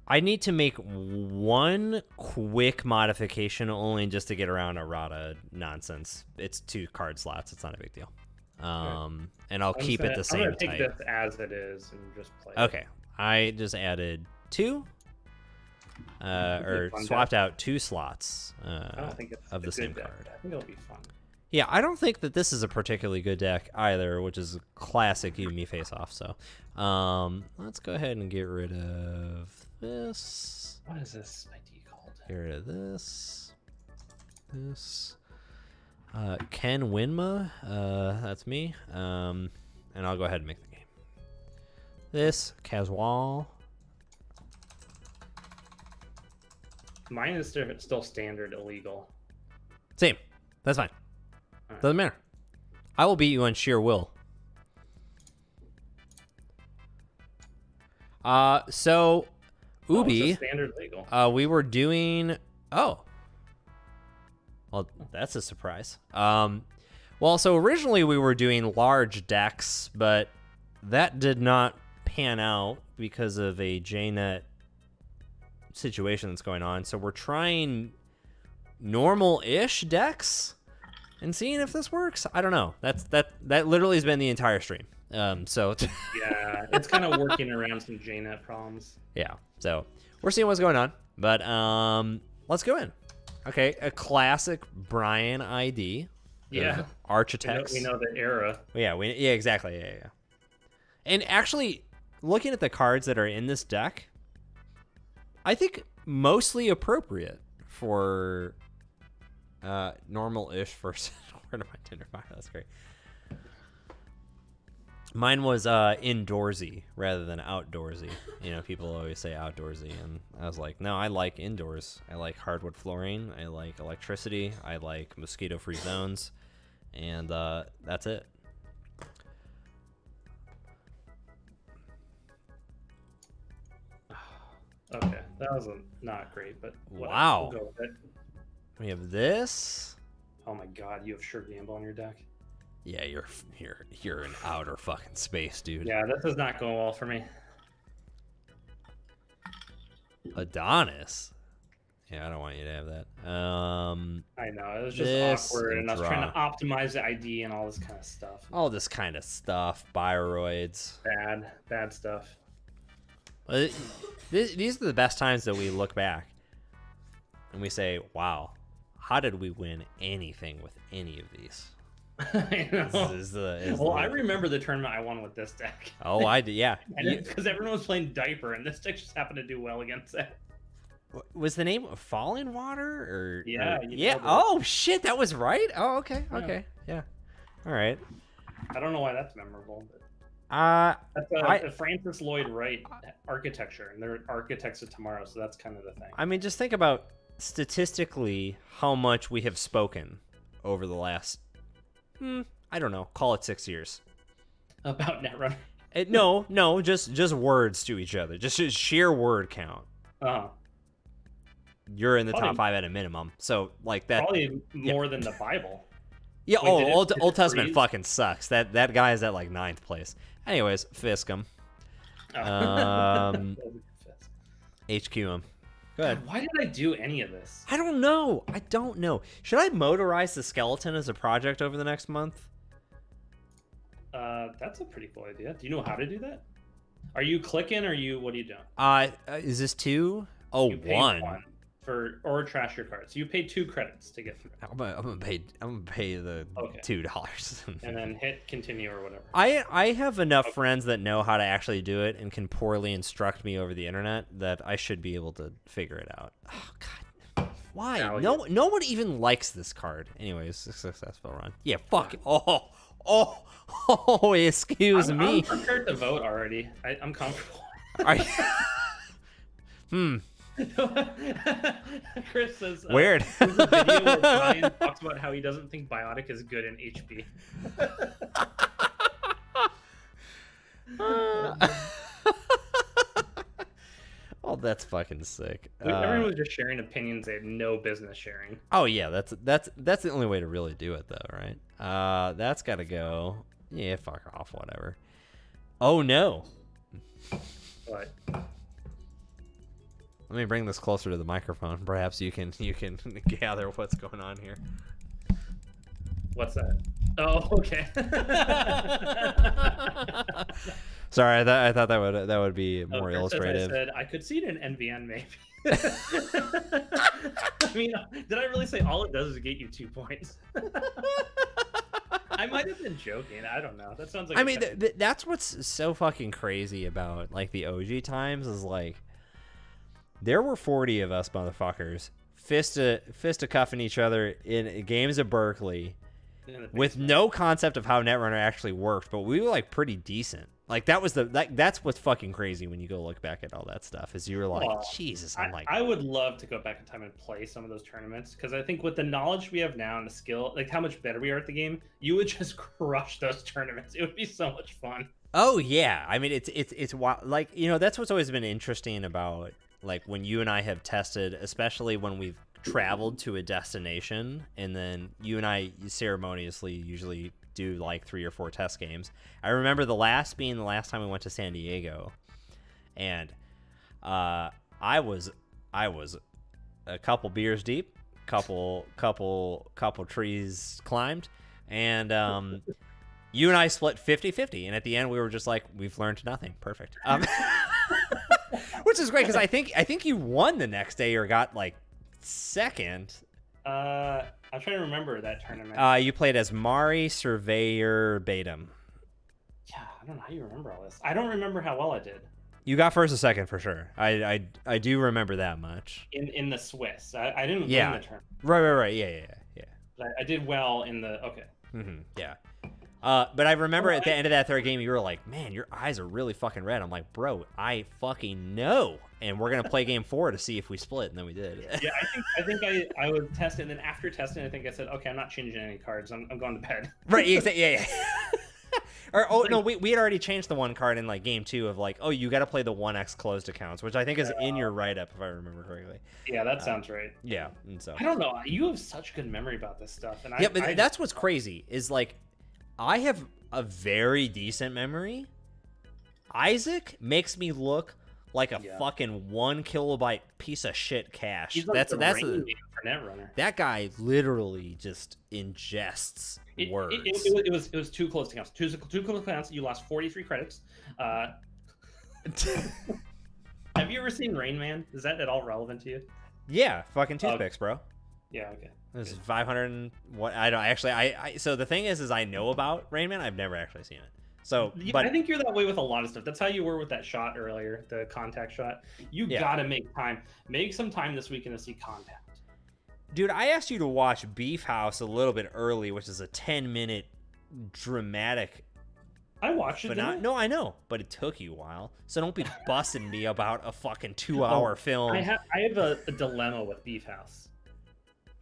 A: I need to make 1 quick modification only just to get around errata nonsense. It's 2 card slots. It's not a big deal. And I'll keep it the same type.
B: I'm going to take this as it is and just play
A: it. Okay. I just added 2 or swapped out 2 slots of the same card.
B: I think it'll be fun.
A: Yeah, I don't think that this is a particularly good deck either, which is a classic you and me face off. So let's go ahead and get rid of this.
B: What is this ID called?
A: Get rid of this. This. Ken Winma, that's me. And I'll go ahead and make the game. This, Casual.
B: Mine is still standard illegal.
A: Same. That's fine. Right. Doesn't matter. I will beat you on sheer will. So Ubi,
B: standard legal.
A: We were doing. Oh, well, that's a surprise. Well, so originally we were doing large decks, but that did not pan out because of a JNet situation that's going on. So we're trying normal-ish decks and seeing if this works. I don't know. That literally has been the entire stream. So
B: yeah, it's kind of working around some JNet problems.
A: Yeah. So we're seeing what's going on, but let's go in. Okay, a classic Brian ID.
B: Yeah,
A: Architects.
B: We know the era.
A: Yeah, exactly. Yeah. And actually, looking at the cards that are in this deck, I think mostly appropriate for normal-ish first. Where did my Tinder file? That's great. Mine was indoorsy rather than outdoorsy. You know, people always say outdoorsy, and I was like, no, I like indoors. I like hardwood flooring. I like electricity. I like mosquito-free zones, and that's it.
B: Okay, that was not great, but whatever.
A: Wow.
B: We'll go with it.
A: We have this.
B: Oh my god, you have Sure Gamble on your deck.
A: Yeah, you're in outer fucking space, dude.
B: Yeah, this is not going well for me.
A: Adonis. Yeah, I don't want you to have that.
B: I know, it was just awkward, and I was trying to optimize the ID and all this kind of stuff.
A: All this kind of stuff. Bioroids.
B: Bad stuff.
A: These are the best times that we look back and we say, wow, how did we win anything with any of these?
B: I know. I remember the tournament I won with this deck.
A: Oh, I did, yeah.
B: Because everyone was playing Diaper, and this deck just happened to do well against it.
A: Was the name Falling Water? Or
B: yeah.
A: Oh, shit, that was right? Oh, okay, yeah. All right.
B: I don't know why that's memorable, but... That's Francis Lloyd Wright architecture, and they're architects of tomorrow, so that's kind of the thing.
A: I mean, just think about statistically how much we have spoken over the last, I don't know, call it 6 years.
B: About Netrunner?
A: No, just words to each other, just sheer word count. You're in the top 5 at a minimum, so like that.
B: Probably more than the Bible.
A: Yeah. Old Testament fucking sucks. That guy is at like 9th place. Anyways, Fiskum. HQ him. Go ahead.
B: Why did I do any of this?
A: I don't know. Should I motorize the skeleton as a project over the next month?
B: That's a pretty cool idea. Do you know how to do that? Are you clicking, or what are you doing?
A: Is this 2? Oh,
B: you pay 1 or trash your cards. You pay 2 credits to get through.
A: I'm gonna pay the $2
B: and then hit continue or whatever.
A: I have enough friends that know how to actually do it and can poorly instruct me over the internet that I should be able to figure it out. Oh god, why? No one even likes this card. Anyways, successful run. Yeah, fuck. Oh, excuse me.
B: I'm prepared to vote already. I'm comfortable.
A: Are you...
B: Chris says
A: weird.
B: There's a video where Brian talks about how he doesn't think Biotic is good in HP.
A: Oh, that's fucking sick.
B: Everyone was just sharing opinions they had no business sharing.
A: Oh yeah, that's the only way to really do it though, right? That's gotta go. Yeah, fuck off, whatever. Oh no.
B: What?
A: Let me bring this closer to the microphone. Perhaps you can gather what's going on here.
B: What's that? Oh, okay.
A: Sorry, I thought that would be more illustrative.
B: I said I could see it in NVN maybe. I mean, did I really say all it does is get you 2 points? I might have been joking. I don't know. That sounds like.
A: I mean, that's what's so fucking crazy about like the OG times is like. There were 40 of us motherfuckers fist a cuffing each other in games of Berkeley with no concept of how Netrunner actually worked, but we were like pretty decent. Like that's what's fucking crazy when you go look back at all that stuff is you were like, Jesus,
B: I would love to go back in time and play some of those tournaments because I think with the knowledge we have now and the skill, like how much better we are at the game, you would just crush those tournaments. It would be so much fun.
A: Oh yeah, I mean it's wild. Like that's what's always been interesting about. Like when you and I have tested, especially when we've traveled to a destination and then you and I ceremoniously usually do like 3 or 4 test games. I remember the last time we went to San Diego and I was a couple beers deep, couple trees climbed, and you and I split 50-50, and at the end we were just like, we've learned nothing. Perfect. Which is great because I think you won the next day or got like second.
B: I'm trying to remember that tournament.
A: You played as Mari Surveyor Batum.
B: Yeah, I don't know how you remember all this. I don't remember how well I did.
A: You got first or second for sure. I do remember that much.
B: In the Swiss, I didn't win the tournament.
A: Right. Yeah.
B: But I did well in the
A: Yeah. But I remember at the end of that third game, you were like, "Man, your eyes are really fucking red." I'm like, "Bro, I fucking know." And we're gonna play game 4 to see if we split, and then we did.
B: Yeah, I think I was testing, and then after testing, I think I said, "Okay, I'm not changing any cards. I'm going to bed."
A: Right. Yeah. No, we had already changed the one card in like game 2 of like, oh, you got to play the 1x closed accounts, which I think is in your write up if I remember correctly.
B: Yeah, that sounds right.
A: Yeah, and so
B: I don't know. You have such good memory about this stuff, and
A: but that's what's crazy is like, I have a very decent memory. Isaac makes me look like a fucking 1 kilobyte piece of shit cache.
B: He's like
A: that's
B: for Netrunner.
A: That guy literally just ingests words.
B: It was 2 closed accounts. Two closed accounts. You lost 43 credits. Have you ever seen Rain Man? Is that at all relevant to you?
A: Yeah, fucking toothpicks, bro.
B: Yeah, okay.
A: This is 500 and what? I don't actually. I so the thing is I know about Rain Man. I've never actually seen it. So, but
B: I think you're that way with a lot of stuff. That's how you were with that shot earlier, the contact shot. You gotta make time. Make some time this weekend to see contact.
A: Dude, I asked you to watch Beef House a little bit early, which is a 10-minute dramatic.
B: I watched it. Didn't I?
A: No, I know, but it took you a while. So don't be busting me about a fucking 2-hour film.
B: I have a dilemma with Beef House.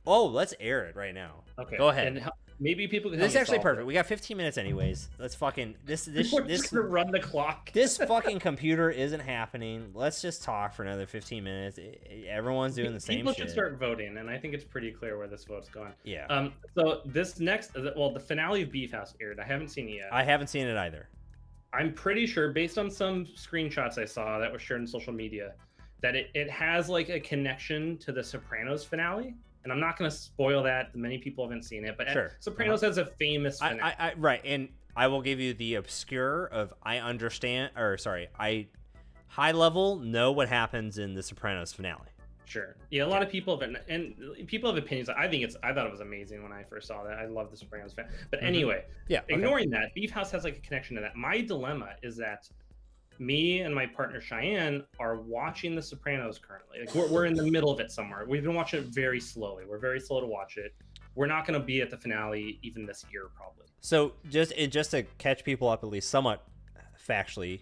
A: Oh, let's air it right now. Okay, go ahead.
B: And maybe people can.
A: This is actually perfect. We got 15 minutes anyways. Let's fucking this
B: gonna run the clock.
A: This fucking computer isn't happening. Let's just talk for another 15 minutes. Everyone's doing the same shit.
B: People should start voting, and I think it's pretty clear where this vote's going.
A: Yeah.
B: So this next, the finale of Beef House aired. I haven't seen it yet.
A: I haven't seen it either.
B: I'm pretty sure, based on some screenshots I saw that were shared in social media, that it has like a connection to the Sopranos finale. And I'm not going to spoil that. Many people haven't seen it, but
A: sure.
B: Sopranos has a famous finale.
A: Right, and I will give you the obscure of I high level know what happens in the Sopranos finale.
B: Sure. Yeah, a lot of people have people have opinions. I thought it was amazing when I first saw that. I love the Sopranos fan. But anyway, ignoring that, Beef House has like a connection to that. My dilemma is that me and my partner Cheyenne are watching The Sopranos currently. Like we're in the middle of it somewhere. We've been watching it very slowly. We're very slow to watch it. We're not going to be at the finale even this year, probably.
A: So just to catch people up at least somewhat factually,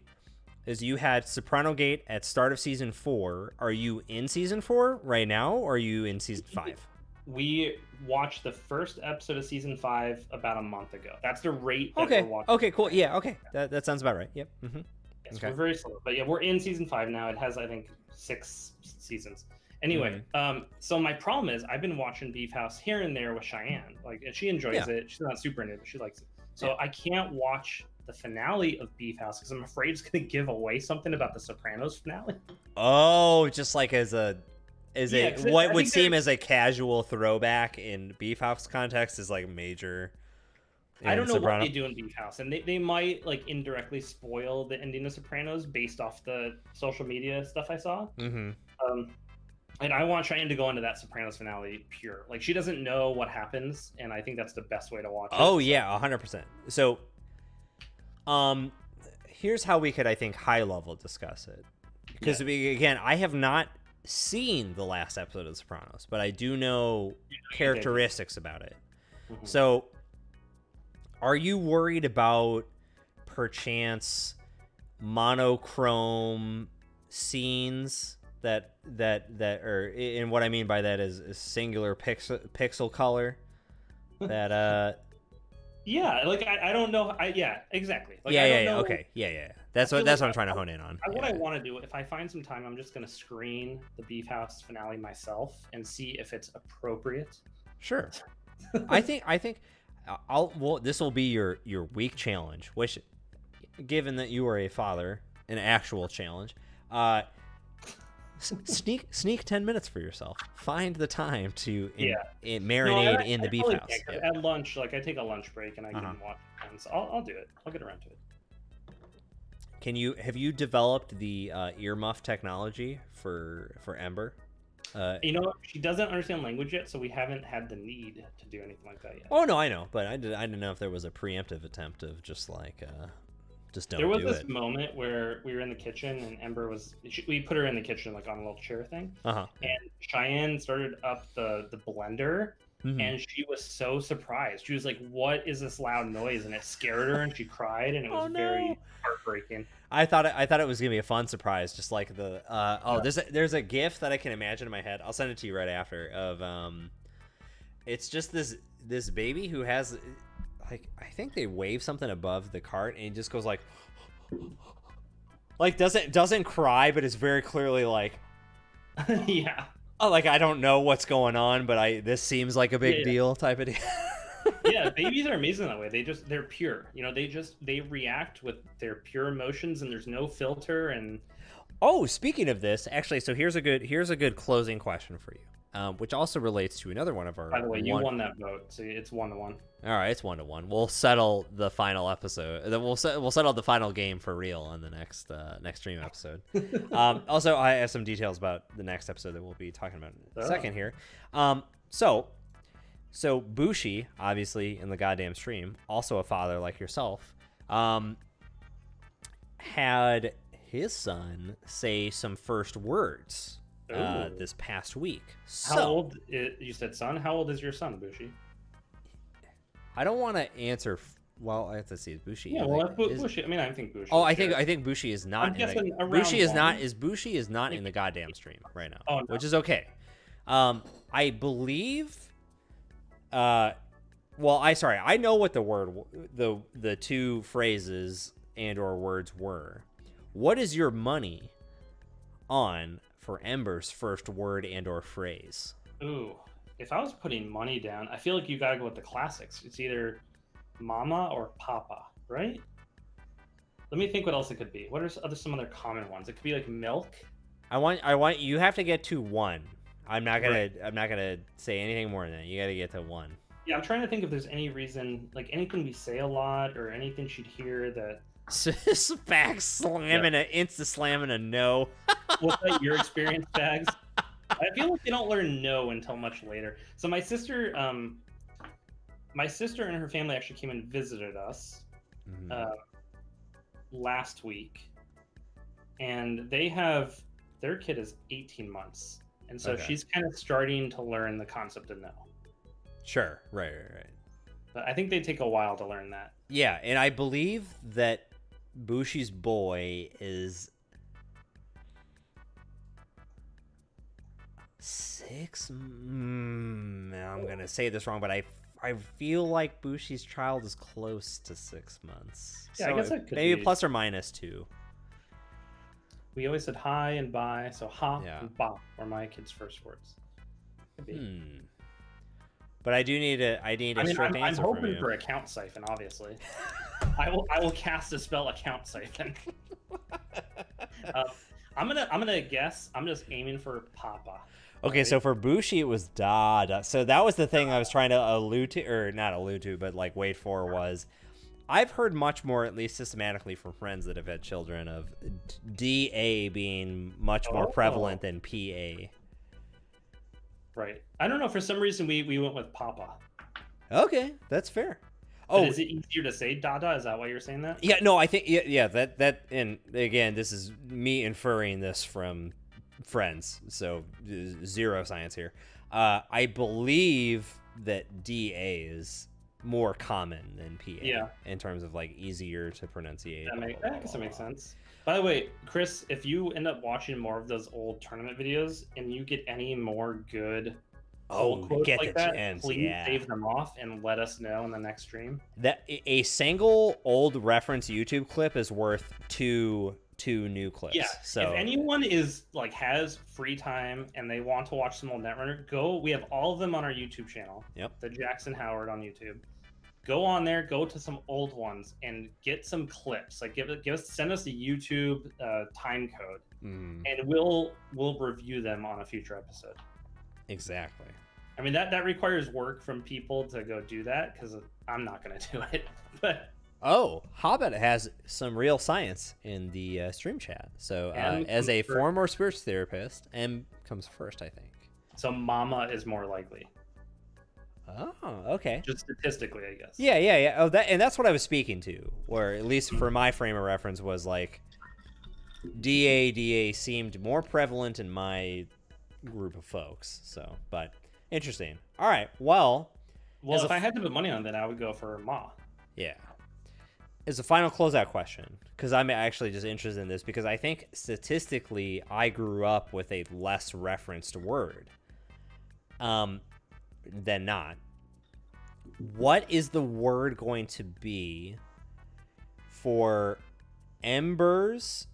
A: is you had Soprano Gate at start of season 4. Are you in season 4 right now, or are you in season 5?
B: We watched the first episode of season 5 about a month ago. That's the rate that we're watching.
A: Okay, cool. Yeah, okay. That sounds about right. Yep. Mm-hmm.
B: Yes, we're very slow, but yeah, we're in season 5 now. It has, I think, 6 seasons. Anyway, so my problem is I've been watching Beef House here and there with Cheyenne. Like, and she enjoys it. She's not super into it, but she likes it. So I can't watch the finale of Beef House because I'm afraid it's going to give away something about the Sopranos finale.
A: Oh, just like what would seem as a casual throwback in Beef House context is like major.
B: I don't know what they do in Beef House, and they might like indirectly spoil the ending of Sopranos based off the social media stuff I saw. Mm-hmm. And I want Cheyenne to go into that Sopranos finale pure. Like, she doesn't know what happens, and I think that's the best way to watch it.
A: Oh yeah, 100%. So, here's how we could, I think, high level discuss it. Because again, I have not seen the last episode of The Sopranos, but I do know characteristics about it. Mm-hmm. So, are you worried about perchance monochrome scenes that are, and what I mean by that is singular pixel color that
B: yeah, like I don't know. Yeah, exactly. Like,
A: okay, that's what I'm trying to hone in on.
B: What I want to do, if I find some time, I'm just gonna screen the Beef House finale myself and see if it's appropriate.
A: Sure. I think this will be your week challenge, which, given that you are a father, an actual challenge. Sneak 10 minutes for yourself. Find the time to marinate in the Beef House.
B: At lunch, like I take a lunch break and I can watch. So I'll do it. I'll get around to it.
A: have you developed the earmuff technology for Ember?
B: She doesn't understand language yet, so we haven't had the need to do anything like that yet.
A: Oh no, I know, but I didn't know if there was a preemptive attempt of just like just don't do it.
B: There was this moment where we were in the kitchen and Ember we put her in the kitchen like on a little chair thing, and Cheyenne started up the blender. Mm-hmm. And she was so surprised. She was like, "What is this loud noise?" And it scared her, and she cried, and it was very heartbreaking.
A: I thought it was gonna be a fun surprise, just like the there's a GIF that I can imagine in my head. I'll send it to you right after. Of it's just this baby who has like, I think they wave something above the cart, and he just goes like doesn't cry, but it's very clearly like
B: yeah.
A: Oh, like, I don't know what's going on, but this seems like a big deal type of deal.
B: Yeah, babies are amazing that way. They're pure. They react with their pure emotions, and there's no filter. And
A: speaking of this, actually, so here's a good closing question for you, which also relates to another one of our.
B: By the way, you won that vote, so it's 1-1.
A: All right, it's 1-1. We'll settle the final episode. We'll settle the final game for real on the next stream episode. Also, I have some details about the next episode that we'll be talking about in a second here. So Bushi, obviously in the goddamn stream, also a father like yourself, had his son say some first words this past week.
B: How old? You said son. How old is your son, Bushi?
A: I don't want to answer. Well, I have to see. Is Bushi?
B: Yeah, well, Bushi. I mean, I think Bushi.
A: Oh, I think Bushi is not. Bushi is not in the goddamn stream right now, no. Which is okay. I believe. I know what the two phrases and/or words were. What is your money on for Ember's first word and/or phrase?
B: Ooh. If I was putting money down, I feel like you gotta go with the classics. It's either mama or papa, right? Let me think what else it could be. What are some other common ones? It could be like milk.
A: I want you have to get to 1. I'm not gonna say anything more than that. You gotta get to 1.
B: Yeah, I'm trying to think if there's any reason, like anything we say a lot or anything she'd hear that.
A: Spags slamming insta slamming a no.
B: Was that your experience, Spags? I feel like they don't learn no until much later. So my sister and her family actually came and visited us last week, and their kid is 18 months, and so she's kind of starting to learn the concept of no.
A: Sure, right.
B: But I think they take a while to learn that.
A: Yeah, and I believe that Bushi's boy is 6. I'm gonna say this wrong, but I feel like Bushi's child is close to 6 months.
B: Yeah, so I guess it could
A: maybe
B: be.
A: Plus or minus 2.
B: We always said hi and bye, so ha and ba were my kids' first words.
A: But I need a strict answer.
B: I'm hoping
A: from you.
B: for account siphon, obviously. I will cast a spell account siphon. I'm gonna guess. I'm just aiming for papa.
A: Okay, so for Bushi, it was da. So that was the thing I was trying to allude to, or not allude to, but like wait for was, I've heard much more, at least systematically, from friends that have had children, of DA being much more prevalent than PA.
B: Right. I don't know. For some reason, we went with papa.
A: Okay, that's fair.
B: But is it easier to say dada? Is that why you're saying that?
A: Yeah, no, I think that and again, this is me inferring this from friends, so zero science here. I believe that DA is more common than PA in terms of like easier to pronunciate.
B: I guess that makes sense. By the way, Chris, if you end up watching more of those old tournament videos and you get any more good quotes like that, please save them off and let us know in the next stream.
A: That a single old reference YouTube clip is worth two new clips.
B: Yeah. So if anyone has free time and they want to watch some old Netrunner, we have all of them on our YouTube channel.
A: Yep.
B: The Jackson Howard on YouTube. Go on there, go to some old ones and get some clips. Like send us a YouTube time code, and we'll review them on a future episode.
A: Exactly.
B: I mean that requires work from people to go do that because I'm not going to do it. But
A: Oh, Hobbit has some real science in the stream chat. So, as a former speech therapist, M comes first, I think.
B: So mama is more likely.
A: Oh, okay.
B: Just statistically, I guess.
A: Yeah. Oh, that's what I was speaking to, or at least for my frame of reference was like DA seemed more prevalent in my group of folks. So, but interesting. All right. Well,
B: if I had to put money on that, I would go for Ma.
A: Yeah. As a final closeout question, because I'm actually just interested in this, because I think statistically I grew up with a less referenced word than not. What is the word going to be for Ember's,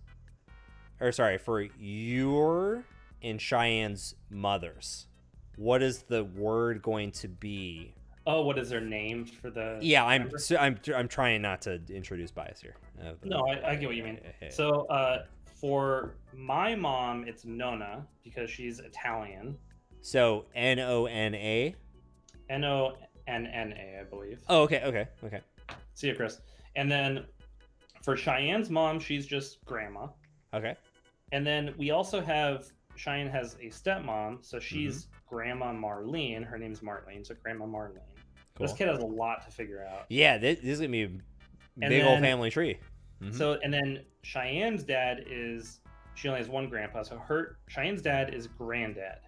A: for your and Cheyenne's mothers? What is the word going to be?
B: Oh, what is their name for the?
A: Yeah, I'm trying not to introduce bias here.
B: No, I get what you mean. So, for my mom, it's Nona because she's Italian.
A: So Nona.
B: Nonna, I believe.
A: Oh, okay.
B: See you, Chris. And then for Cheyenne's mom, she's just Grandma.
A: Okay.
B: And then we also have Cheyenne has a stepmom, so she's Grandma Marlene. Her name's Marlene, so Grandma Marlene. Cool. This kid has a lot to figure out.
A: Yeah, this is gonna be a big old family tree.
B: So, and then Cheyenne's dad she only has one grandpa, so Cheyenne's dad is Granddad.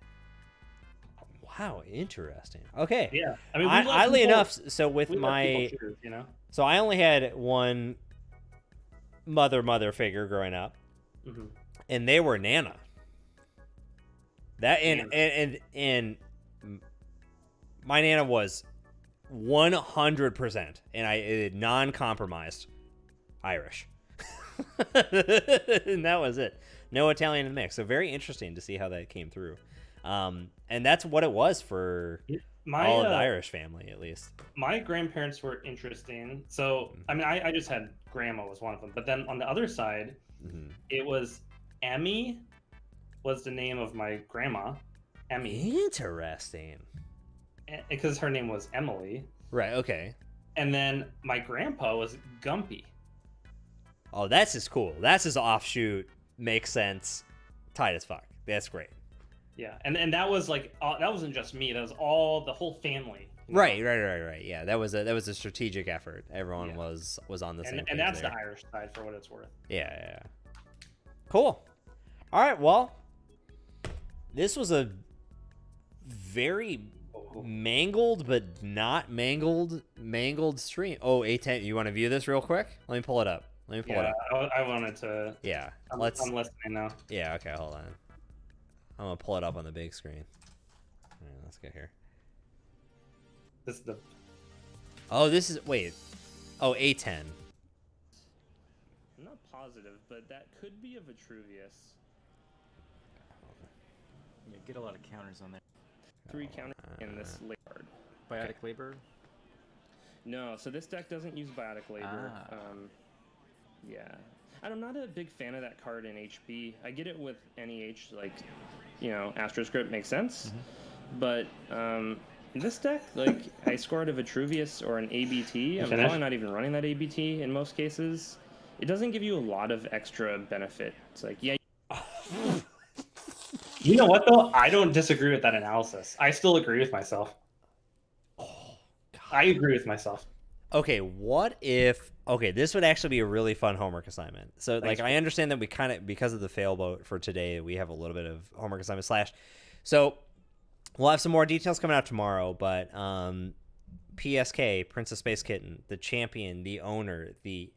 A: Wow, interesting. Okay.
B: Yeah, I mean,
A: oddly enough, so with my,
B: choose,
A: so I only had one mother figure growing up, and they were Nana. That and my Nana was 100%, and I non-compromised Irish, and that was it. No Italian in the mix. So very interesting to see how that came through. And that's what it was for all of the Irish family, at least.
B: My grandparents were interesting. So, I mean, I just had Grandma was one of them. But then on the other side, it was Emmy was the name of my grandma. Emmy.
A: Interesting.
B: Because her name was Emily.
A: Right, okay.
B: And then my grandpa was Gumpy.
A: Oh, that's just cool. That's just offshoot. Makes sense. Tight as fuck. That's great.
B: Yeah, and that was like that wasn't just me. That was the whole family.
A: Right. Yeah, that was a strategic effort. Everyone was on the same page.
B: And that's
A: there.
B: the Irish side for what it's worth.
A: Yeah. Cool. All right. Well, this was a very mangled but not mangled stream. Oh, A10. You want to view this real quick? Let me pull it up.
B: I wanted to.
A: Yeah.
B: I'm listening now.
A: Yeah. Okay. Hold on. I'm gonna pull it up on the big screen. All right, let's get here.
B: This is the.
A: Oh, this is Oh, A10.
B: I'm not positive, but that could be a Vitruvius.
C: Yeah, get a lot of counters on there.
B: 3 counters in this card.
C: Biotic Labor?
B: No, so this deck doesn't use Biotic Labor. Yeah. I'm not a big fan of that card in HB. I get it with NEH, like, Astroscript makes sense. But in this deck, like, I scored a Vitruvius or an ABT. I'm probably not even running that ABT in most cases. It doesn't give you a lot of extra benefit. It's like, yeah. You know what, though? I don't disagree with that analysis. I still agree with myself.
A: Oh, God.
B: I agree with myself.
A: Okay, what if... Okay, this would actually be a really fun homework assignment. So, I understand that we kind of, because of the failboat for today, we have a little bit of homework assignment / So, we'll have some more details coming out tomorrow, but PSK, Princess Space Kitten, the champion, the owner, the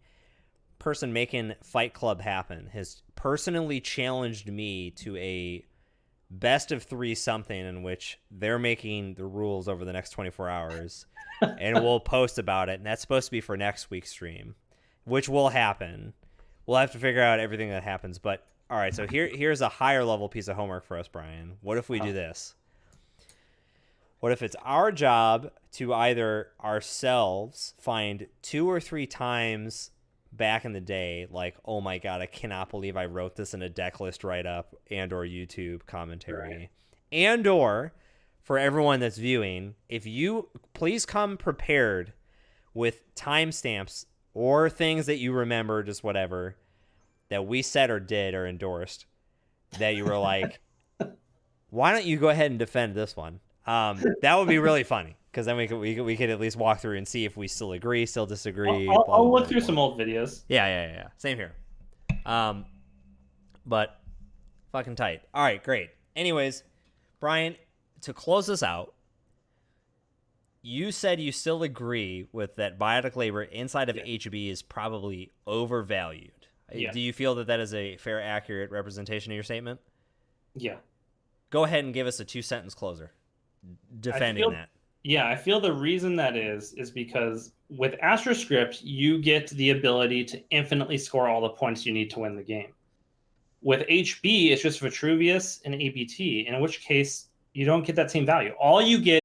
A: person making Fight Club happen, has personally challenged me to a best of 3 something in which they're making the rules over the next 24 hours. And we'll post about it, and that's supposed to be for next week's stream, which will happen. We'll have to figure out everything that happens, but all right, so here's a higher level piece of homework for us, Brian. What if we do this? What if it's our job to either ourselves find 2 or 3 times back in the day, like, oh my God, I cannot believe I wrote this in a deck list write-up and or YouTube commentary, right. And or... For everyone that's viewing, if you please come prepared with timestamps or things that you remember, just whatever, that we said or did or endorsed, that you were like, why don't you go ahead and defend this one? That would be really funny, because then we could at least walk through and see if we still agree, still disagree.
B: I'll look through some old videos.
A: Yeah. Same here. But fucking tight. All right, great. Anyways, Brian, to close this out, you said you still agree with that biotic labor inside of HB is probably overvalued.
B: Yeah.
A: Do you feel that that is a fair, accurate representation of your statement?
B: Yeah.
A: Go ahead and give us a 2-sentence closer defending that.
B: Yeah, I feel the reason that is because with AstroScript, you get the ability to infinitely score all the points you need to win the game. With HB, it's just Vitruvius and ABT, in which case you don't get that same value. All you get